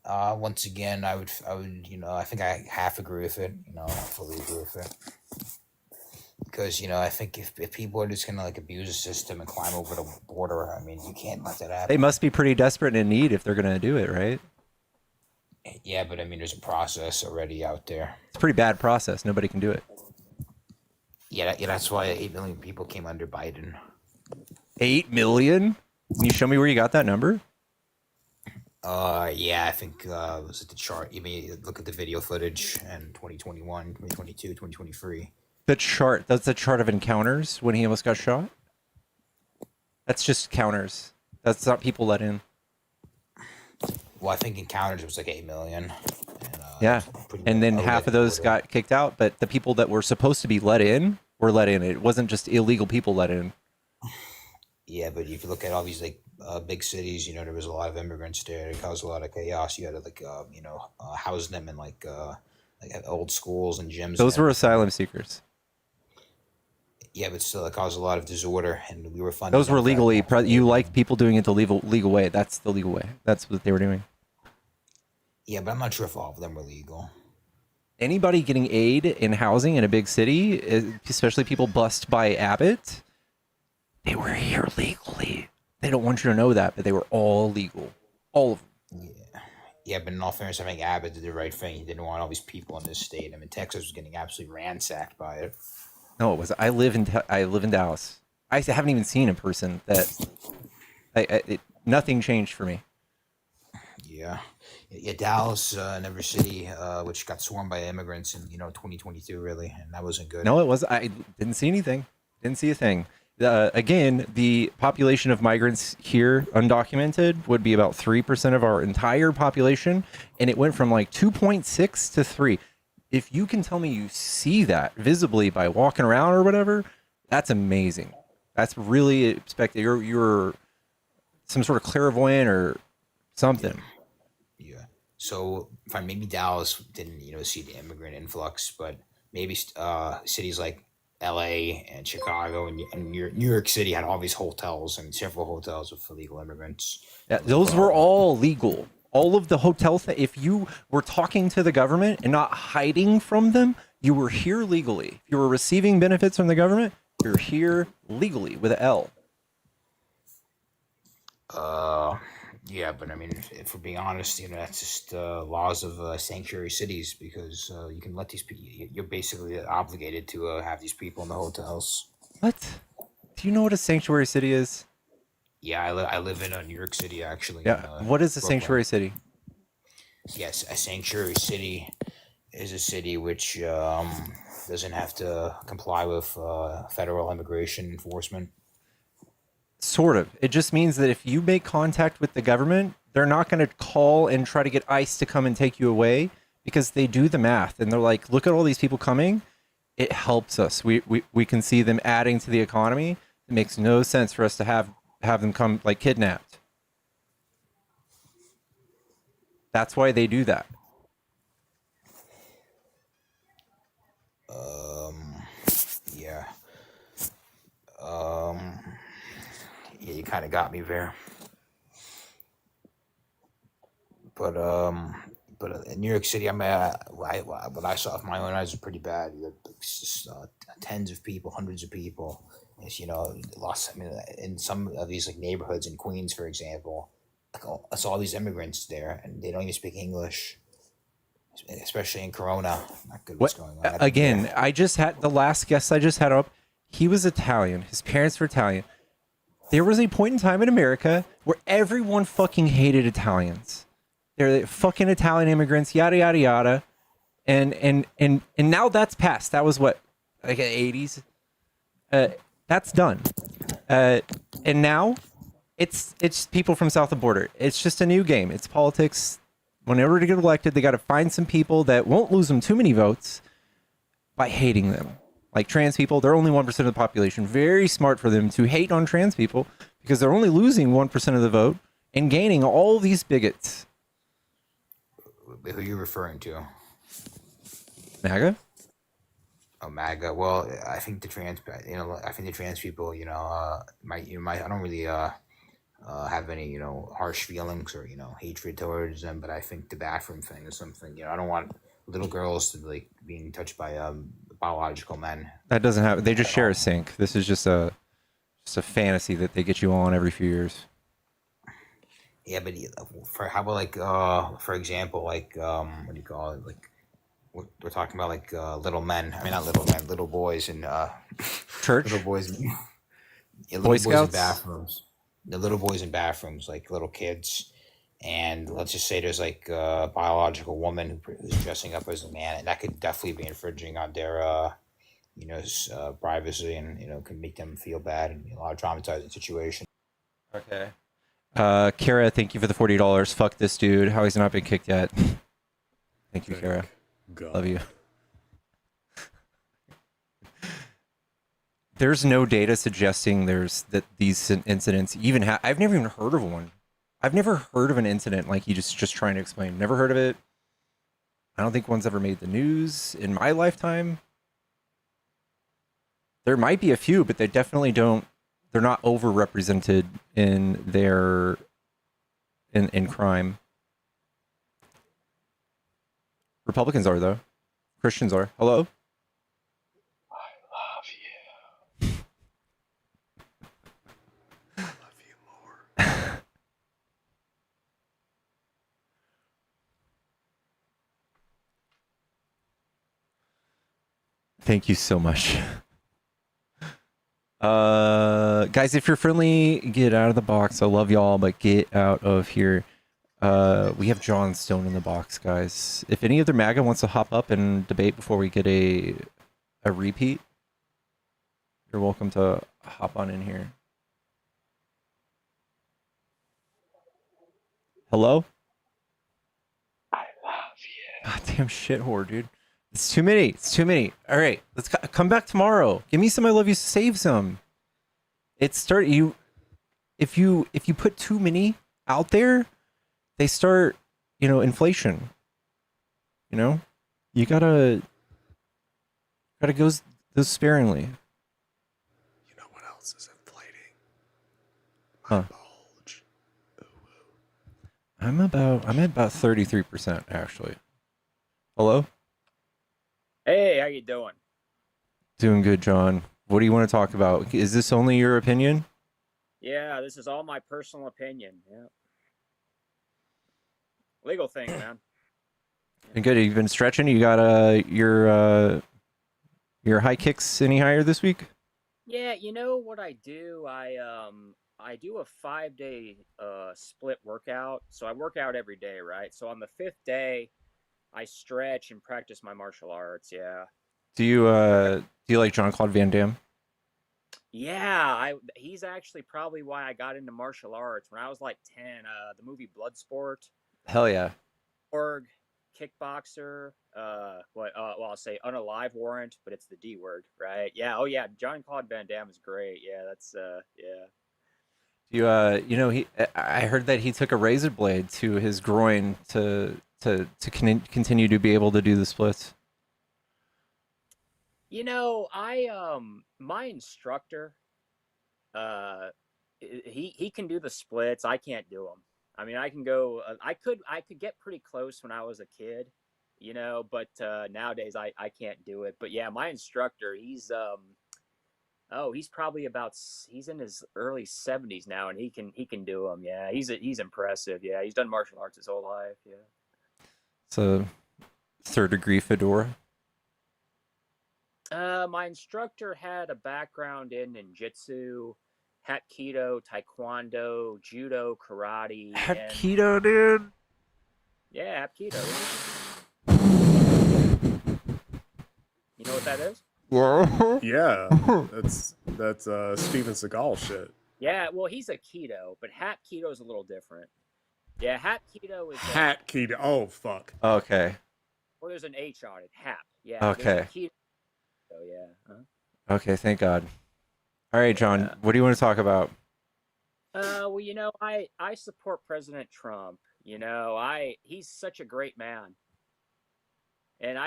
Once again, I would, I think I half agree with it. Not fully agree with it. Because I think if people are just gonna like abuse the system and climb over the border, I mean, you can't let that happen. They must be pretty desperate and in need if they're going to do it, right? Yeah, but I mean, there's a process already out there. It's a pretty bad process. Nobody can do it. Yeah, that's why 8 million people came under Biden. 8 million? Can you show me where you got that number? Yeah, I think was it the chart? You mean look at the video footage in 2021, 2022, 2023. The chart. That's the chart of encounters when he almost got shot. That's just counters. That's not people let in. Well, I think encounters was like 8 million. And, Yeah. And then over half the of those border. got kicked out, but the people that were supposed to be let in were let in. It wasn't just illegal people let in. Yeah, but if you look at all these like big cities, there was a lot of immigrants there. It caused a lot of chaos. You had to like house them in like old schools and gyms. Those and were everything. asylum seekers. Yeah, but still, it caused a lot of disorder, and we were funding. Those were them for that legally. absolutely. You liked people doing it the legal way. That's the legal way. That's what they were doing. Yeah, but I'm not sure if all of them were legal. Anybody getting aid in housing in a big city, especially people bussed by Abbott, they were here legally. They don't want you to know that, but they were all legal. All of them. Yeah, but in all fairness, I think Abbott did the right thing. He didn't want all these people in this state. I mean, Texas was getting absolutely ransacked by it. No, it was. I live in Dallas. I haven't even seen a person that. Nothing changed for me. Yeah, Dallas and every city, which got swarmed by immigrants in 2022, really, and that wasn't good. No, it was. I didn't see anything. Didn't see a thing. Again, the population of migrants here, undocumented, would be about 3% of our entire population, and it went from like 2.6 to 3. If you can tell me you see that visibly by walking around or whatever, that's amazing. That's really expected. You're some sort of clairvoyant or something. Yeah. So, maybe Dallas didn't, see the immigrant influx, but maybe cities like L.A. and Chicago and New York City had all these hotels and several hotels with illegal immigrants. Yeah, those were all legal. All of the hotel if you were talking to the government and not hiding from them, you were here legally. If you were receiving benefits from the government, you're here legally with an L. Yeah, but I mean, if we're being honest, that's just laws of sanctuary cities because you can let these people. You're basically obligated to have these people in the hotels. What? Do you know what a sanctuary city is? Yeah, I live in New York City actually. Yeah. What is a Brooklyn. sanctuary city? Yes, a sanctuary city is a city which doesn't have to comply with federal immigration enforcement. Sort of. It just means that if you make contact with the government, they're not going to call and try to get ICE to come and take you away because they do the math and they're like, look at all these people coming. It helps us. We can see them adding to the economy. It makes no sense for us to have them come like kidnapped. That's why they do that. Yeah. Yeah, you kind of got me there. But in New York City, I mean, what I saw with my own eyes was pretty bad. You had just, tens of people, hundreds of people. It's, lost. I mean, in some of these like neighborhoods in Queens, for example, I saw all these immigrants there, and they don't even speak English. Especially in Corona, not good. What's going on? Again, I just had the last guest I just had up. He was Italian. His parents were Italian. There was a point in time in America where everyone fucking hated Italians. They're fucking Italian immigrants, yada yada yada, and now that's passed. That was what, like the 80s. That's done, and now it's people from south of the border. It's just a new game. It's politics. In order to get elected, they got to find some people that won't lose them too many votes by hating them. Like trans people, they're only 1% of the population. Very smart for them to hate on trans people because they're only losing 1% of the vote and gaining all these bigots. Who are you referring to? MAGA? Oh, MAGA. Well, I think the trans, I think the trans people, I don't really have any, harsh feelings or hatred towards them, but I think the bathroom thing is something. I don't want little girls to like being touched by biological men. That doesn't happen. They just share a sink. This is just a fantasy that they get you on every few years. Yeah, but for how about like for example, like what do you call it? Like we're talking about like little men. I mean, not little men, little boys in Church? little boys, yeah, little Boy boys in Scouts? bathrooms. The little boys in bathrooms, like little kids. And let's just say there's like a biological woman who's dressing up as a man, and that could definitely be infringing on their privacy, and can make them feel bad and a lot of traumatizing situation. Okay. Kara, thank you for the $40. Fuck this dude. How he's not been kicked yet. Thank you, Kara. God. Love you. There's no data suggesting that these incidents even I've never even heard of one. I've never heard of an incident like you just trying to explain. Never heard of it. I don't think one's ever made the news in my lifetime. There might be a few, but they definitely don't. They're not overrepresented in their in crime. Republicans are though. Christians are. Hello? Thank you so much. Guys, if you're friendly, get out of the box. I love y'all, but get out of here. We have John Stone in the box, guys. If any other MAGA wants to hop up and debate before we get a repeat, you're welcome to hop on in here. Hello? I love you. Goddamn shit whore, dude. It's too many. It's too many. All right, let's come back tomorrow. Give me some I love you. Save some. If you put too many out there, they start, inflation. You gotta go sparingly. You know what else is inflating? Huh. Bulge. I'm at about 33% actually. Hello? Hey, how you doing? Doing good, John. What do you want to talk about? Is this only your opinion? Yeah, this is all my personal opinion. Yeah. Legal thing, man. Been good. You've been stretching. You got your high kicks any higher this week? Yeah, you know what I do? I do a 5-day split workout. So I work out every day, right? So on the 5th day, I stretch and practice my martial arts. Yeah. Do you like Jean-Claude Van Damme? Yeah, he's actually probably why I got into martial arts when I was like 10. The movie Bloodsport, Hell yeah. org, kickboxer, well, I'll say unalive warrant, but it's the D word, right? Yeah. Oh yeah, Jean-Claude Van Damme is great. Yeah, that's yeah. I heard that he took a razor blade to his groin to continue to be able to do the splits. My instructor, he can do the splits. I can't do them. I mean, I can go. I could get pretty close when I was a kid, but nowadays I can't do it. But yeah, my instructor, he's probably he's in his early 70s now, and he can do them. Yeah, he's impressive. Yeah, he's done martial arts his whole life. Yeah. So, 3rd degree fedora. My instructor had a background in ninjutsu, hapkido, taekwondo, judo, karate. Hapkido, dude. Yeah, hapkido. You know what that is? Yeah, that's Steven Seagal shit. Yeah, well, he's a keto, but hapkido is a little different. Yeah, Hap keto is Hat keto. Oh fuck. Okay. well, there's an H on it. Hap. Yeah, there's a Okay. keto. Yeah. Okay. Thank God. All right, John. Yeah. What do you want to talk about? Well, I support President Trump. He's such a great man, and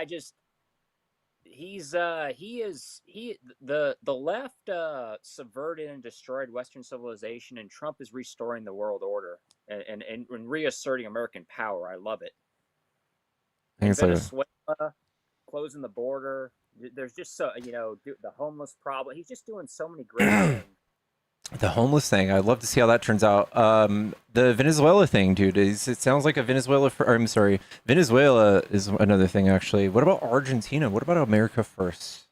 the left subverted and destroyed Western civilization, and Trump is restoring the world order and reasserting American power. I love it. I think In it's like Venezuela, closing the border. There's just the homeless problem. He's just doing so many great things. the homeless thing. I'd love to see how that turns out. The Venezuela thing, dude. It sounds like a Venezuela. I'm sorry. Venezuela is another thing, actually. What about Argentina? What about America first?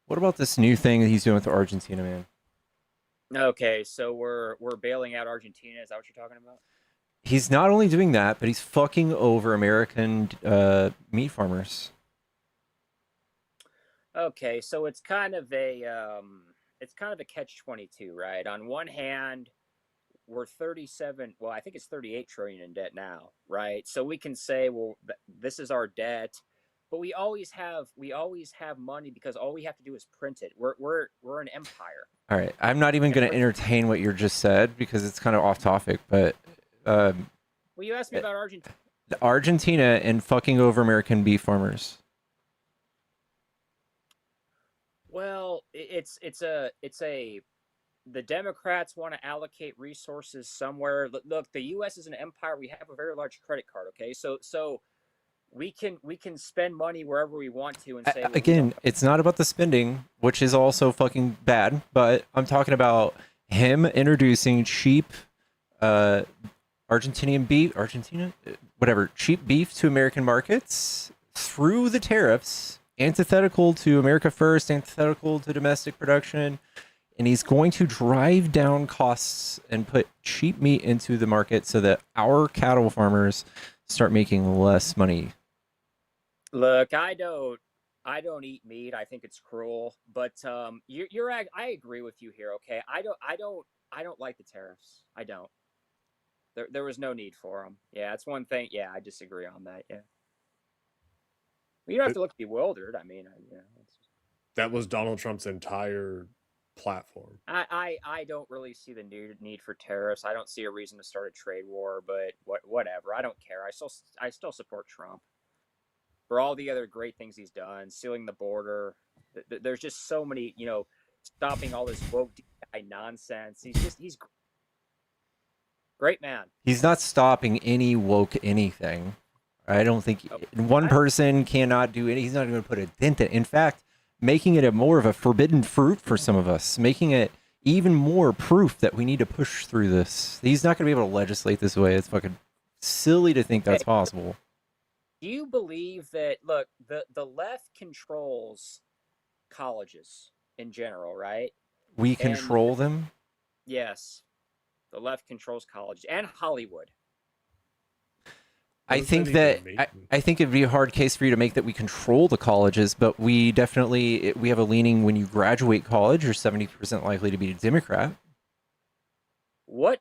What about this new thing that he's doing with Argentina, man? Okay, so we're bailing out Argentina. Is that what you're talking about? He's not only doing that, but he's fucking over American meat farmers. Okay, so it's kind of a catch-22, right? On one hand, we're 37, well, I think it's 38 trillion in debt now, right? So we can say, well, this is our debt, but we always have money because all we have to do is print it. We're an empire. All right, I'm not even And going to entertain what you just said because it's kind of off topic, but well, you asked me about Argentina. Argentina and fucking over American beef farmers. Well, the Democrats want to allocate resources somewhere. Look, the U.S. is an empire. We have a very large credit card. Okay, so we can spend money wherever we want to and say, well, Again, it's not about the spending, which is also fucking bad, but I'm talking about him introducing cheap Argentinian beef, cheap beef to American markets through the tariffs, antithetical to America first, antithetical to domestic production. And he's going to drive down costs and put cheap meat into the market so that our cattle farmers start making less money. look, I don't eat meat. I think it's cruel. But I agree with you here. Okay, I don't like the tariffs. I don't. There was no need for them. Yeah, that's one thing. Yeah, I disagree on that. Yeah, you don't have to look bewildered. I mean, That was Donald Trump's entire platform. I don't really see the need for tariffs. I don't see a reason to start a trade war. But whatever. I don't care. I still support Trump for all the other great things he's done, sealing the border. There's just so many, stopping all this woke DI nonsense. He's great man. He's not stopping any woke anything. I don't think one I- person cannot do it. He's not going to put a dent in it. In fact, making it a more of a forbidden fruit for some of us, making it even more proof that we need to push through this. He's not going to be able to legislate this way. It's fucking silly to think that's Hey, possible. do you believe that? Look, the left controls colleges in general, right? We And control them. yes, the left controls colleges and Hollywood. What I does think that that even mean? I think it'd be a hard case for you to make that we control the colleges, but we definitely we have a leaning when you graduate college, you're 70% likely to be a Democrat. Look,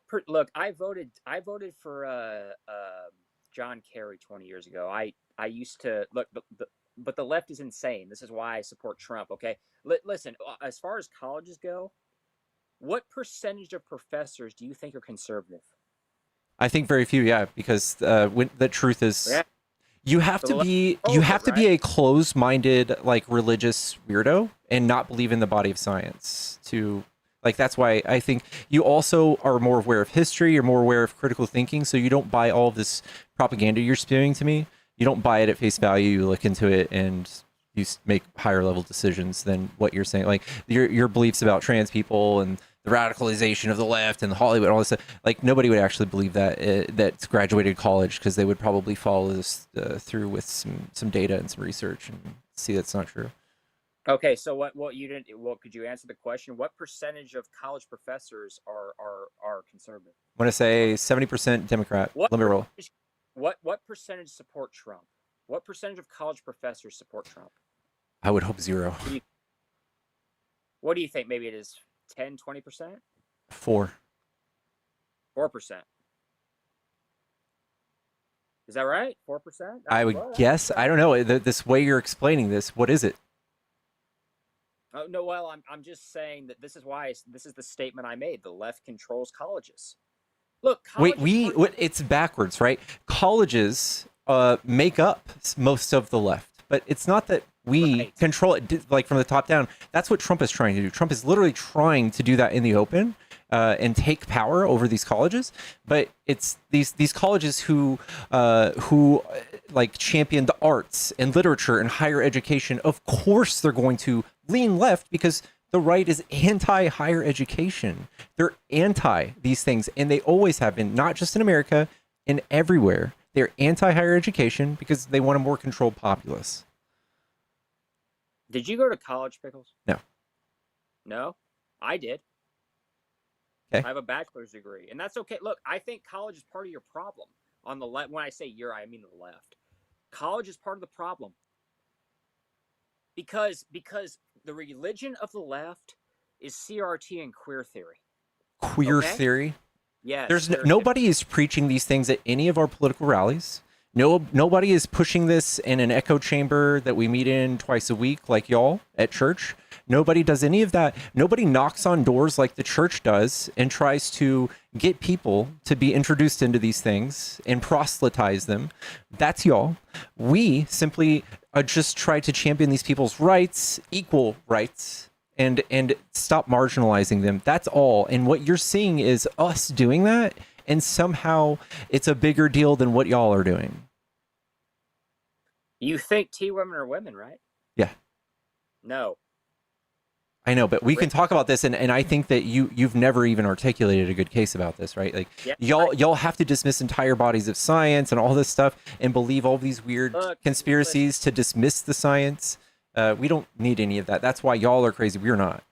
I voted for John Kerry 20 years ago. I used to look, but the left is insane. This is why I support Trump. Okay, listen. As far as colleges go, what percentage of professors do you think are conservative? I think very few, yeah, because when the truth is Yeah, you have so to the left be controls it, right? a closed-minded like religious weirdo and not believe in the body of science to like that's why I think you also are more aware of history, you're more aware of critical thinking, so you don't buy all of this propaganda you're spewing to me. You don't buy it at face value, you look into it and make higher level decisions than what you're saying. Like your beliefs about trans people and the radicalization of the left and Hollywood, all this stuff. Like nobody would actually believe that that's graduated college because they would probably follow this through with some data and some research and see that's not true. Okay, so what you didn't well could you answer the question? What percentage of college professors are conservative? I'm gonna say 70% Democrat, What liberal. percentage, what percentage support Trump? What percentage of college professors support Trump? I would hope 0. What do you think? Maybe it is 10, 20%? 4. 4%. Is that right? 4%? I would guess. I don't know. This way you're explaining this, what is it? Oh no, well, I'm just saying that this is why this is the statement I made. The left controls colleges. Look, Wait, colleges it's backwards, right? Colleges make up most of the left, but it's not that we Right. control it like from the top down. That's what Trump is trying to do. Trump is literally trying to do that in the open and take power over these colleges. But it's these colleges who like champion the arts and literature and higher education. Of course, they're going to lean left because the right is anti higher education. They're anti these things, and they always have been, not just in America, in everywhere. They're anti higher education because they want a more controlled populace. Did you go to college, Pickles? No. No? I did. Okay. I have a bachelor's degree, and that's okay. Look, I think college is part of your problem. On the left, when I say you're, I mean the left. College is part of the problem. Because the religion of the left is CRT and queer theory. Queer Okay? theory. Yes. There's queer nobody is preaching these things at any of our political rallies. Nobody is pushing this in an echo chamber that we meet in twice a week, like y'all at church. Nobody does any of that. Nobody knocks on doors like the church does and tries to get people to be introduced into these things and proselytize them. That's y'all. We simply just try to champion these people's rights, equal rights, and stop marginalizing them. That's all. And what you're seeing is us doing that, and somehow it's a bigger deal than what y'all are doing. You think T women are women, right? Yeah. No. I know, but we can talk about this, and I think that you've never even articulated a good case about this, right? Like Yeah, y'all have to dismiss entire bodies of science and all this stuff and believe all these weird conspiracies to dismiss the science. We don't need any of that. That's why y'all are crazy. We're not.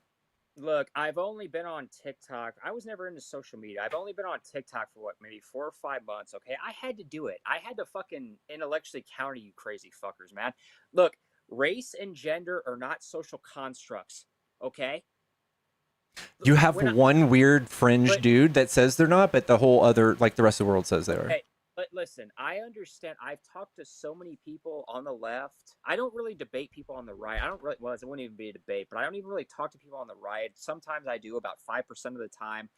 Look, I've only been on TikTok. I was never into social media. I've only been on TikTok for what, maybe 4 or 5 months. Okay, I had to do it. I had to fucking intellectually counter you, crazy fuckers, man. Look, race and gender are not social constructs. Okay. You have one weird fringe dude that says they're not, but the whole other, like the rest of the world, says they are. Hey, but listen, I understand. I've talked to so many people on the left. I don't really debate people on the right. I don't really, well, it wouldn't even be a debate, but I don't even really talk to people on the right. Sometimes I do, about 5% of the time.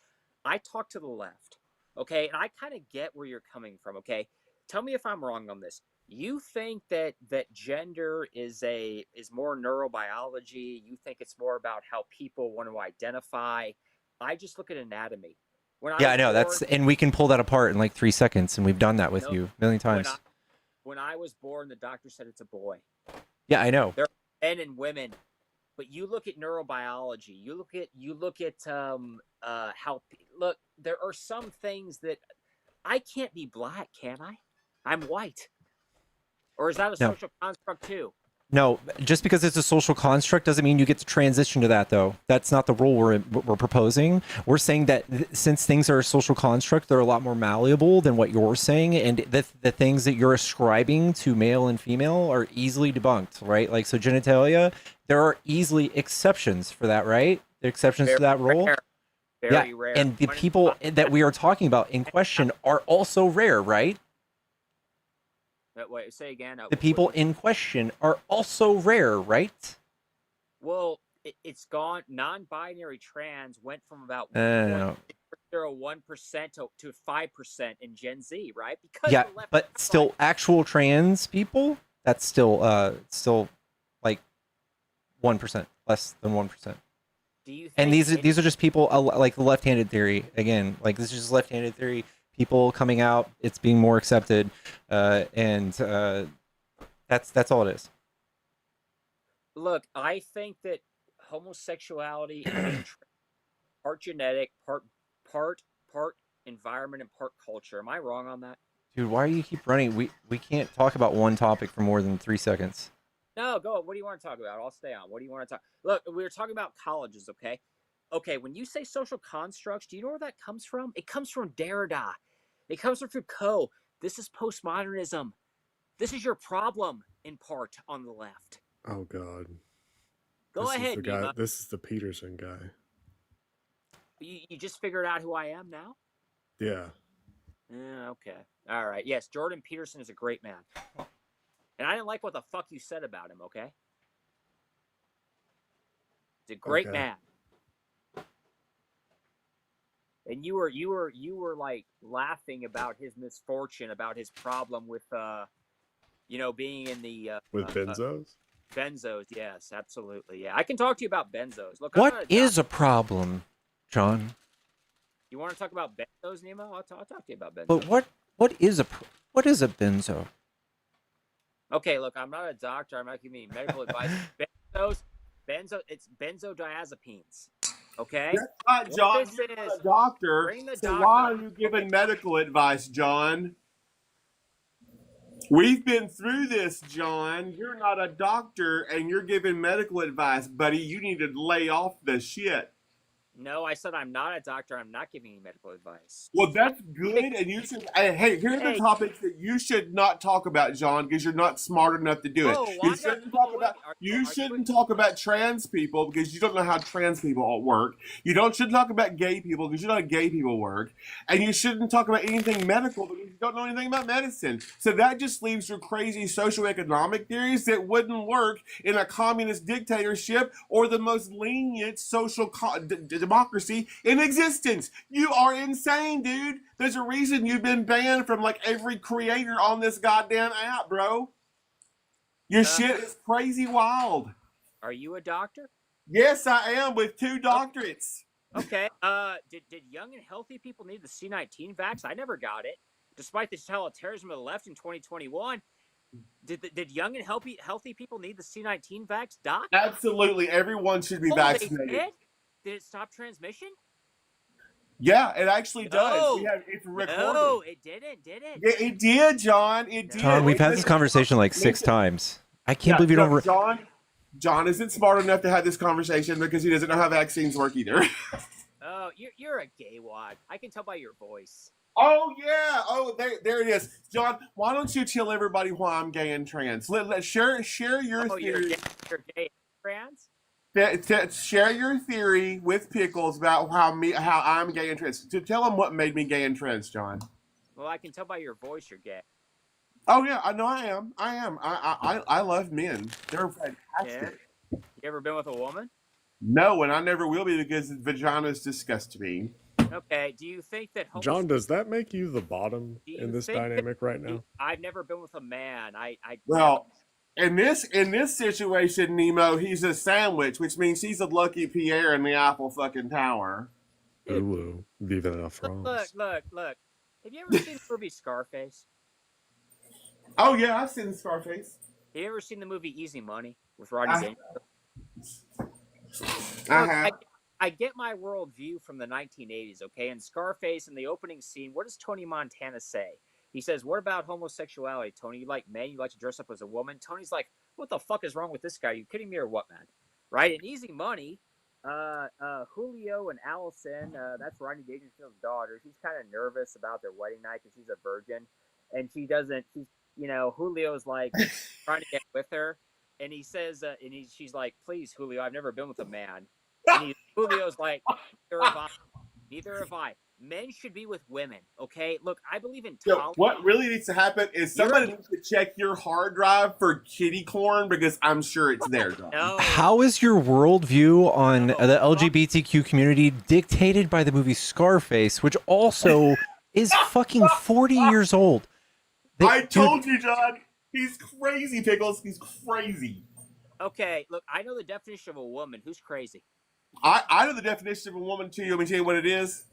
I talk to the left, okay? And I kind of get where you're coming from, okay? Tell me if I'm wrong on this. You think that gender is more neurobiology. You think it's more about how people want to identify. I just look at anatomy. Yeah, I know. And we can pull that apart in like 3 seconds, and we've done that with you a million times. When I was born, the doctor said it's a boy. Yeah, I know. There are men and women, but you look at neurobiology. You look at how look. There are some things that I can't be black, can I? I'm white. Or is that a social construct too? No, just because it's a social construct doesn't mean you get to transition to that, though. That's not the rule we're proposing. We're saying that since things are a social construct, they're a lot more malleable than what you're saying, and the things that you're ascribing to male and female are easily debunked, right? Like, so genitalia, there are easily exceptions for that, right? The exceptions to that rule. Very rare. And the people that we are talking about in question are also rare, right? Wait, say again. The people in question are also rare, right? Well, it's gone. Non-binary trans went from about 1% to 5% in Gen Z, right? Because yeah, but still, actual trans people, that's still like 1%, less than 1%. Do you think and these are just people like the left-handed theory again. Like, this is just left-handed theory. People coming out, it's being more accepted, and that's all it is. Look, I think that homosexuality is part genetic, part environment, and part culture. Am I wrong on that? Dude, why do you keep running? We can't talk about one topic for more than 3 seconds. No, go. What do you want to talk about? I'll stay on. What do you want to talk? Look, we were talking about colleges, okay? Okay, when you say social constructs, do you know where that comes from? It comes from Derrida. It comes from Foucault. This is postmodernism. This is your problem, in part, on the left. Oh, God. Go ahead, Nima. This is the Peterson guy. You just figured out who I am now? Yeah. Yeah, okay. All right. Yes, Jordan Peterson is a great man. And I didn't like what the fuck you said about him, okay? He's a great Okay. man. And you were like laughing about his misfortune, about his problem with being in the With benzos? benzos. Yes, absolutely. Yeah. I can talk to you about benzos. Look, I'm What not a is doctor. a problem, John? You want to talk about benzos, Nemo? I'll talk to you about benzos. But what is a benzo? Okay, look, I'm not a doctor. I'm not giving you medical advice. It's benzodiazepines. Okay? That's right, What John. this You're is, not a doctor. bring the So doctor. why are you giving medical advice, John? We've been through this, John. You're not a doctor and you're giving medical advice, buddy. You need to lay off the shit. No, I said I'm not a doctor. I'm not giving you medical advice. Well, that's good, and you should. Hey, here are the topics that you should not talk about, John, because you're not smart enough to do it. Oh, You shouldn't talk about. You shouldn't talk about trans people because you don't know how trans people work. You shouldn't talk about gay people because you don't know how gay people work, and you shouldn't talk about anything medical because you don't know anything about medicine. So that just leaves your crazy socioeconomic theories that wouldn't work in a communist dictatorship or the most lenient social democracy in existence. You are insane, dude. There's a reason you've been banned from like every creator on this goddamn app, bro. Your shit is crazy wild. Are you a doctor? Yes, I am with 2 doctorates. Okay. Did young and healthy people need the C-19 vax? I never got it, despite the totalitarianism of the left in 2021. Did young and healthy people need the C-19 vax, Doc? Absolutely, everyone should be They vaccinated. did? Did it stop transmission? Yeah, it actually does. No. It's recorded. No, it didn't. Did it? Yeah, it did, John. It did. John, we've had this Listen, conversation like 6 listen. times. I can't believe you no, don't. John isn't smart enough to have this conversation because he doesn't know how vaccines work either. Oh, you're a gay wad. I can tell by your voice. Oh yeah. Oh, there it is, John. Why don't you tell everybody why I'm gay and trans? Let's share your Oh, you're theory. gay trans? Share your theory with Pickles about how I'm gay and trans. To tell him what made me gay and trans, John. Well, I can tell by your voice you're gay. Oh yeah, I know I am. I love men. They're fantastic. Yeah. You ever been with a woman? No, and I never will be because vaginas disgust me. Okay. Do you think that John, does that make you the bottom Do you in this think that- dynamic right now? I've never been with a man. Well, in this situation, Nemo, he's a sandwich, which means he's a lucky Pierre in the Eiffel fucking Tower. Ooh, vive la France. Look. Have you ever seen the movie Scarface? Oh yeah, I've seen Scarface. Have you ever seen the movie Easy Money with Rodney Dangerfield? I have. I get my worldview from the 1980s, okay? In Scarface, in the opening scene, what does Tony Montana say? He says, "What about homosexuality, Tony? You like men? You like to dress up as a woman?" Tony's like, "What the fuck is wrong with this guy? Are you kidding me or what, man?" Right? In Easy Money, Julio and Allison, that's Rodney Dangerfield's daughter. She's kind of nervous about their wedding night because she's a virgin, and Julio's like trying to get with her, and he says, she's like, "Please, Julio, I've never been with a man." And Julio's like, neither have I. Men should be with women, okay? Look, I believe in tolerance. What really needs to happen is somebody needs to check your hard drive for kitty corn because I'm sure it's there. No. How is your worldview on the LGBTQ community dictated by the movie Scarface, which also is fucking 40 years old? I told you, John. He's crazy, Pickles. He's crazy. Okay, look, I know the definition of a woman. Who's crazy? I know the definition of a woman too. Let me tell you what it is.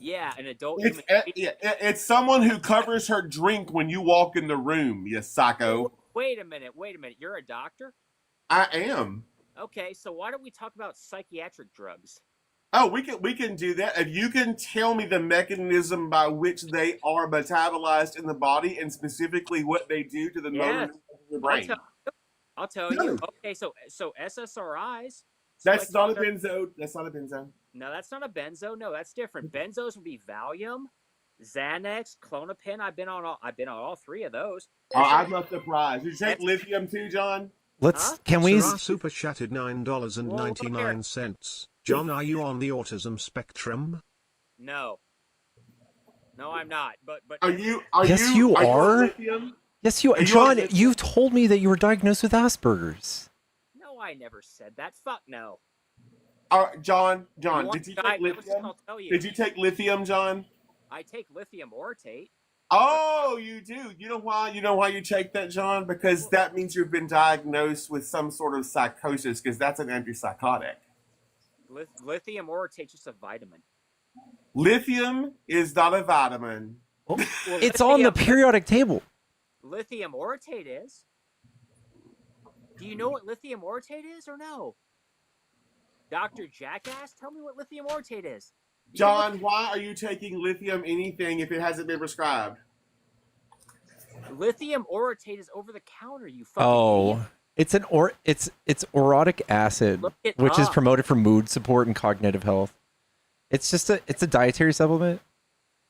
Yeah, an adult It's, human. it's someone who covers her drink when you walk in the room, you psycho. Wait a minute. You're a doctor? I am. Okay, so why don't we talk about psychiatric drugs? Oh, we can do that. If you can tell me the mechanism by which they are metabolized in the body and specifically what they do to the motor Yes. of the brain. I'll tell No. you. Okay, so SSRIs. That's not a benzo. That's not a benzo. No, that's not a benzo. No, that's different. Benzos would be Valium, Xanax, Clonopin. I've been on all 3 of those. I'm not surprised. Did you take lithium too, John? Can we? Sarah super chatted $9.99. John, are you on the autism spectrum? No. No, I'm not. But Are you? Yes, you on are. lithium? Yes, you Are you John, on lithium? you've told me that you were diagnosed with Asperger's. no, I never said that. Fuck no. John, You want did you take diagnosis? lithium? I'll tell you. Did you take lithium, John? I take lithium orotate. Oh, you do. You know why? You know why you take that, John? Because that means you've been diagnosed with some sort of psychosis. Because that's an antipsychotic. Lithium orotate just a vitamin. Lithium is not a vitamin. Well, It's on the periodic table. Lithium orotate is. Do you know what lithium orotate is or no? Dr. Jackass, tell me what lithium orotate is. John, why are you taking lithium anything if it hasn't been prescribed? Lithium orotate is over the counter, you fucking idiot. It's orotic acid, Look it which is up. promoted for mood support and cognitive health. It's a dietary supplement.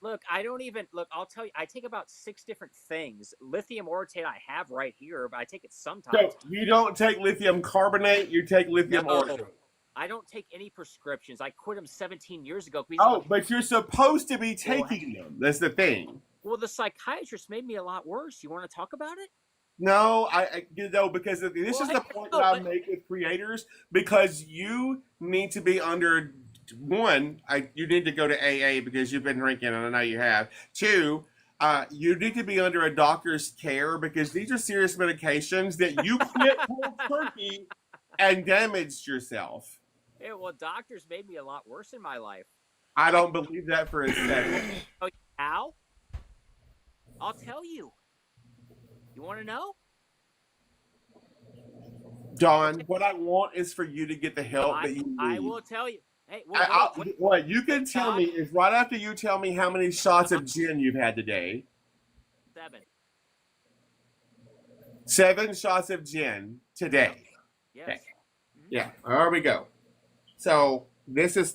Look, I'll tell you, I take about 6 different things. Lithium orotate I have right here, but I take it sometimes. So you don't take lithium carbonate, you take lithium No. orotate. I don't take any prescriptions. I quit them 17 years ago. Oh, but you're supposed to be taking them. That's the thing. Well, the psychiatrist made me a lot worse. You want to talk about it? No, because this is the point that I make with creators. Because you need to be under one. You need to go to AA because you've been drinking, and I know you have. 2, you need to be under a doctor's care because these are serious medications that you quit cold turkey and damaged yourself. Yeah, well, doctors made me a lot worse in my life. I don't believe that for a second. Oh, how? I'll tell you. You want to know? John, what I want is for you to get the help that you need. I will tell you. Hey, what you can tell me is right after you tell me how many shots of gin you've had today. 7. 7 shots of gin today. Yes. Okay. Yeah, there we go. So this is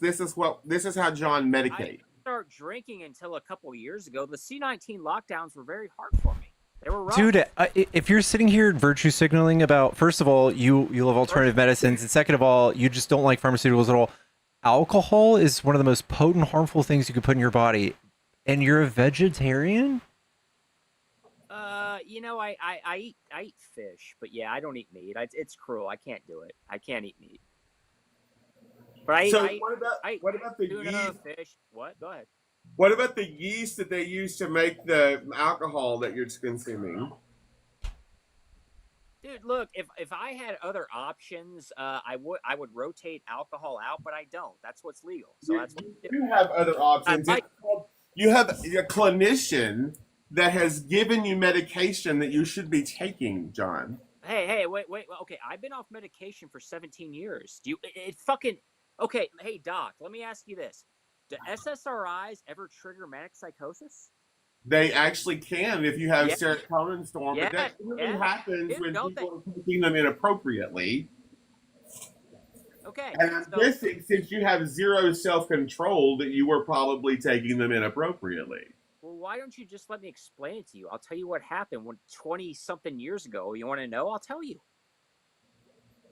how John I medicates. didn't start drinking until a couple years ago. The C-19 lockdowns were very hard for me. They were rough. Dude, if you're sitting here virtue signaling about, first of all, you love alternative medicines, and second of all, you just don't like pharmaceuticals at all. Alcohol is one of the most potent, harmful things you could put in your body, and you're a vegetarian? I eat fish, but yeah, I don't eat meat. It's cruel. I can't do it. I can't eat meat. But what about the tuna, yeast? fish. What? Go ahead. What about the yeast that they use to make the alcohol that you're consuming? Dude, look, if I had other options, I would rotate alcohol out, but I don't. That's what's legal. So that's what You have other options. You have a clinician that has given you medication that you should be taking, John. Hey, wait. Okay, I've been off medication for 17 years. Okay, hey, Doc, let me ask you this. Do SSRIs ever trigger manic psychosis? They actually can if you have Yeah. serotonin storm, but that really happens Dude, when don't people are taking them inappropriately. Okay. And I'm guessing since you have zero self-control that you were probably taking them inappropriately. Well, why don't you just let me explain it to you? I'll tell you what happened 20-something years ago. You want to know? I'll tell you.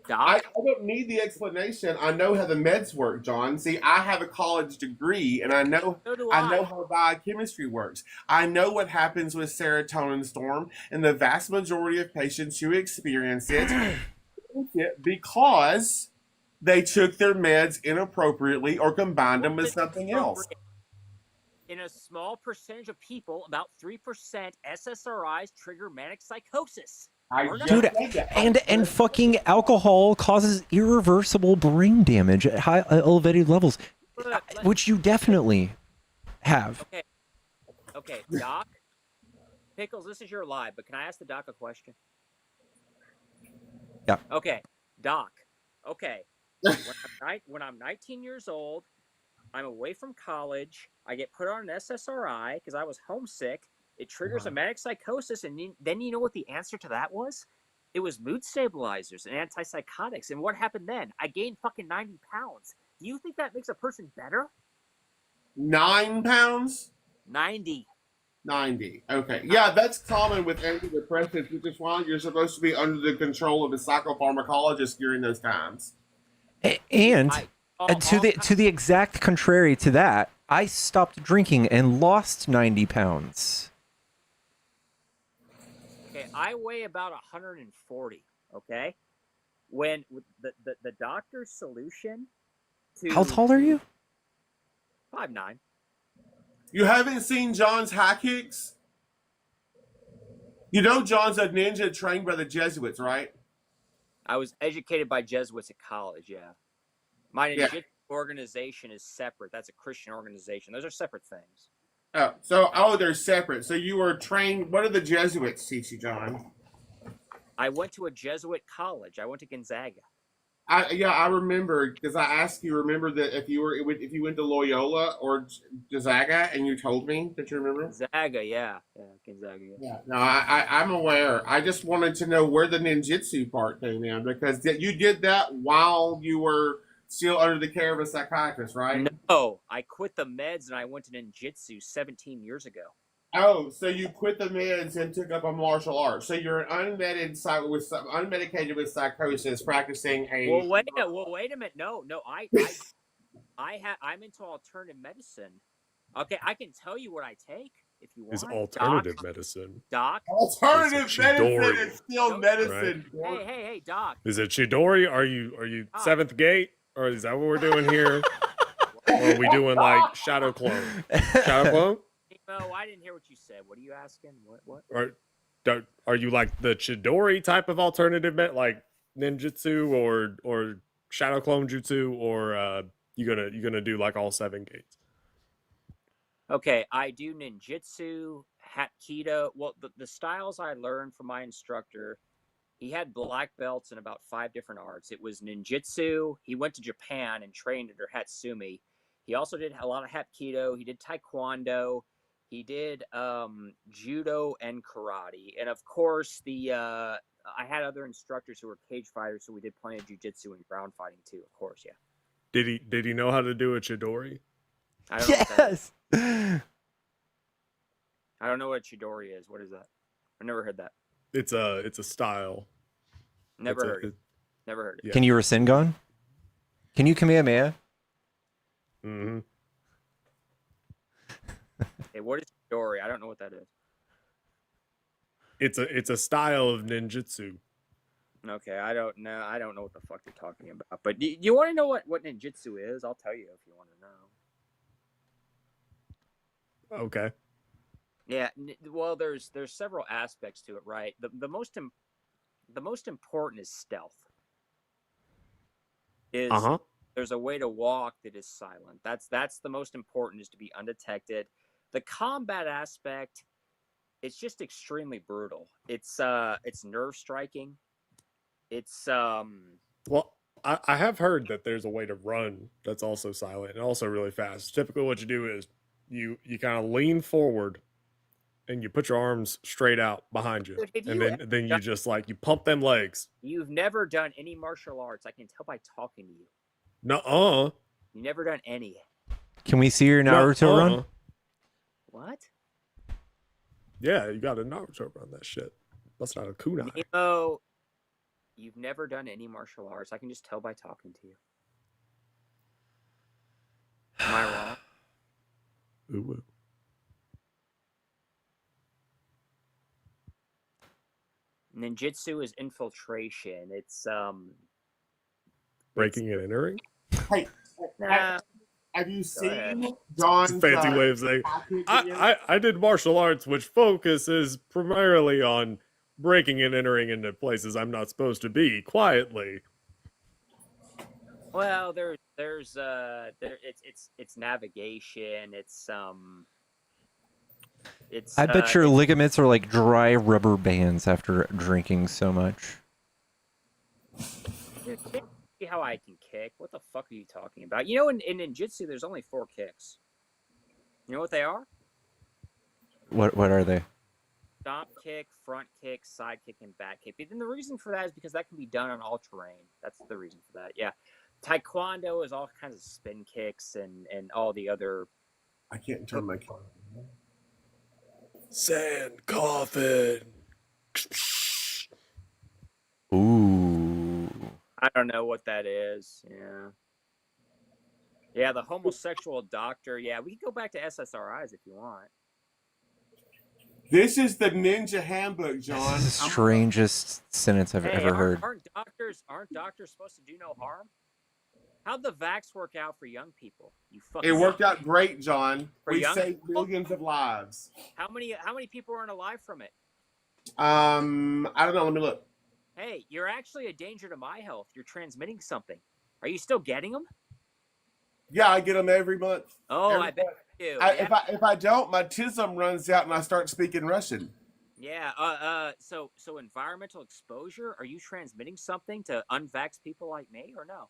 Doc? I don't need the explanation. I know how the meds work, John. See, I have a college degree, and I know how biochemistry works. I know what happens with serotonin storm, and the vast majority of patients who experience it because they took their meds inappropriately or combined them with something else. In a small percentage of people, about 3%, SSRIs trigger manic psychosis. Dude, and fucking alcohol causes irreversible brain damage at high elevated levels, which you definitely have. Okay, Doc. Pickles, this is your live, but can I ask the Doc a question? Yeah. Okay, Doc. Okay. When I'm 19 years old, I'm away from college. I get put on an SSRI because I was homesick. It triggers a manic psychosis, and then you know what the answer to that was? It was mood stabilizers and antipsychotics. And what happened then? I gained fucking 90 pounds. Do you think that makes a person better? 9 pounds? 90. 90. Okay. Yeah, that's common with antidepressants, which is why you're supposed to be under the control of a psychopharmacologist during those times. And to the exact contrary to that, I stopped drinking and lost 90 pounds. Okay, I weigh about 140. Okay, when the doctor's solution to How tall are you? 5'9". You haven't seen John's high kicks? You know John's a ninja trained by the Jesuits, right? I was educated by Jesuits at college. Yeah, my Yeah. ninjutsu organization is separate. That's a Christian organization. Those are separate things. Oh, they're separate. So you were trained. What did the Jesuits teach you, John? I went to a Jesuit college. I went to Gonzaga. I remember because I asked you. Remember that if you went to Loyola or Gonzaga, and you told me that you remember. Gonzaga, yeah, Gonzaga. Yeah. Yeah, no, I'm aware. I just wanted to know where the ninjutsu part came in because you did that while you were still under the care of a psychiatrist, right? No, I quit the meds and I went to ninjutsu 17 years ago. Oh, so you quit the meds and took up a martial art. So you're unmedicated with psychosis, practicing a. Well, wait a minute. No, I'm into alternative medicine. Okay, I can tell you what I take if you want. Is alternative medicine. Doc. Alternative It's medicine Chidori. is still medicine. Right. Hey, Doc. Is it Chidori? Are you Seventh Gate? Or is that what we're doing here? Or are we doing like Shadow Clone? Shadow Clone? No, I didn't hear what you said. What are you asking? What? Are you like the Chidori type of alternative like ninjutsu or Shadow Clone Jutsu, or you gonna do like all 7 gates? Okay, I do ninjutsu, hapkido. Well, the styles I learned from my instructor, he had black belts in about 5 different arts. It was ninjutsu. He went to Japan and trained under Hatsumi. He also did a lot of hapkido. He did taekwondo. He did judo and karate. And of course, I had other instructors who were cage fighters, so we did plenty of jujitsu and ground fighting too. Of course, yeah. Did he know how to do a Chidori? I don't know what that is. Yes. I don't know what Chidori is. What is that? I've never heard that. It's a style. Never heard it. Never heard it. Yeah. Can you Rasengan? Can you Kamehameha? Mm-hmm. Hey, what is Chidori? I don't know what that is. It's a style of ninjutsu. Okay, I don't know. I don't know what the fuck you're talking about. But do you want to know what ninjutsu is? I'll tell you if you want to know. Okay. Yeah. Well, there's several aspects to it, right? The most important is stealth. There's a way to walk that is silent. That's the most important, is to be undetected. The combat aspect, it's just extremely brutal. It's nerve striking. It's Well, I have heard that there's a way to run that's also silent and also really fast. Typically what you do is you kind of lean forward and you put your arms straight out behind you. Dude, and then you just like you pump them legs. You've never done any martial arts. I can tell by talking to you. Nuh-uh. You've never done any. Can we see your Naruto run? What? Yeah, you got a Naruto run that shit. That's not a kunai. Nemo, you've never done any martial arts. I can just tell by talking to you. Am I wrong? Ooh. Ninjutsu is infiltration. It's breaking and entering. Hey, nah. have you ahead. seen John's Fancy way of saying I did martial arts, which focuses primarily on breaking and entering into places I'm not supposed to be quietly. Well, it's navigation. It's I bet your ligaments are like dry rubber bands after drinking so much. Dude, can't see how I can kick. What the fuck are you talking about? You know, in ninjutsu, there's only 4 kicks. You know what they are? What are they? Stomp kick, front kick, side kick, and back kick. And the reason for that is because that can be done on all terrain. That's the reason for that. Yeah. Taekwondo is all kinds of spin kicks and all the other. I can't turn my camera. Sand coffin. Ooh. I don't know what that is. Yeah. Yeah, the homosexual doctor. Yeah, we can go back to SSRIs if you want. This is the ninja handbook, This John. is the strangest sentence I've Hey, ever heard. aren't doctors supposed to do no harm? How'd the vax work out for young people? You fucking. It worked out great, John. For We young saved people? millions of lives. How many people aren't alive from it? I don't know. Let me look. Hey, you're actually a danger to my health. You're transmitting something. Are you still getting them? Yeah, I get them every month. Oh, Every I bet month. you do. If I don't, my tism runs out and I start speaking Russian. Yeah. So environmental exposure. Are you transmitting something to unvaxxed people like me, or no?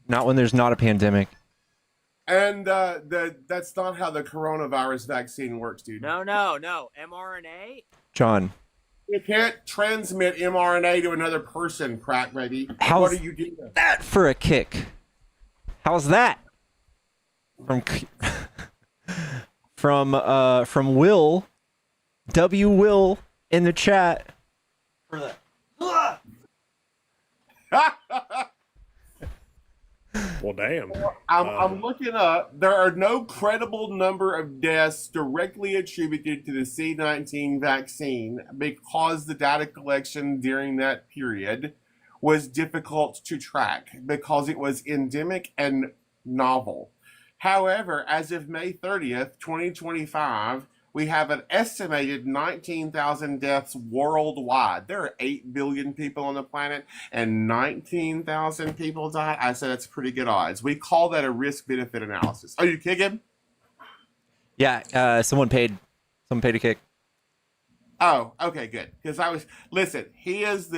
Not when there's not a pandemic. And that's not how the coronavirus vaccine works, dude. No. mRNA. John, You can't transmit mRNA to another person, crack baby. How's What are you doing? that for a kick? How's that? From Will, W Will in the chat. For that. Well, damn. I'm looking up. There are no credible number of deaths directly attributed to the C-19 vaccine because the data collection during that period was difficult to track because it was endemic and novel. However, as of May 30th, 2025, we have an estimated 19,000 deaths worldwide. There are 8 billion people on the planet, and 19,000 people died. I said that's pretty good odds. We call that a risk-benefit analysis. Are you kicking? Yeah, someone paid a kick. Oh, okay, good. Because he is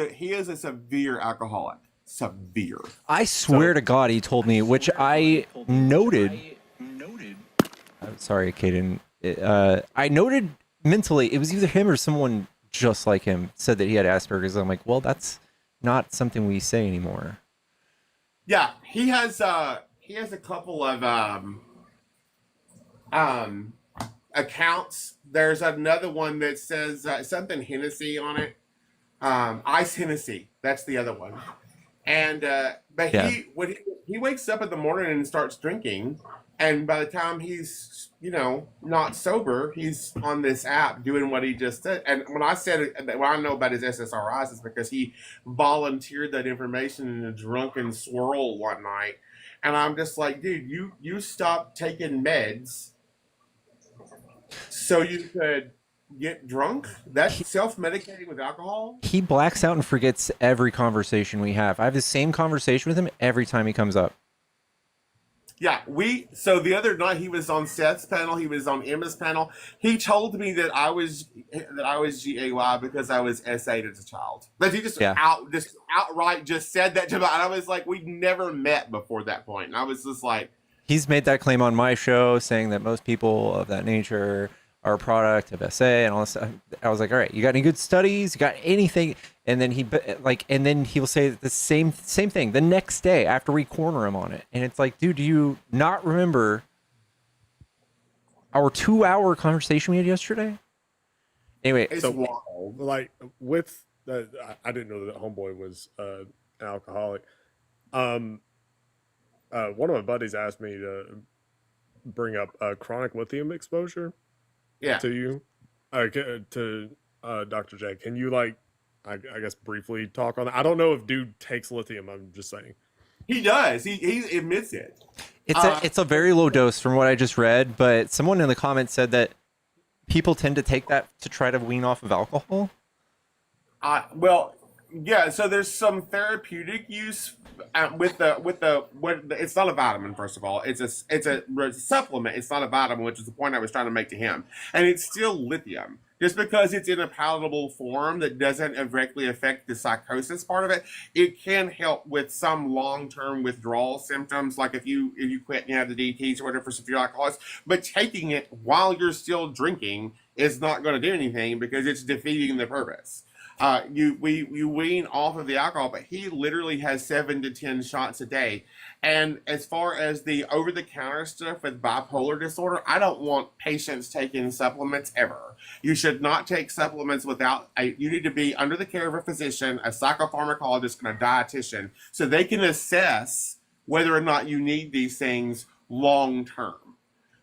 a severe alcoholic. Severe. I swear to God, he told me, which I noted. I'm sorry, Caden. I noted mentally, it was either him or someone just like him said that he had Asperger's. I'm like, well, that's not something we say anymore. Yeah, he has a couple of accounts. There's another one that says something Hennessy on it. Ice Hennessy. That's the other one. And but Yeah. when he wakes up in the morning and starts drinking, and by the time he's not sober, he's on this app doing what he just said. And when I said what I know about his SSRIs is because he volunteered that information in a drunken swirl one night, and I'm just like, dude, you stopped taking meds so you could get drunk? That's self-medicating with alcohol? He blacks out and forgets every conversation we have. I have the same conversation with him every time he comes up. Yeah, so the other night he was on Seth's panel, he was on Emma's panel. He told me that I was GAY because I was S8 as a child. But he just outright just said that to me, and I was like, we'd never met before that point. And I was just like, He's made that claim on my show, saying that most people of that nature are a product of SA and all this stuff. I was like, all right, you got any good studies? You got anything? And then he'll say the same thing the next day after we corner him on it. And it's like, dude, do you not remember our 2-hour conversation we had yesterday? Anyway, it's So, wild. like with I didn't know that Homeboy was an alcoholic. One of my buddies asked me to bring up chronic lithium exposure Yeah. to you, to Dr. J. Can you I guess briefly talk on that? I don't know if dude takes lithium. I'm just saying. He does. He admits it. it's a very low dose from what I just read, but someone in the comments said that people tend to take that to try to wean off of alcohol. Well, yeah. So there's some therapeutic use with the it's not a vitamin. First of all, it's a supplement. It's not a vitamin, which is the point I was trying to make to him. And it's still lithium. Just because it's in a palatable form that doesn't directly affect the psychosis part of it, it can help with some long-term withdrawal symptoms, like if you quit and you have the DTs or whatever for severe alcoholics. But taking it while you're still drinking is not going to do anything because it's defeating the purpose. You wean off of the alcohol, but he literally has 7 to 10 shots a day. And as far as the over-the-counter stuff with bipolar disorder, I don't want patients taking supplements ever. You should not take supplements you need to be under the care of a physician, a psychopharmacologist, and a dietitian, so they can assess whether or not you need these things long term,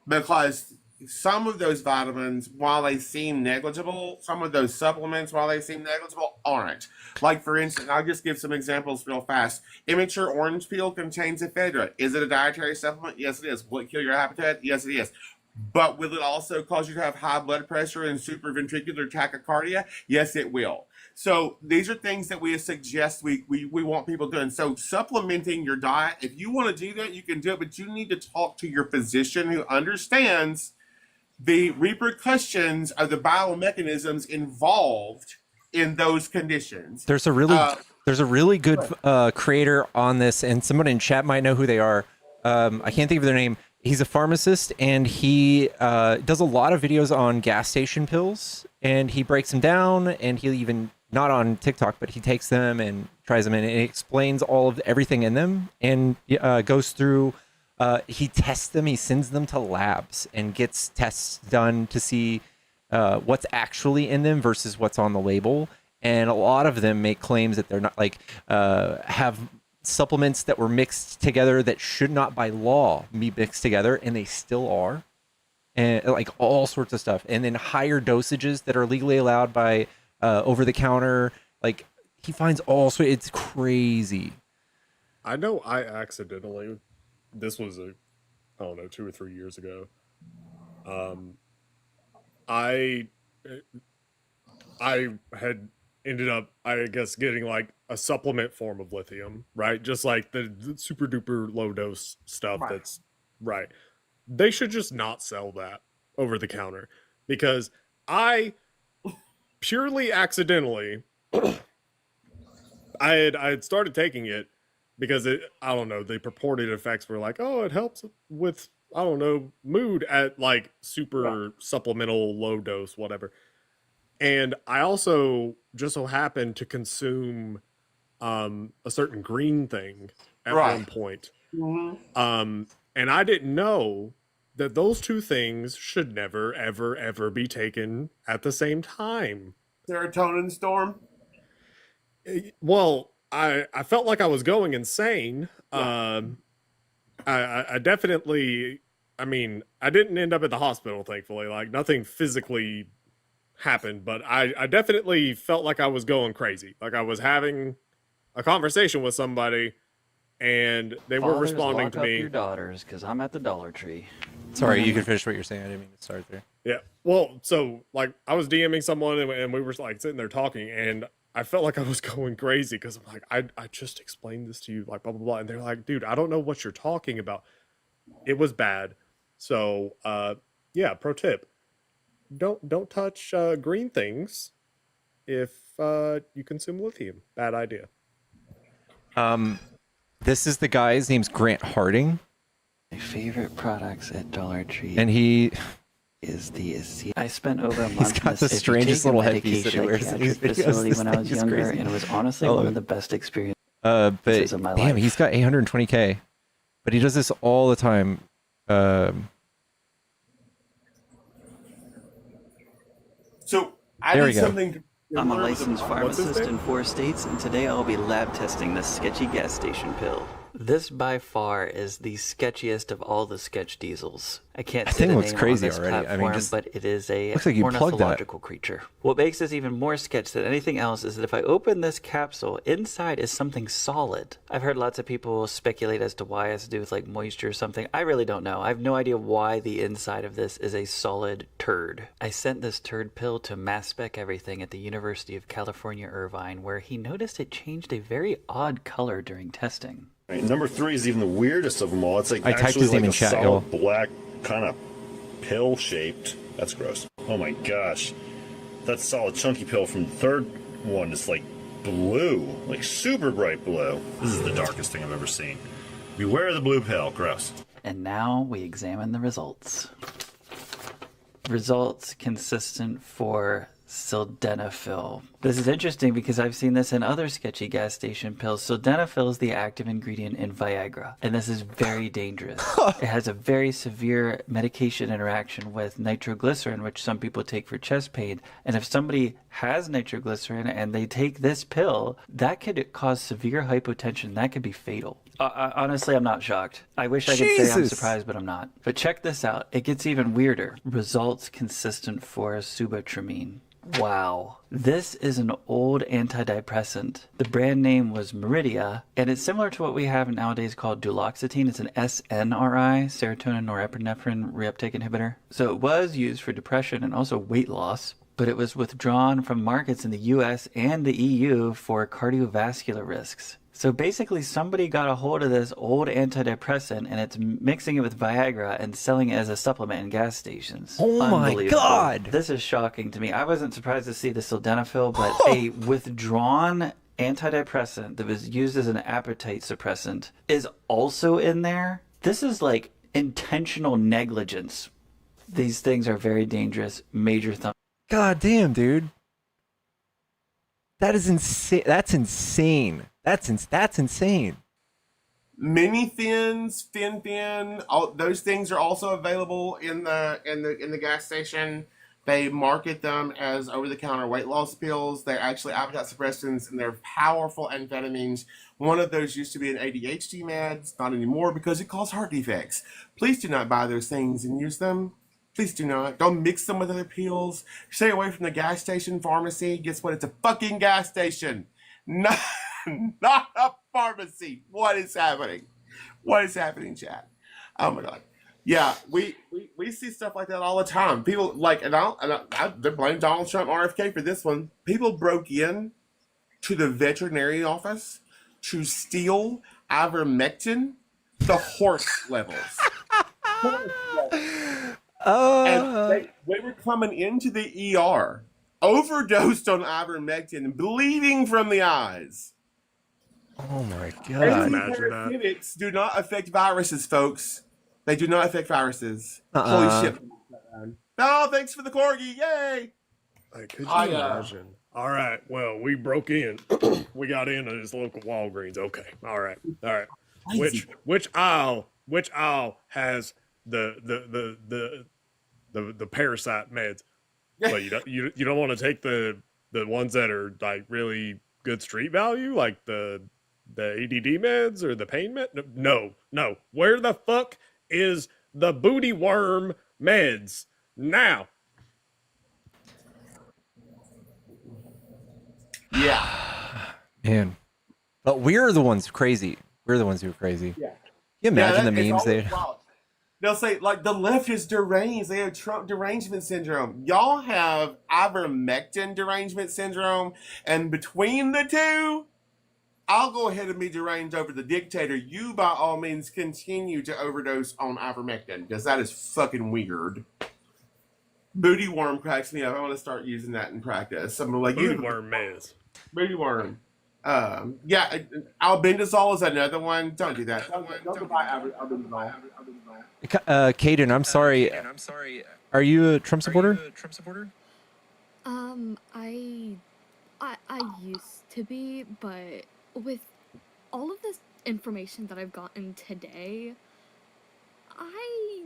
because some of those vitamins, while they seem negligible, some of those supplements, while they seem negligible, aren't. Like, for instance, I'll just give some examples real fast. Immature orange peel contains ephedra. Is it a dietary supplement? Yes, it is. Will it kill your appetite? Yes, it is. But will it also cause you to have high blood pressure and supraventricular tachycardia? Yes, it will. So these are things that we suggest we want people doing. So supplementing your diet, if you want to do that, you can do it, but you need to talk to your physician who understands the repercussions of the biomechanisms involved in those conditions. There's a really good creator on this, and someone in chat might know who they are. I can't think of their name. He's a pharmacist, and he does a lot of videos on gas station pills, and he breaks them down, and he even, not on TikTok, but he takes them and tries them, and he explains all of everything in them, and goes through, he tests them, he sends them to labs and gets tests done to see what's actually in them versus what's on the label. And a lot of them make claims that they're not, like, have supplements that were mixed together that should not by law be mixed together, and they still are, and like all sorts of stuff, and then higher dosages that are legally allowed by over the counter. Like, he finds all sorts. It's crazy. I know I accidentally, this was I don't know, 2 or 3 years ago. I had ended up, I guess, getting like a supplement form of lithium, right? Just like the super duper low dose stuff. Right. That's right. They should just not sell that over the counter, because I purely accidentally, I had started taking it because I don't know, the purported effects were like, oh, it helps with, I don't know, mood at like super supplemental low dose, whatever. And I also just so happened to consume a certain green thing at one point. Mm-hmm. And I didn't know that those two things should never, ever, ever be taken at the same time. Serotonin storm? Well, I felt like I was going insane. Yeah. I definitely, I mean, I didn't end up at the hospital, thankfully. Like, nothing physically happened, but I definitely felt like I was going crazy. Like, I was having a conversation with somebody, and they were responding to me. Your daughters, because I'm at the Dollar Tree. Sorry, you can finish what you're saying. I didn't mean to start there. Yeah. Well, so like I was DMing someone, and we were like sitting there talking, and I felt like I was going crazy because I'm like, I just explained this to you, like blah blah blah, and they're like, dude, I don't know what you're talking about. It was bad. So yeah, pro tip: don't touch green things if you consume lithium. Bad idea. This is the guy. His name's Grant Harding. My favorite products at Dollar Tree. And he is the. I spent over a month. He's got the strangest little headpiece that he wears in his facility videos. when I was younger, and it was honestly one of the best experiences but of my damn, life. he's got 820K, but he does this all the time. So I need something to. I'm a licensed pharmacist in 4 states, and today I'll be lab testing this sketchy gas station pill. This by far is the sketchiest of all the sketch diesels. I can't say the name on this platform, but it is a ornithological creature. What makes this even more sketch than anything else is that if I open this capsule, inside is something solid. I've heard lots of people speculate as to why it has to do with like moisture or something. I really don't know. I have no idea why the inside of this is a solid turd. I sent this turd pill to mass spec everything at the University of California, Irvine, where he noticed it changed a very odd color during testing. Right, number 3 is even the weirdest of them all. It's like I actually like a chat, solid black kind of pill shaped. That's gross. Oh my gosh. That solid chunky pill from the third one is like blue, like super bright blue. This is the darkest thing I've ever seen. Beware the blue pill. Gross. And now we examine the results. Results consistent for sildenafil. This is interesting because I've seen this in other sketchy gas station pills. Sildenafil is the active ingredient in Viagra, and this is very dangerous. It has a very severe medication interaction with nitroglycerin, which some people take for chest pain. And if somebody has nitroglycerin and they take this pill, that could cause severe hypotension. That could be fatal. Honestly, I'm not shocked. I wish I could say I'm surprised, but I'm not. But check this out. It gets even weirder. Results consistent for subatramine. Wow. This is an old antidepressant. The brand name was Meridia, and it's similar to what we have nowadays called duloxetine. It's an SNRI, serotonin norepinephrine reuptake inhibitor. So it was used for depression and also weight loss, but it was withdrawn from markets in the US and the EU for cardiovascular risks. So basically somebody got a hold of this old antidepressant and it's mixing it with Viagra and selling it as a supplement in gas stations. Oh my God. This is shocking to me. I wasn't surprised to see the sildenafil, but a withdrawn antidepressant that was used as an appetite suppressant is also in there. This is like intentional negligence. These things are very dangerous. Major thumb. God damn, dude. That is insane. That's insane. That's insane. Mini Thins, Fin, all those things are also available in the gas station. They market them as over-the-counter weight loss pills. They're actually appetite suppressants, and they're powerful amphetamines. One of those used to be an ADHD meds, not anymore because it caused heart defects. Please do not buy those things and use them. Please do not. Don't mix them with other pills. Stay away from the gas station pharmacy. Guess what? It's a fucking gas station. Not a pharmacy. What is happening? What is happening, chat? Oh my God. Yeah, we see stuff like that all the time. People like, they blame Donald Trump, RFK for this one. People broke in to the veterinary office to steal ivermectin, the horse levels. And they were coming into the ER, overdosed on ivermectin, and bleeding from the eyes. Oh my God. Antiparasitics do not affect viruses, folks. They do not affect viruses. Holy shit. Oh, thanks for the corgi. Yay. Like, could you imagine? All right. Well, we broke in. We got into this local Walgreens. Okay. All right. Which aisle has the parasite meds? Well, you don't want to take the ones that are like really good street value, like the ADD meds or the pain med? No. Where the fuck is the booty worm meds now? Yeah. Man. But we're the ones crazy. We're the ones who are crazy. Yeah. Can you imagine the memes They'll say, like, the left is deranged. They have Trump derangement syndrome. Y'all have ivermectin derangement syndrome. And between the two, I'll go ahead and be deranged over the dictator. You, by all means, continue to overdose on ivermectin, because that is fucking weird. Booty worm cracks me up. I want to start using that in practice. I'm like, booty worm meds. Booty worm. Yeah, albendazole is another one. Don't do that. Don't buy albendazole. Caden, I'm sorry. Are you a Trump supporter? I used to be, but with all of this information that I've gotten today, I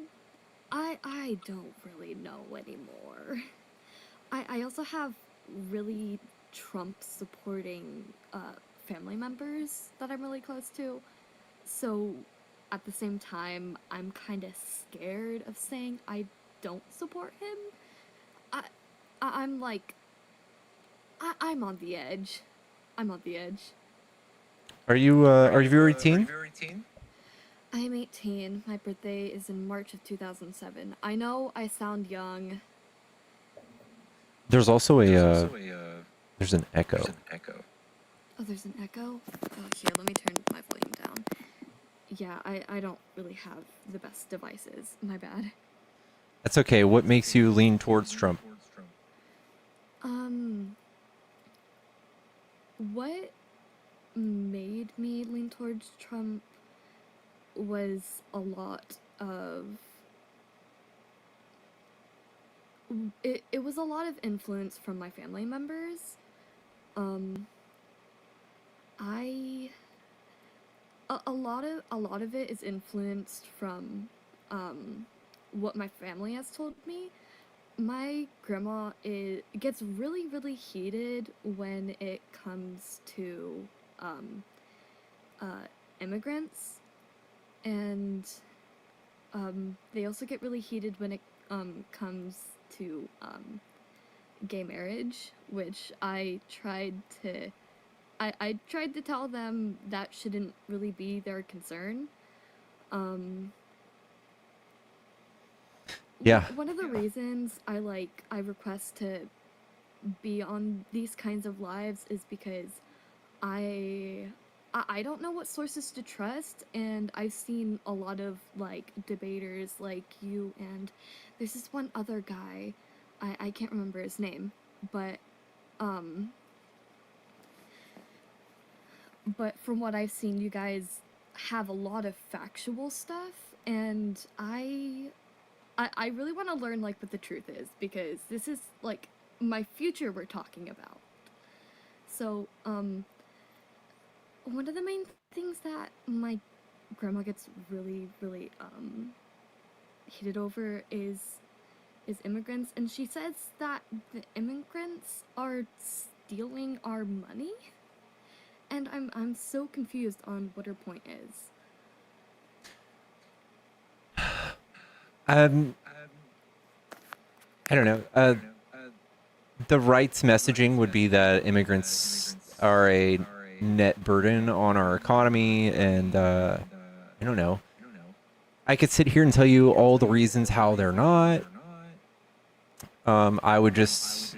don't really know anymore. I also have really Trump supporting family members that I'm really close to, so at the same time I'm kind of scared of saying I don't support him. I'm like, I'm on the edge. Are you 18? I am 18. My birthday is in March of 2007. I know I sound young. There's also there's an echo. Oh, there's an echo? Oh, here, let me turn my volume down. Yeah, I don't really have the best devices. My bad. That's okay. What makes you lean towards Trump? What made me lean towards Trump was a lot of... It was a lot of influence from my family members. A lot of it is influenced from what my family has told me. My grandma gets really, really heated when it comes to immigrants, and they also get really heated when it comes to gay marriage, which I tried to tell them that shouldn't really be their concern. Yeah. One of the reasons I request to be on these kinds of lives is because I don't know what sources to trust, and I've seen a lot of like debaters like you, and there's this one other guy, I can't remember his name, but from what I've seen, you guys have a lot of factual stuff, and I really want to learn like what the truth is, because this is like my future we're talking about. So one of the main things that my grandma gets really heated over is immigrants, and she says that the immigrants are stealing our money, and I'm so confused on what her point is. I don't know. The right's messaging would be that immigrants are a net burden on our economy, and I don't know. I could sit here and tell you all the reasons how they're not. I would just,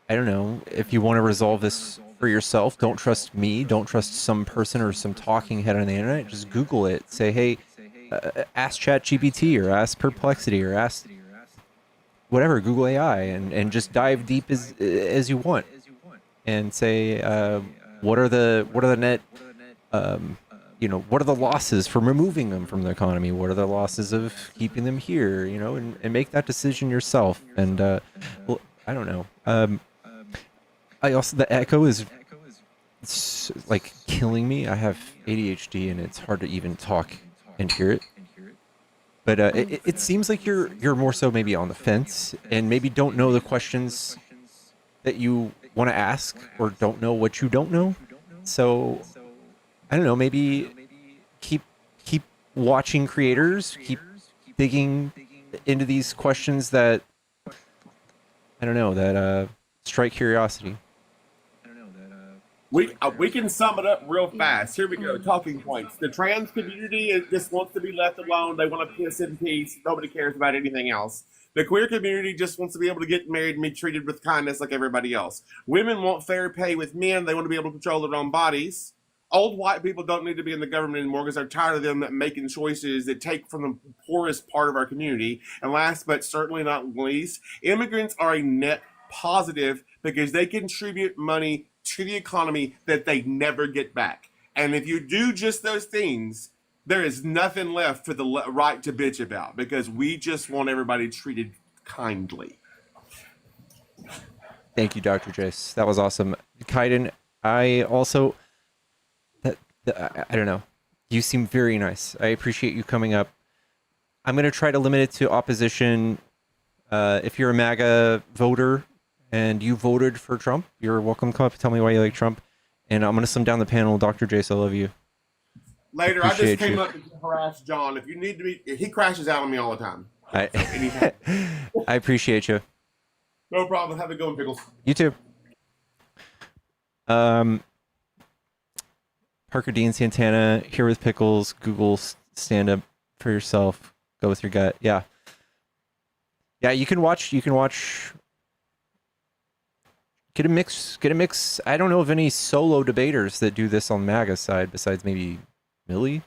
I don't know, if you want to resolve this for yourself, don't trust me, don't trust some person or some talking head on the internet, just Google it. Say, hey, ask ChatGPT or ask Perplexity or ask whatever, Google AI, and just dive deep as you want, and say, what are the net, what are the losses from removing them from the economy? What are the losses of keeping them here? And make that decision yourself. And well, I don't know. I also, the echo is like killing me. I have ADHD, and it's hard to even talk and hear it. But it seems like you're more so maybe on the fence, and maybe don't know the questions that you want to ask, or don't know what you don't know. So I don't know, maybe keep watching creators, keep digging into these questions that, I don't know, that strike curiosity. We can sum it up real fast. Here we go. Talking points. The trans community just wants to be left alone. They want to piss in peace. Nobody cares about anything else. The queer community just wants to be able to get married and be treated with kindness like everybody else. Women want fair pay with men. They want to be able to control their own bodies. Old white people don't need to be in the government anymore because they're tired of them making choices that take from the poorest part of our community. And last but certainly not least, immigrants are a net positive because they contribute money to the economy that they never get back. And if you do just those things, there is nothing left for the right to bitch about, because we just want everybody treated kindly. Thank you, Dr. Jace. That was awesome. Kaiden, I also, I don't know. You seem very nice. I appreciate you coming up. I'm going to try to limit it to opposition. If you're a MAGA voter and you voted for Trump, you're welcome to come up and tell me why you like Trump. And I'm going to slim down the panel. Dr. Jace, I love you. Later, I just came up to harass John. If you need to be, he crashes out on me all the time. I appreciate you. No problem. Have a good one, Pickles. You too. Parker Dean Santana here with Pickles. Google stand up for yourself. Go with your gut. Yeah. Yeah, you can watch. Get a mix. I don't know of any solo debaters that do this on MAGA side besides maybe Millie.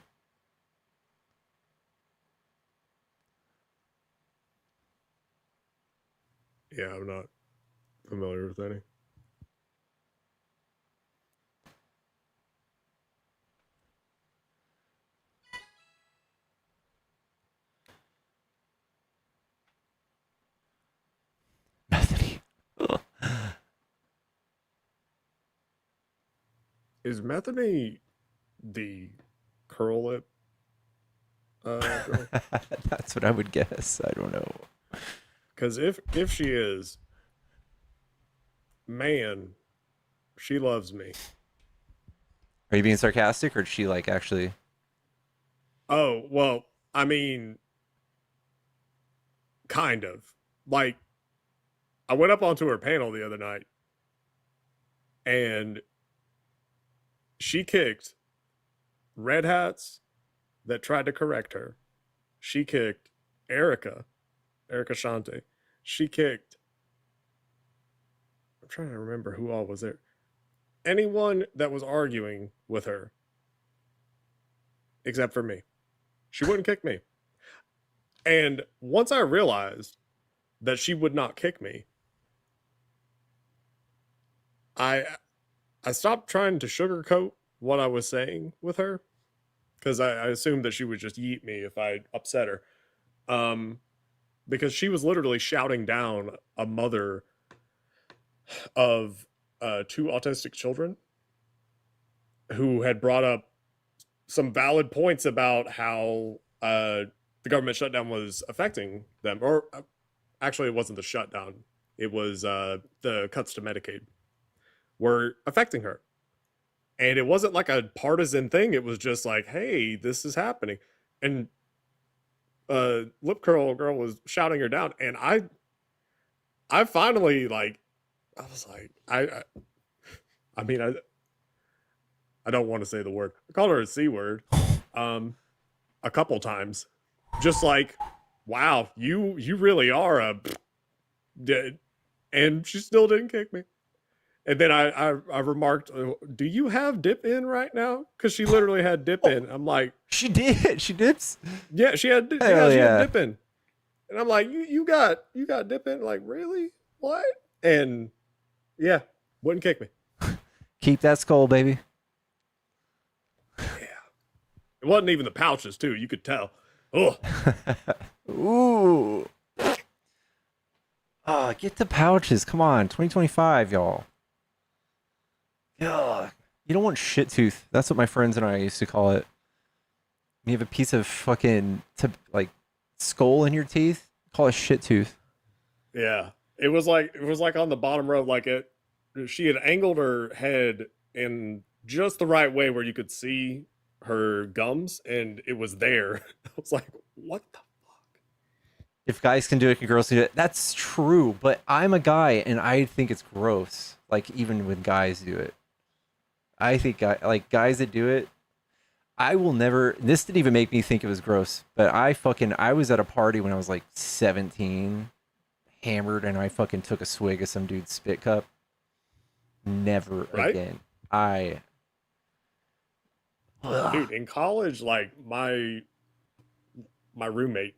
Yeah, I'm not familiar with any. Bethany. Is Methany the curl lip girl? That's what I would guess. I don't know. Because if she is, man, she loves me. Are you being sarcastic, or did she like actually? Oh, well, I mean, kind of. Like, I went up onto her panel the other night, and she kicked red hats that tried to correct her. She kicked Erica Shante. She kicked, I'm trying to remember who all was there. Anyone that was arguing with her, except for me. She wouldn't kick me. And once I realized that she would not kick me, I stopped trying to sugarcoat what I was saying with her, because I assumed that she would just yeet me if I upset her. Because she was literally shouting down a mother of 2 autistic children who had brought up some valid points about how the government shutdown was affecting them. Or actually, it wasn't the shutdown. It was the cuts to Medicaid were affecting her. And it wasn't like a partisan thing. It was just like, hey, this is happening. And Lip Curl Girl was shouting her down. And I finally, like, I was like, I mean, I don't want to say the word. I called her a C word a couple times. Just like, wow, you really are a... And she still didn't kick me. And then I remarked, do you have dip in right now? Because she literally had dip in. I'm like... She did. She dips? Yeah, she had dip in. And I'm like, you got dip in? Like, really? What? And yeah, wouldn't kick me. Keep that skull, baby. Yeah. It wasn't even the pouches, too. You could tell. Oh. Ooh. Oh, get the pouches. Come on. 2025, y'all. Yeah. You don't want shit tooth. That's what my friends and I used to call it. You have a piece of fucking like skull in your teeth. Call it shit tooth. Yeah. It was like on the bottom row, like she had angled her head in just the right way where you could see her gums, and it was there. I was like, what the fuck? If guys can do it, can girls do it? That's true, but I'm a guy and I think it's gross. Like, even when guys do it. I think guys that do it, I will never... This didn't even make me think it was gross, but I was at a party when I was like 17, hammered, and I fucking took a swig of some dude's spit cup. Never again. Dude, in college, like my roommate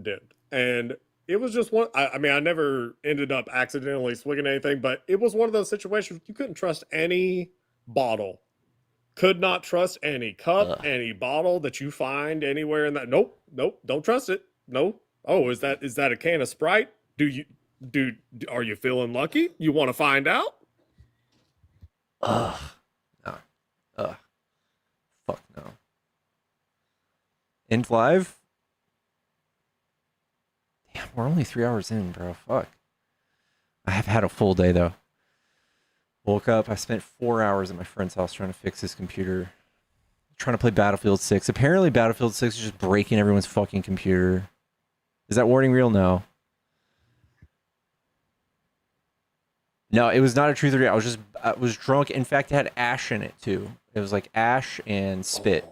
did, and it was just one. I mean, I never ended up accidentally swigging anything, but it was one of those situations you couldn't trust any bottle, could not trust any cup, any bottle that you find anywhere in that. Nope, don't trust it. No. Oh, is that a can of Sprite? Are you feeling lucky? You want to find out? No. Fuck no. End live? Damn, we're only 3 hours in, bro. Fuck. I have had a full day, though. Woke up. I spent 4 hours at my friend's house trying to fix his computer. Trying to play Battlefield 6. Apparently, Battlefield 6 is just breaking everyone's fucking computer. Is that warning real? No. No, it was not a truth or dare. I was drunk. In fact, it had ash in it, too. It was like ash and spit.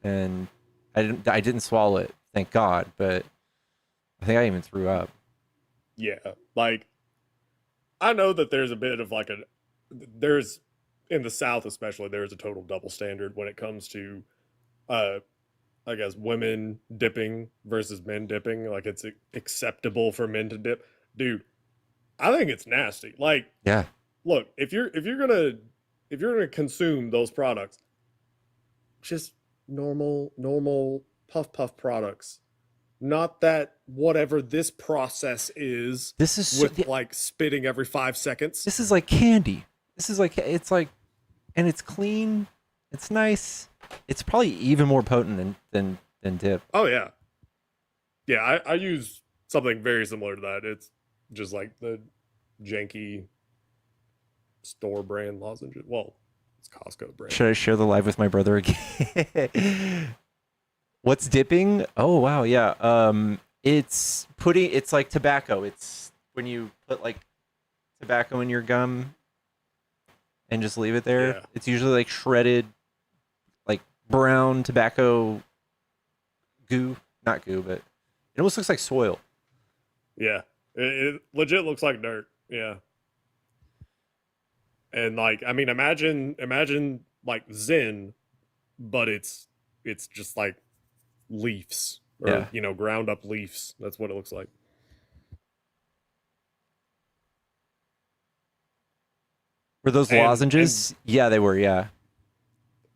And I didn't swallow it, thank God, but I think I even threw up. Yeah, like, I know that there's a bit of like there's, in the South especially, there's a total double standard when it comes to, I guess, women dipping versus men dipping. Like, it's acceptable for men to dip. Dude, I think it's nasty. Like, yeah. Look, if you're gonna consume those products, just normal puff products, not that whatever this process is. This is with like spitting every 5 seconds. This is like candy. This is like, it's like, and it's clean. It's nice. It's probably even more potent than dip. Oh yeah, yeah. I use something very similar to that. It's just like the janky store brand lozenges. Well, It's Costco brand. Should I share the live with my brother again? What's dipping? Oh wow, yeah. It's like tobacco. It's when you put like tobacco in your gum and just leave it there. Yeah. It's usually like shredded, like brown tobacco goo. Not goo, but it almost looks like soil. Yeah, it legit looks like dirt. Yeah. And like, I mean, imagine like Zen, but it's just like leaves or Yeah. ground up leaves. That's what it looks like. Were those lozenges? Yeah, they were. Yeah.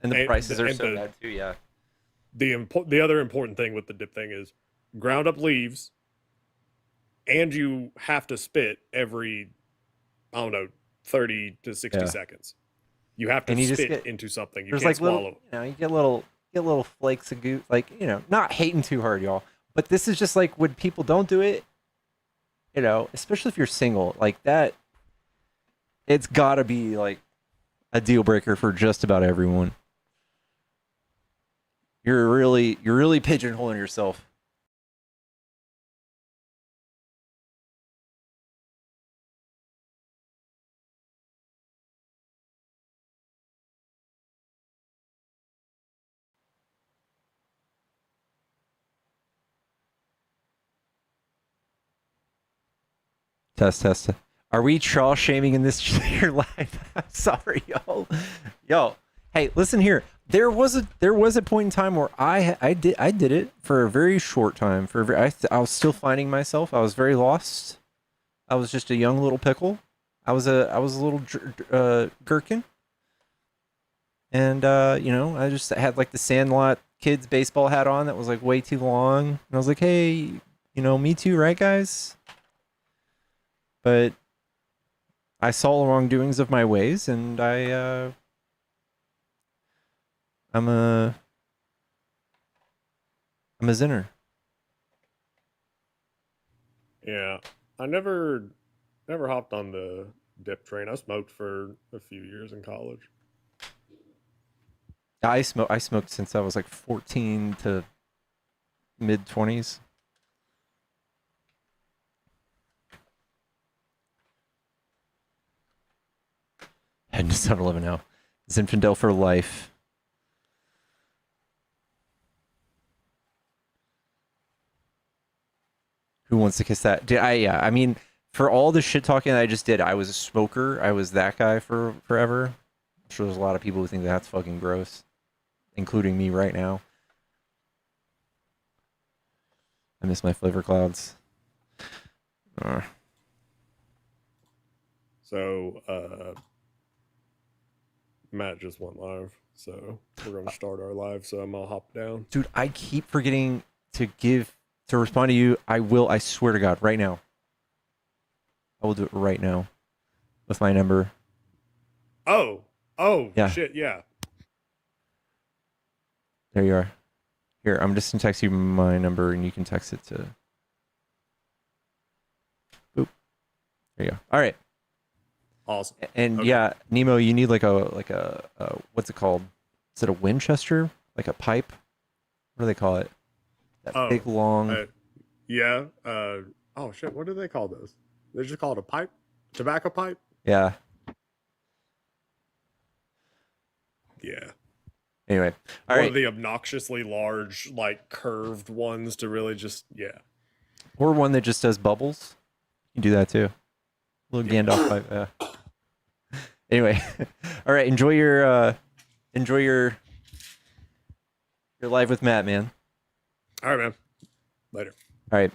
And the prices are so bad too. Yeah. The other important thing with the dip thing is ground up leaves, and you have to spit every, I don't know, 30 to 60 seconds. You have to spit into something. You can't like swallow. You get little flakes of goo. Like, not hating too hard, y'all. But this is just like when people don't do it, especially if you're single, like that, it's gotta be like a deal breaker for just about everyone. You're really pigeonholing yourself. Test. Are we troll shaming in this here live? I'm sorry, y'all. Yo, hey, listen here. There was a point in time where I did it for a very short time. I was still finding myself. I was very lost. I was just a young little pickle. I was a little gherkin. And I just had like the Sandlot kids baseball hat on that was like way too long. And I was like, hey, me too, right, guys? But I saw the wrongdoings of my ways, and I'm a zinner. Yeah, I never hopped on the dip train. I smoked for a few years in college. I smoked since I was like 14 to mid 20s. Heading to 7-Eleven now. Zinfandel for life. Who wants to kiss that? I mean, for all the shit talking that I just did, I was a smoker. I was that guy for forever. I'm sure there's a lot of people who think that's fucking gross, including me right now. I miss my flavor clouds. So, Matt just went live, so we're gonna start our live. So I'm gonna hop down. Dude, I keep forgetting to respond to you. I swear to God, right now. I will do it right now with my number. Oh, yeah. Shit, yeah. There you are. Here, I'm just gonna text you my number, and you can text it to. Boop. There you go. All right. Awesome. And yeah, Nemo, you need like a what's it called? Is it a Winchester? Like a pipe? What do they call it? That big long. Yeah. Oh shit. What do they call those? They just call it a pipe, tobacco pipe. Yeah. Yeah. Anyway, One of the obnoxiously large, like curved ones to really just Or one that just does bubbles. You can do that too. Little Gandalf pipe. Yeah. Anyway, all right. Enjoy your live with Matt, man. All right, man. Later. All right.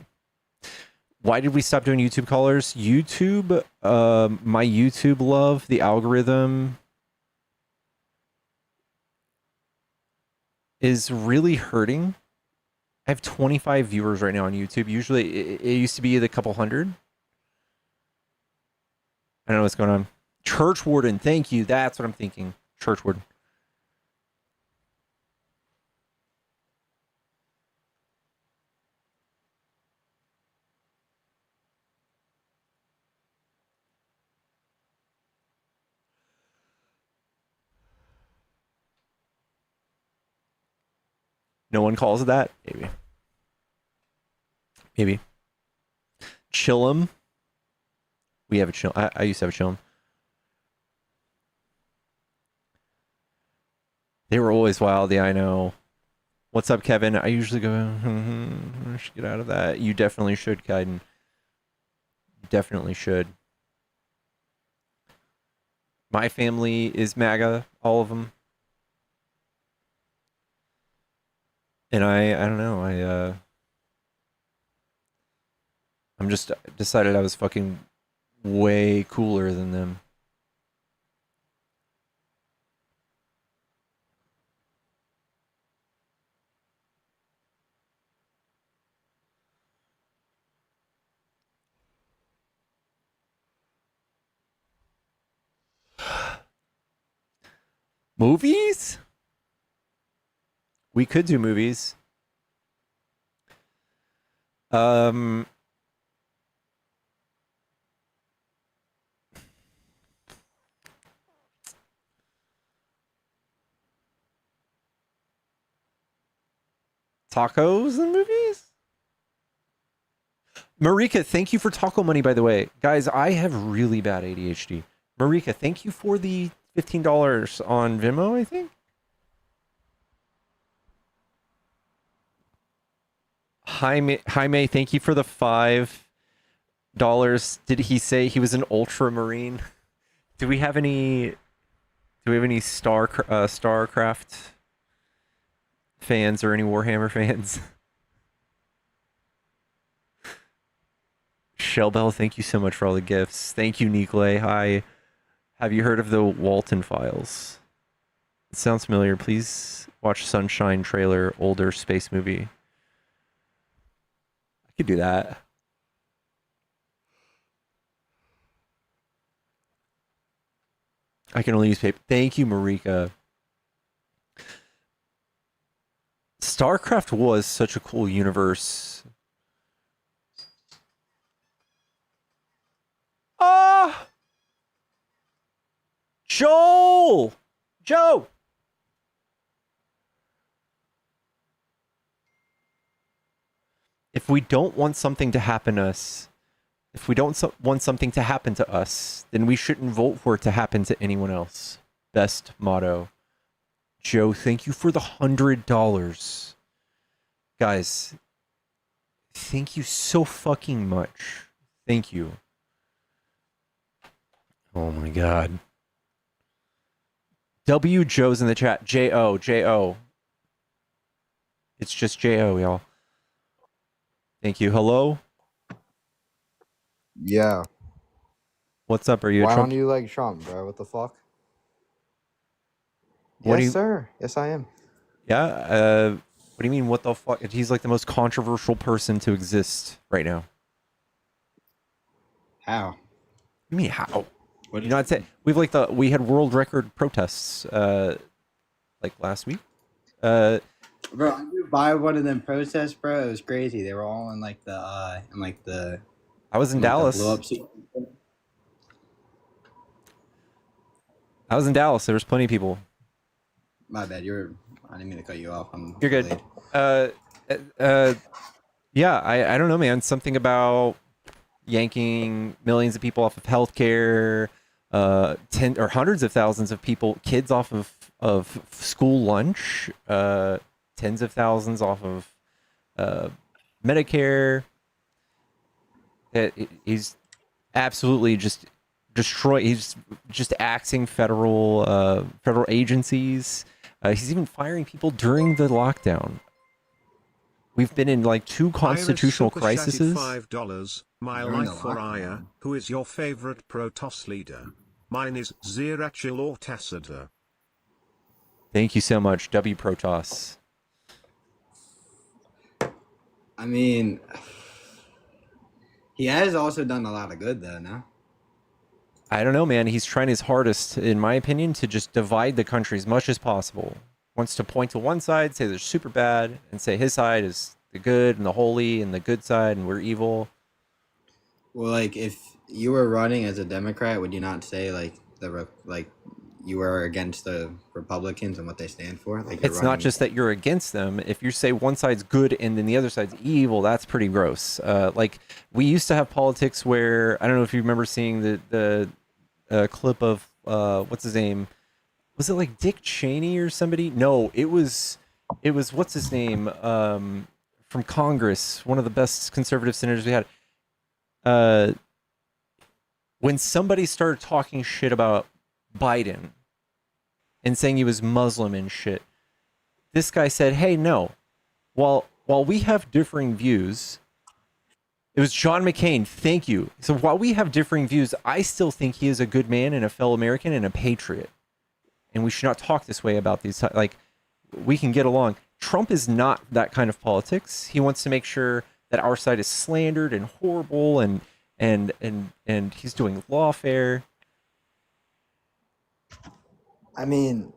Why did we stop doing YouTube callers? YouTube, my YouTube love, the algorithm is really hurting. I have 25 viewers right now on YouTube. Usually it used to be a couple hundred. I don't know what's going on. Church warden, thank you. That's what I'm thinking. Church warden. No one calls it that? Maybe. Chillum. We have a chill. I used to have a chillum. They were always wild. Yeah, I know. What's up, Kevin? I usually go, I should get out of that. You definitely should, Kaiden. You definitely should. My family is MAGA, all of them. And I don't know. I'm just decided I was fucking way cooler than them. Movies? We could do movies. Tacos and movies? Marika, thank you for taco money, by the way. Guys, I have really bad ADHD. Marika, thank you for the $15 on Venmo, I think. Jaime, thank you for the $5. Did he say he was an ultramarine? Do we have any StarCraft fans or any Warhammer fans? Shellbell, thank you so much for all the gifts. Thank you, Nikolay. Hi. Have you heard of the Walton Files? It sounds familiar. Please watch Sunshine trailer, older space movie. I could do that. I can only use paper. Thank you, Marika. StarCraft was such a cool universe. Ah! Joe! If we don't want something to happen to us, if we don't want something to happen to us, then we shouldn't vote for it to happen to anyone else. Best motto. Joe, thank you for the $100. Guys, thank you so fucking much. Thank you. Oh my god. W Joe's in the chat. J-O. It's just J-O, y'all. Thank you. Hello? Yeah. What's up? Are you a Why Trump? don't you like Trump, bro? What the fuck? What do Yes, you... sir. Yes, I am. Yeah? What do you mean, what the fuck? He's like the most controversial person to exist right now. How? What do you mean, how? You know, I'd say we had world record protests like last week. Bro, I did buy one of them protests, bro. It was crazy. They were all in like the I was in Dallas. blow up I was in Dallas. There was plenty of people. My bad. I didn't mean to cut you off. You're good. Yeah, I don't know, man. Something about yanking millions of people off of healthcare, hundreds of thousands of kids off of school lunch, tens of thousands off of Medicare. He's absolutely just he's just axing federal agencies. He's even firing people during the lockdown. We've been in like 2 constitutional crises. $5. My life for Aya. Who is your favorite Protoss leader? Mine is Zirachil or Tassada. Thank you so much, W Protoss. I mean, he has also done a lot of good, though, no? I don't know, man. He's trying his hardest, in my opinion, to just divide the country as much as possible. Wants to point to one side, say they're super bad, and say his side is the good and the holy and the good side, and we're evil. Well, like, if you were running as a Democrat, would you not say, like, you are against the Republicans and what they stand for. Like you're It's not just that you're against them. If you say one side's good and then the other side's evil, that's pretty gross. Like we used to have politics where I don't know if you remember seeing the clip of what's his name? Was it like Dick Cheney or somebody? No, it was what's his name from Congress, one of the best conservative senators we had. When somebody started talking shit about Biden and saying he was Muslim and shit, this guy said, hey, no, while we have differing views, it was John McCain, thank you. So while we have differing views, I still think he is a good man and a fellow American and a patriot. And we should not talk this way about these, like, we can get along. Trump is not that kind of politics. He wants to make sure that our side is slandered and horrible and he's doing lawfare. I mean,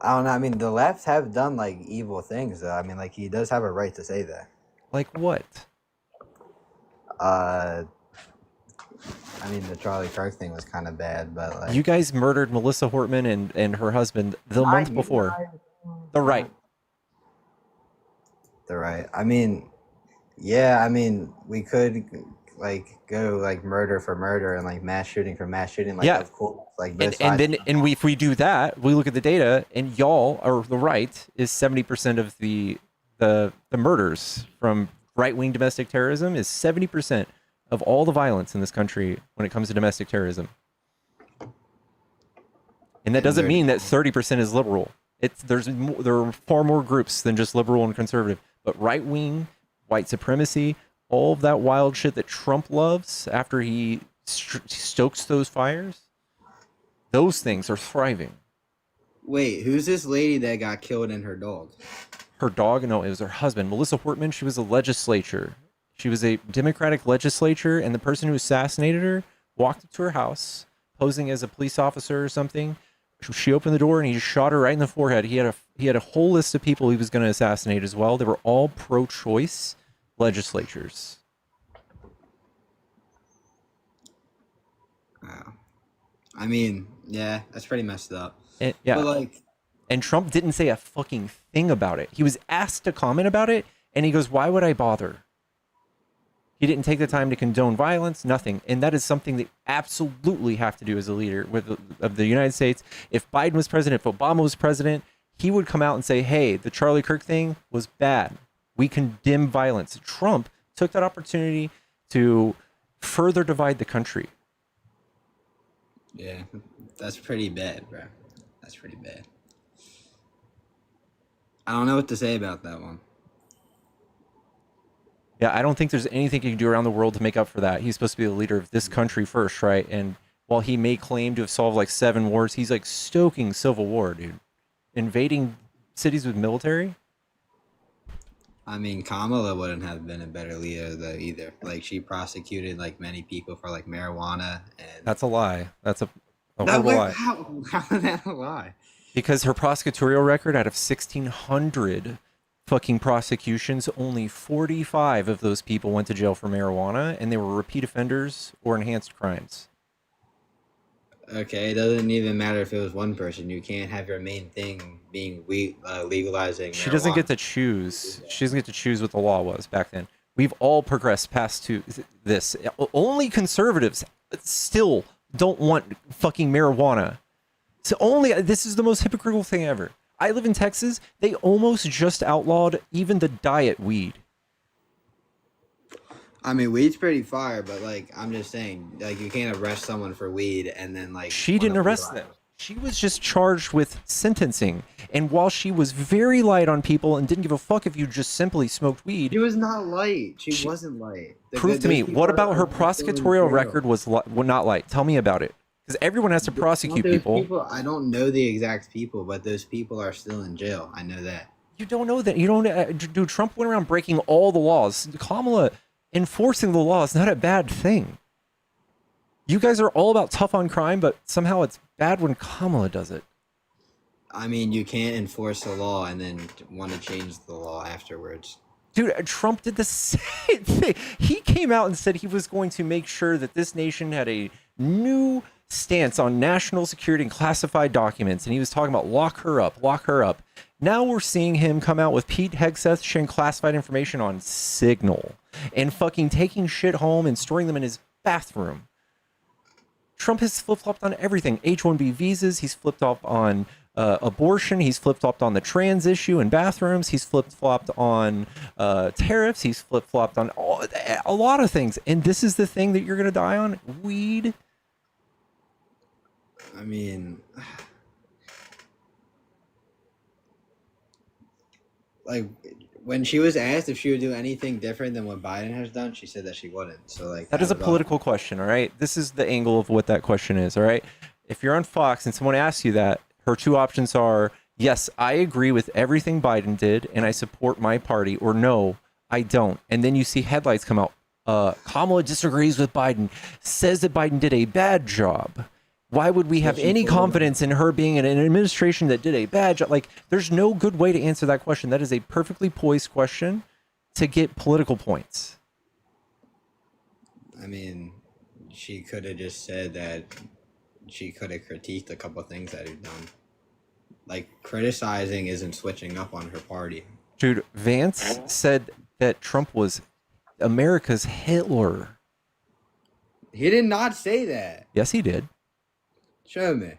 I don't know. I mean, the left have done like evil things, though. I mean, like he does have a right to say that. Like what? I mean, the Charlie Kirk thing was kind of bad, but like You guys murdered Melissa Hortman and her husband the month before. The right. The right. I mean, yeah. I mean, we could like go like murder for murder and like mass shooting for mass shooting. Like, Yeah. of course, like if we do that, we look at the data, and y'all or the right is 70% of the murders from right-wing domestic terrorism is 70% of all the violence in this country when it comes to domestic terrorism. And that doesn't mean that 30% is liberal. There are far more groups than just liberal and conservative, but right-wing, white supremacy, all of that wild shit that Trump loves after he stokes those fires, those things are thriving. Wait, who's this lady that got killed and her dog? Her dog? No, it was her husband. Melissa Hortman, she was a legislature. She was a Democratic legislature, and the person who assassinated her walked up to her house, posing as a police officer or something. She opened the door, and he just shot her right in the forehead. He had a whole list of people he was going to assassinate as well. They were all pro-choice legislatures. Wow. I mean, yeah, that's pretty messed up. And, yeah. But like, and Trump didn't say a fucking thing about it. He was asked to comment about it, and he goes, why would I bother? He didn't take the time to condone violence, nothing. And that is something that you absolutely have to do as a leader of the United States. If Biden was president, if Obama was president, he would come out and say, hey, the Charlie Kirk thing was bad. We condemn violence. Trump took that opportunity to further divide the country. yeah, that's pretty bad, bro. That's pretty bad. I don't know what to say about that one. Yeah, I don't think there's anything you can do around the world to make up for that. He's supposed to be the leader of this country first, right? And while he may claim to have solved like 7 wars, he's like stoking civil war, dude. Invading cities with military. I mean, Kamala wouldn't have been a better leader though either. Like she prosecuted like many people for like marijuana and. That's a lie. That's a horrible lie. How is that a lie? Because her prosecutorial record, out of 1,600 fucking prosecutions, only 45 of those people went to jail for marijuana, and they were repeat offenders or enhanced crimes. Okay, it doesn't even matter if it was one person. You can't have your main thing being legalizing. She doesn't marijuana. get to choose. She doesn't get to choose what the law was back then. We've all progressed past to this. Only conservatives still don't want fucking marijuana. So this is the most hypocritical thing ever. I live in Texas. They almost just outlawed even the diet weed. I mean, weed's pretty fire, but like, I'm just saying, like, you can't arrest someone for weed and then like. She didn't arrest them. She was just charged with sentencing. And while she was very light on people and didn't give a fuck if you just simply smoked weed. She was not light. She wasn't light. Prove to me, what about her prosecutorial record was not light? Tell me about it. Because everyone has to prosecute people. I don't know the exact people, but those people are still in jail. I know that. You don't know that. You don't. Dude, Trump went around breaking all the laws. Kamala enforcing the law is not a bad thing. You guys are all about tough on crime, but somehow it's bad when Kamala does it. I mean, you can't enforce the law and then want to change the law afterwards. Dude, Trump did the same thing. He came out and said he was going to make sure that this nation had a new stance on national security and classified documents, and he was talking about lock her up, lock her up. Now we're seeing him come out with Pete Hegseth sharing classified information on Signal and fucking taking shit home and storing them in his bathroom. Trump has flip-flopped on everything. H-1B visas, he's flipped-flopped on abortion, he's flip-flopped on the trans issue in bathrooms, he's flip-flopped on tariffs, he's flip-flopped on a lot of things. And this is the thing that you're going to die on? Weed? I mean, like, when she was asked if she would do anything different than what Biden has done, she said that she wouldn't. So, like, that is a political question, all right? This is the angle of what that question is, all right? If you're on Fox and someone asks you that, her two options are, yes, I agree with everything Biden did and I support my party, or no, I don't. And then you see headlights come out. Kamala disagrees with Biden, says that Biden did a bad job. Why would we have any confidence in her being in an administration that did a bad job? Like, there's no good way to answer that question. That is a perfectly poised question to get political points. I mean, she could have just said that she could have critiqued a couple of things that he'd done. Like, criticizing isn't switching up on her party. Dude, Vance said that Trump was America's Hitler. He did not say that. Yes, he did. Show me.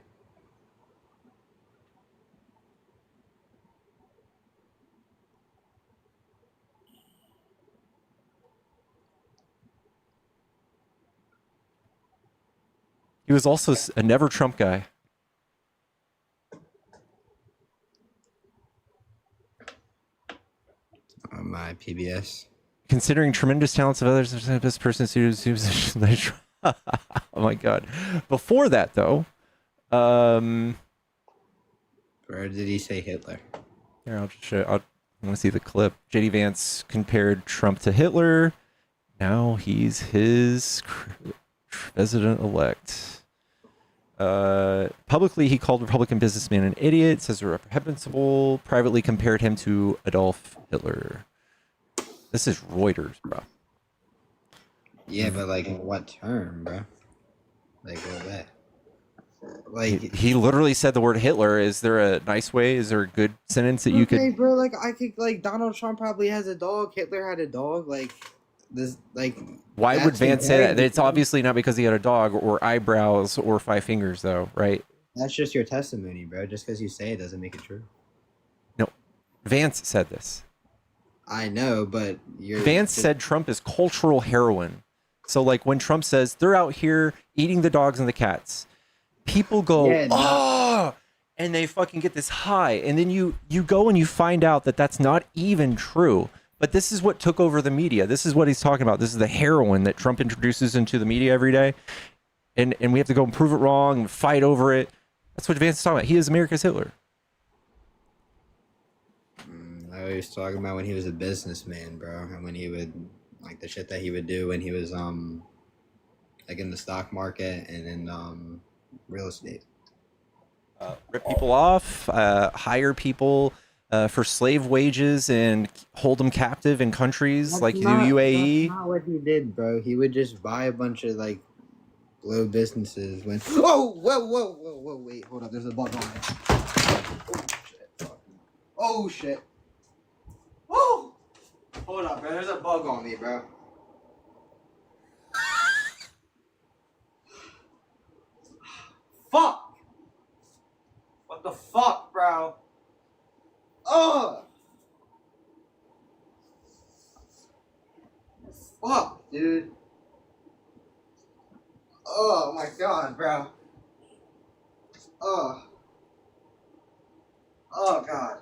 He was also a never Trump guy. On my PBS. Considering tremendous talents of others, this person who's oh my God. Before that, though, where did he say Hitler? Here, I'll just show. I want to see the clip. JD Vance compared Trump to Hitler. Now he's his president-elect. Publicly, he called Republican businessman an idiot, says they're reprehensible. Privately compared him to Adolf Hitler. This is Reuters, bro. Yeah, but like in what term, bro? Like what way? Like he literally said the word Hitler. Is there a nice way? Is there a good sentence that you could? Okay, bro. Like I could like Donald Trump probably has a dog. Hitler had a dog. Like this. Like why would Vance say that? It's obviously not because he had a dog or eyebrows or 5 fingers, though, right? That's just your testimony, bro. Just because you say it doesn't make it true. No, Vance said this. I know, but Vance said Trump is cultural heroin. So, like, when Trump says they're out here eating the dogs and the cats, people go, oh, and they fucking get this high. And then you go and you find out that that's not even true. But this is what took over the media. This is what he's talking about. This is the heroin that Trump introduces into the media every day. And we have to go and prove it wrong and fight over it. That's what Vance is talking about. He is America's Hitler. I was talking about when he was a businessman, bro, and when he would like the shit that he would do when he was like in the stock market and in real estate. Rip people off, hire people for slave wages and hold them captive in countries like the UAE. That's not what he did, bro. He would just buy a bunch of like low businesses when whoa, wait, hold up, there's a bug on it. Oh shit. Woo! Hold up, bro. There's a bug on me, bro. Fuck! What the fuck, bro? Oh! Fuck, dude. Oh my god, bro. Oh. Oh god.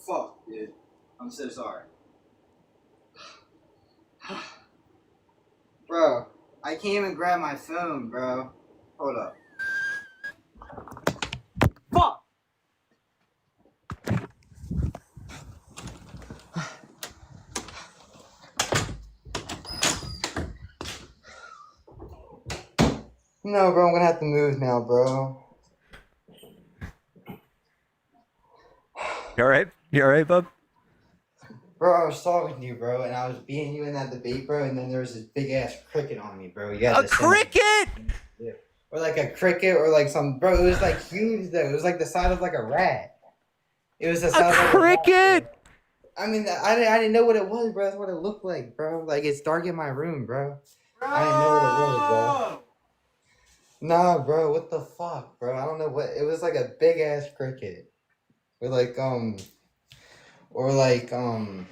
Fuck, dude. I'm so sorry. Bro, I can't even grab my phone, bro. Hold up. Fuck! No, bro, I'm gonna have to move now, bro. You all right? You all right, bub? Bro, I was talking to you, bro, and I was beating you in that debate, bro, and then there was this big ass cricket on me, bro. You had A cricket! Yeah. Or like a cricket, or like some, bro. It was like huge, though. It was like the size of like a rat. It was the size of a cricket. Rat, I mean, I didn't know what it was, bro. That's what it looked like, bro. Like it's dark in my room, bro. I didn't know what it was, bro. Nah, bro. What the fuck, bro? I don't know what. It was like a big ass cricket, or like or like or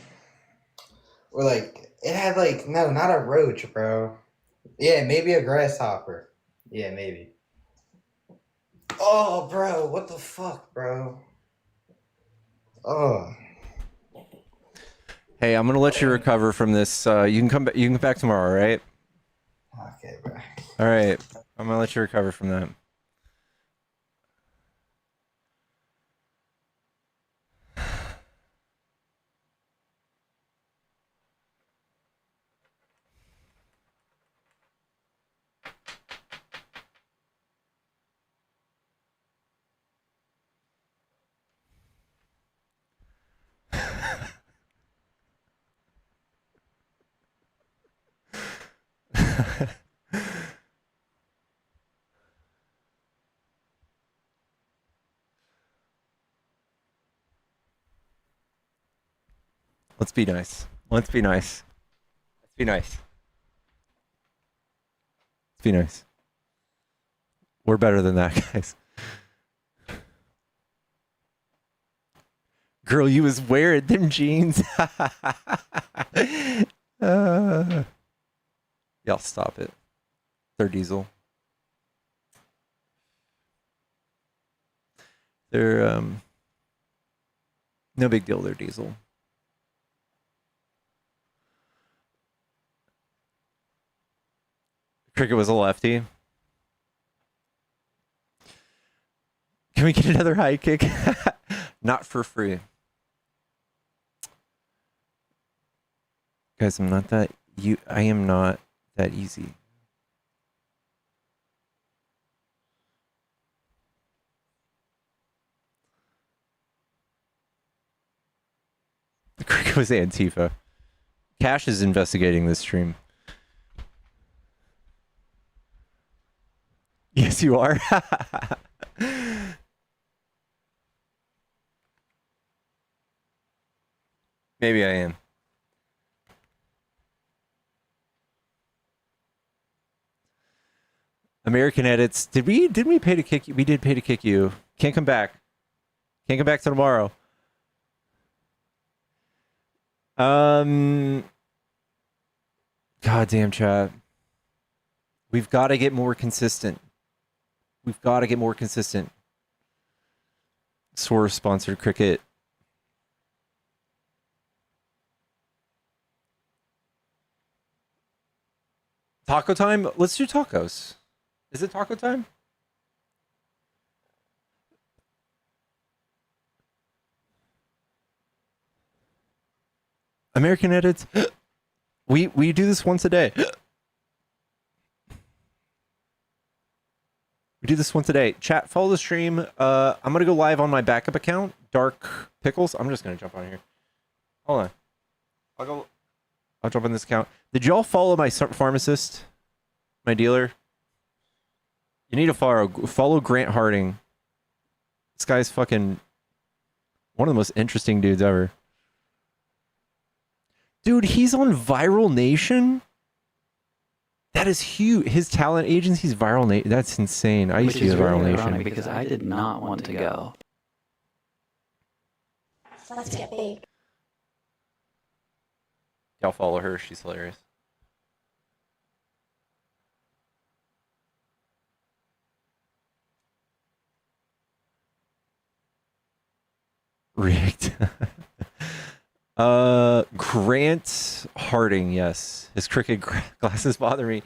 like it had like no, not a roach, bro. Yeah, maybe a grasshopper. Yeah, maybe. Oh, bro, what the fuck, bro? Oh. Hey, I'm gonna let you recover from this. You can come back. You can come back tomorrow, all right? Okay, bro. All right. I'm gonna let you recover from that. Let's be nice. Let's be nice. Let's be nice. Let's be nice. We're better than that, guys. Girl, you was wearing them jeans. Y'all stop it. They're diesel. They're no big deal, they're diesel. Cricket was a lefty. Can we get another high kick? Not for free. Guys, I'm not that I am not that easy. The cricket was Antifa. Cash is investigating this stream. Yes, you are. Maybe I am. American edits. Did we pay to kick you? We did pay to kick you. Can't come back. Can't come back till tomorrow. Goddamn chat. We've got to get more consistent. We've got to get more consistent. Source sponsored cricket. Taco time? Let's do tacos. Is it taco time? American edits. We do this once a day. We do this once a day. Chat, follow the stream. I'm gonna go live on my backup account, Dark Pickles. I'm just gonna jump on here. Hold on. I'll jump on this account. Did y'all follow my pharmacist, my dealer? You need to follow Grant Harding. This guy's fucking one of the most interesting dudes ever. Dude, he's on Viral Nation. That is huge. His talent agency's Viral Nation. That's insane. I used to use Viral Nation because I did not want to go. Let's get big. Y'all follow her. She's hilarious. Rigged. Grant Harding, yes. His cricket glasses bother me.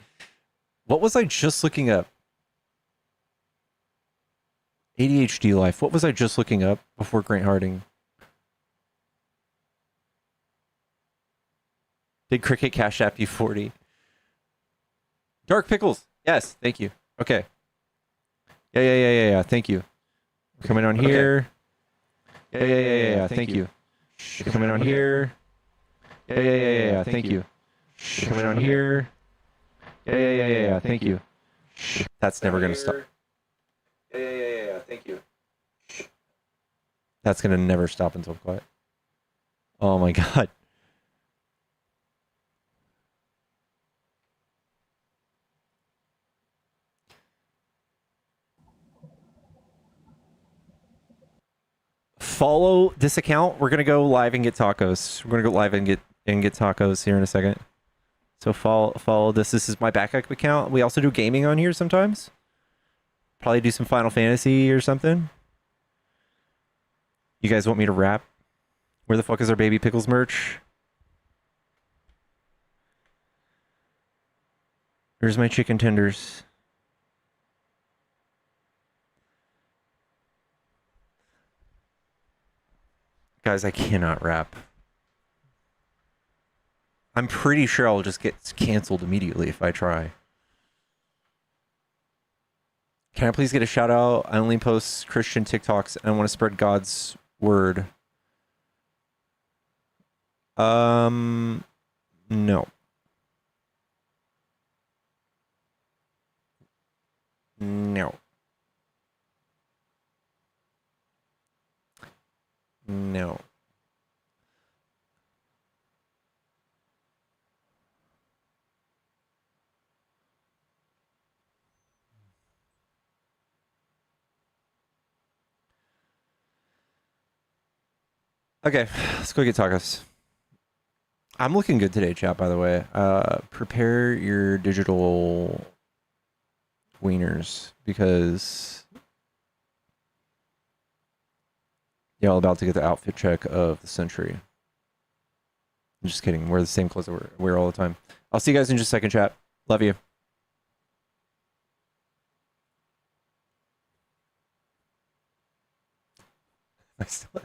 What was I just looking up? ADHD life. What was I just looking up before Grant Harding? Did cricket cash app you 40? Dark Pickles. Yes, thank you. Okay. Yeah. Thank you. Coming on here. Yeah. Thank you. Coming on here. Yeah. Thank you. Coming on here. Yeah. Thank you. That's never gonna stop. Yeah. Thank you. That's gonna never stop until quiet. Oh my god. Follow this account. We're gonna go live and get tacos. We're gonna go live and get tacos here in a second. So follow this. This is my backup account. We also do gaming on here sometimes. Probably do some Final Fantasy or something. You guys want me to rap? Where the fuck is our Baby Pickles merch? Where's my chicken tenders? Guys, I cannot rap. I'm pretty sure I'll just get canceled immediately if I try. Can I please get a shout out? I only post Christian TikToks and I want to spread God's word. No. No. No. Okay, let's go get tacos. I'm looking good today, chat, by the way. Prepare your digital wieners because y'all about to get the outfit check of the century. I'm just kidding. Wear the same clothes that we wear all the time. I'll see you guys in just a second, chat. Love you. I still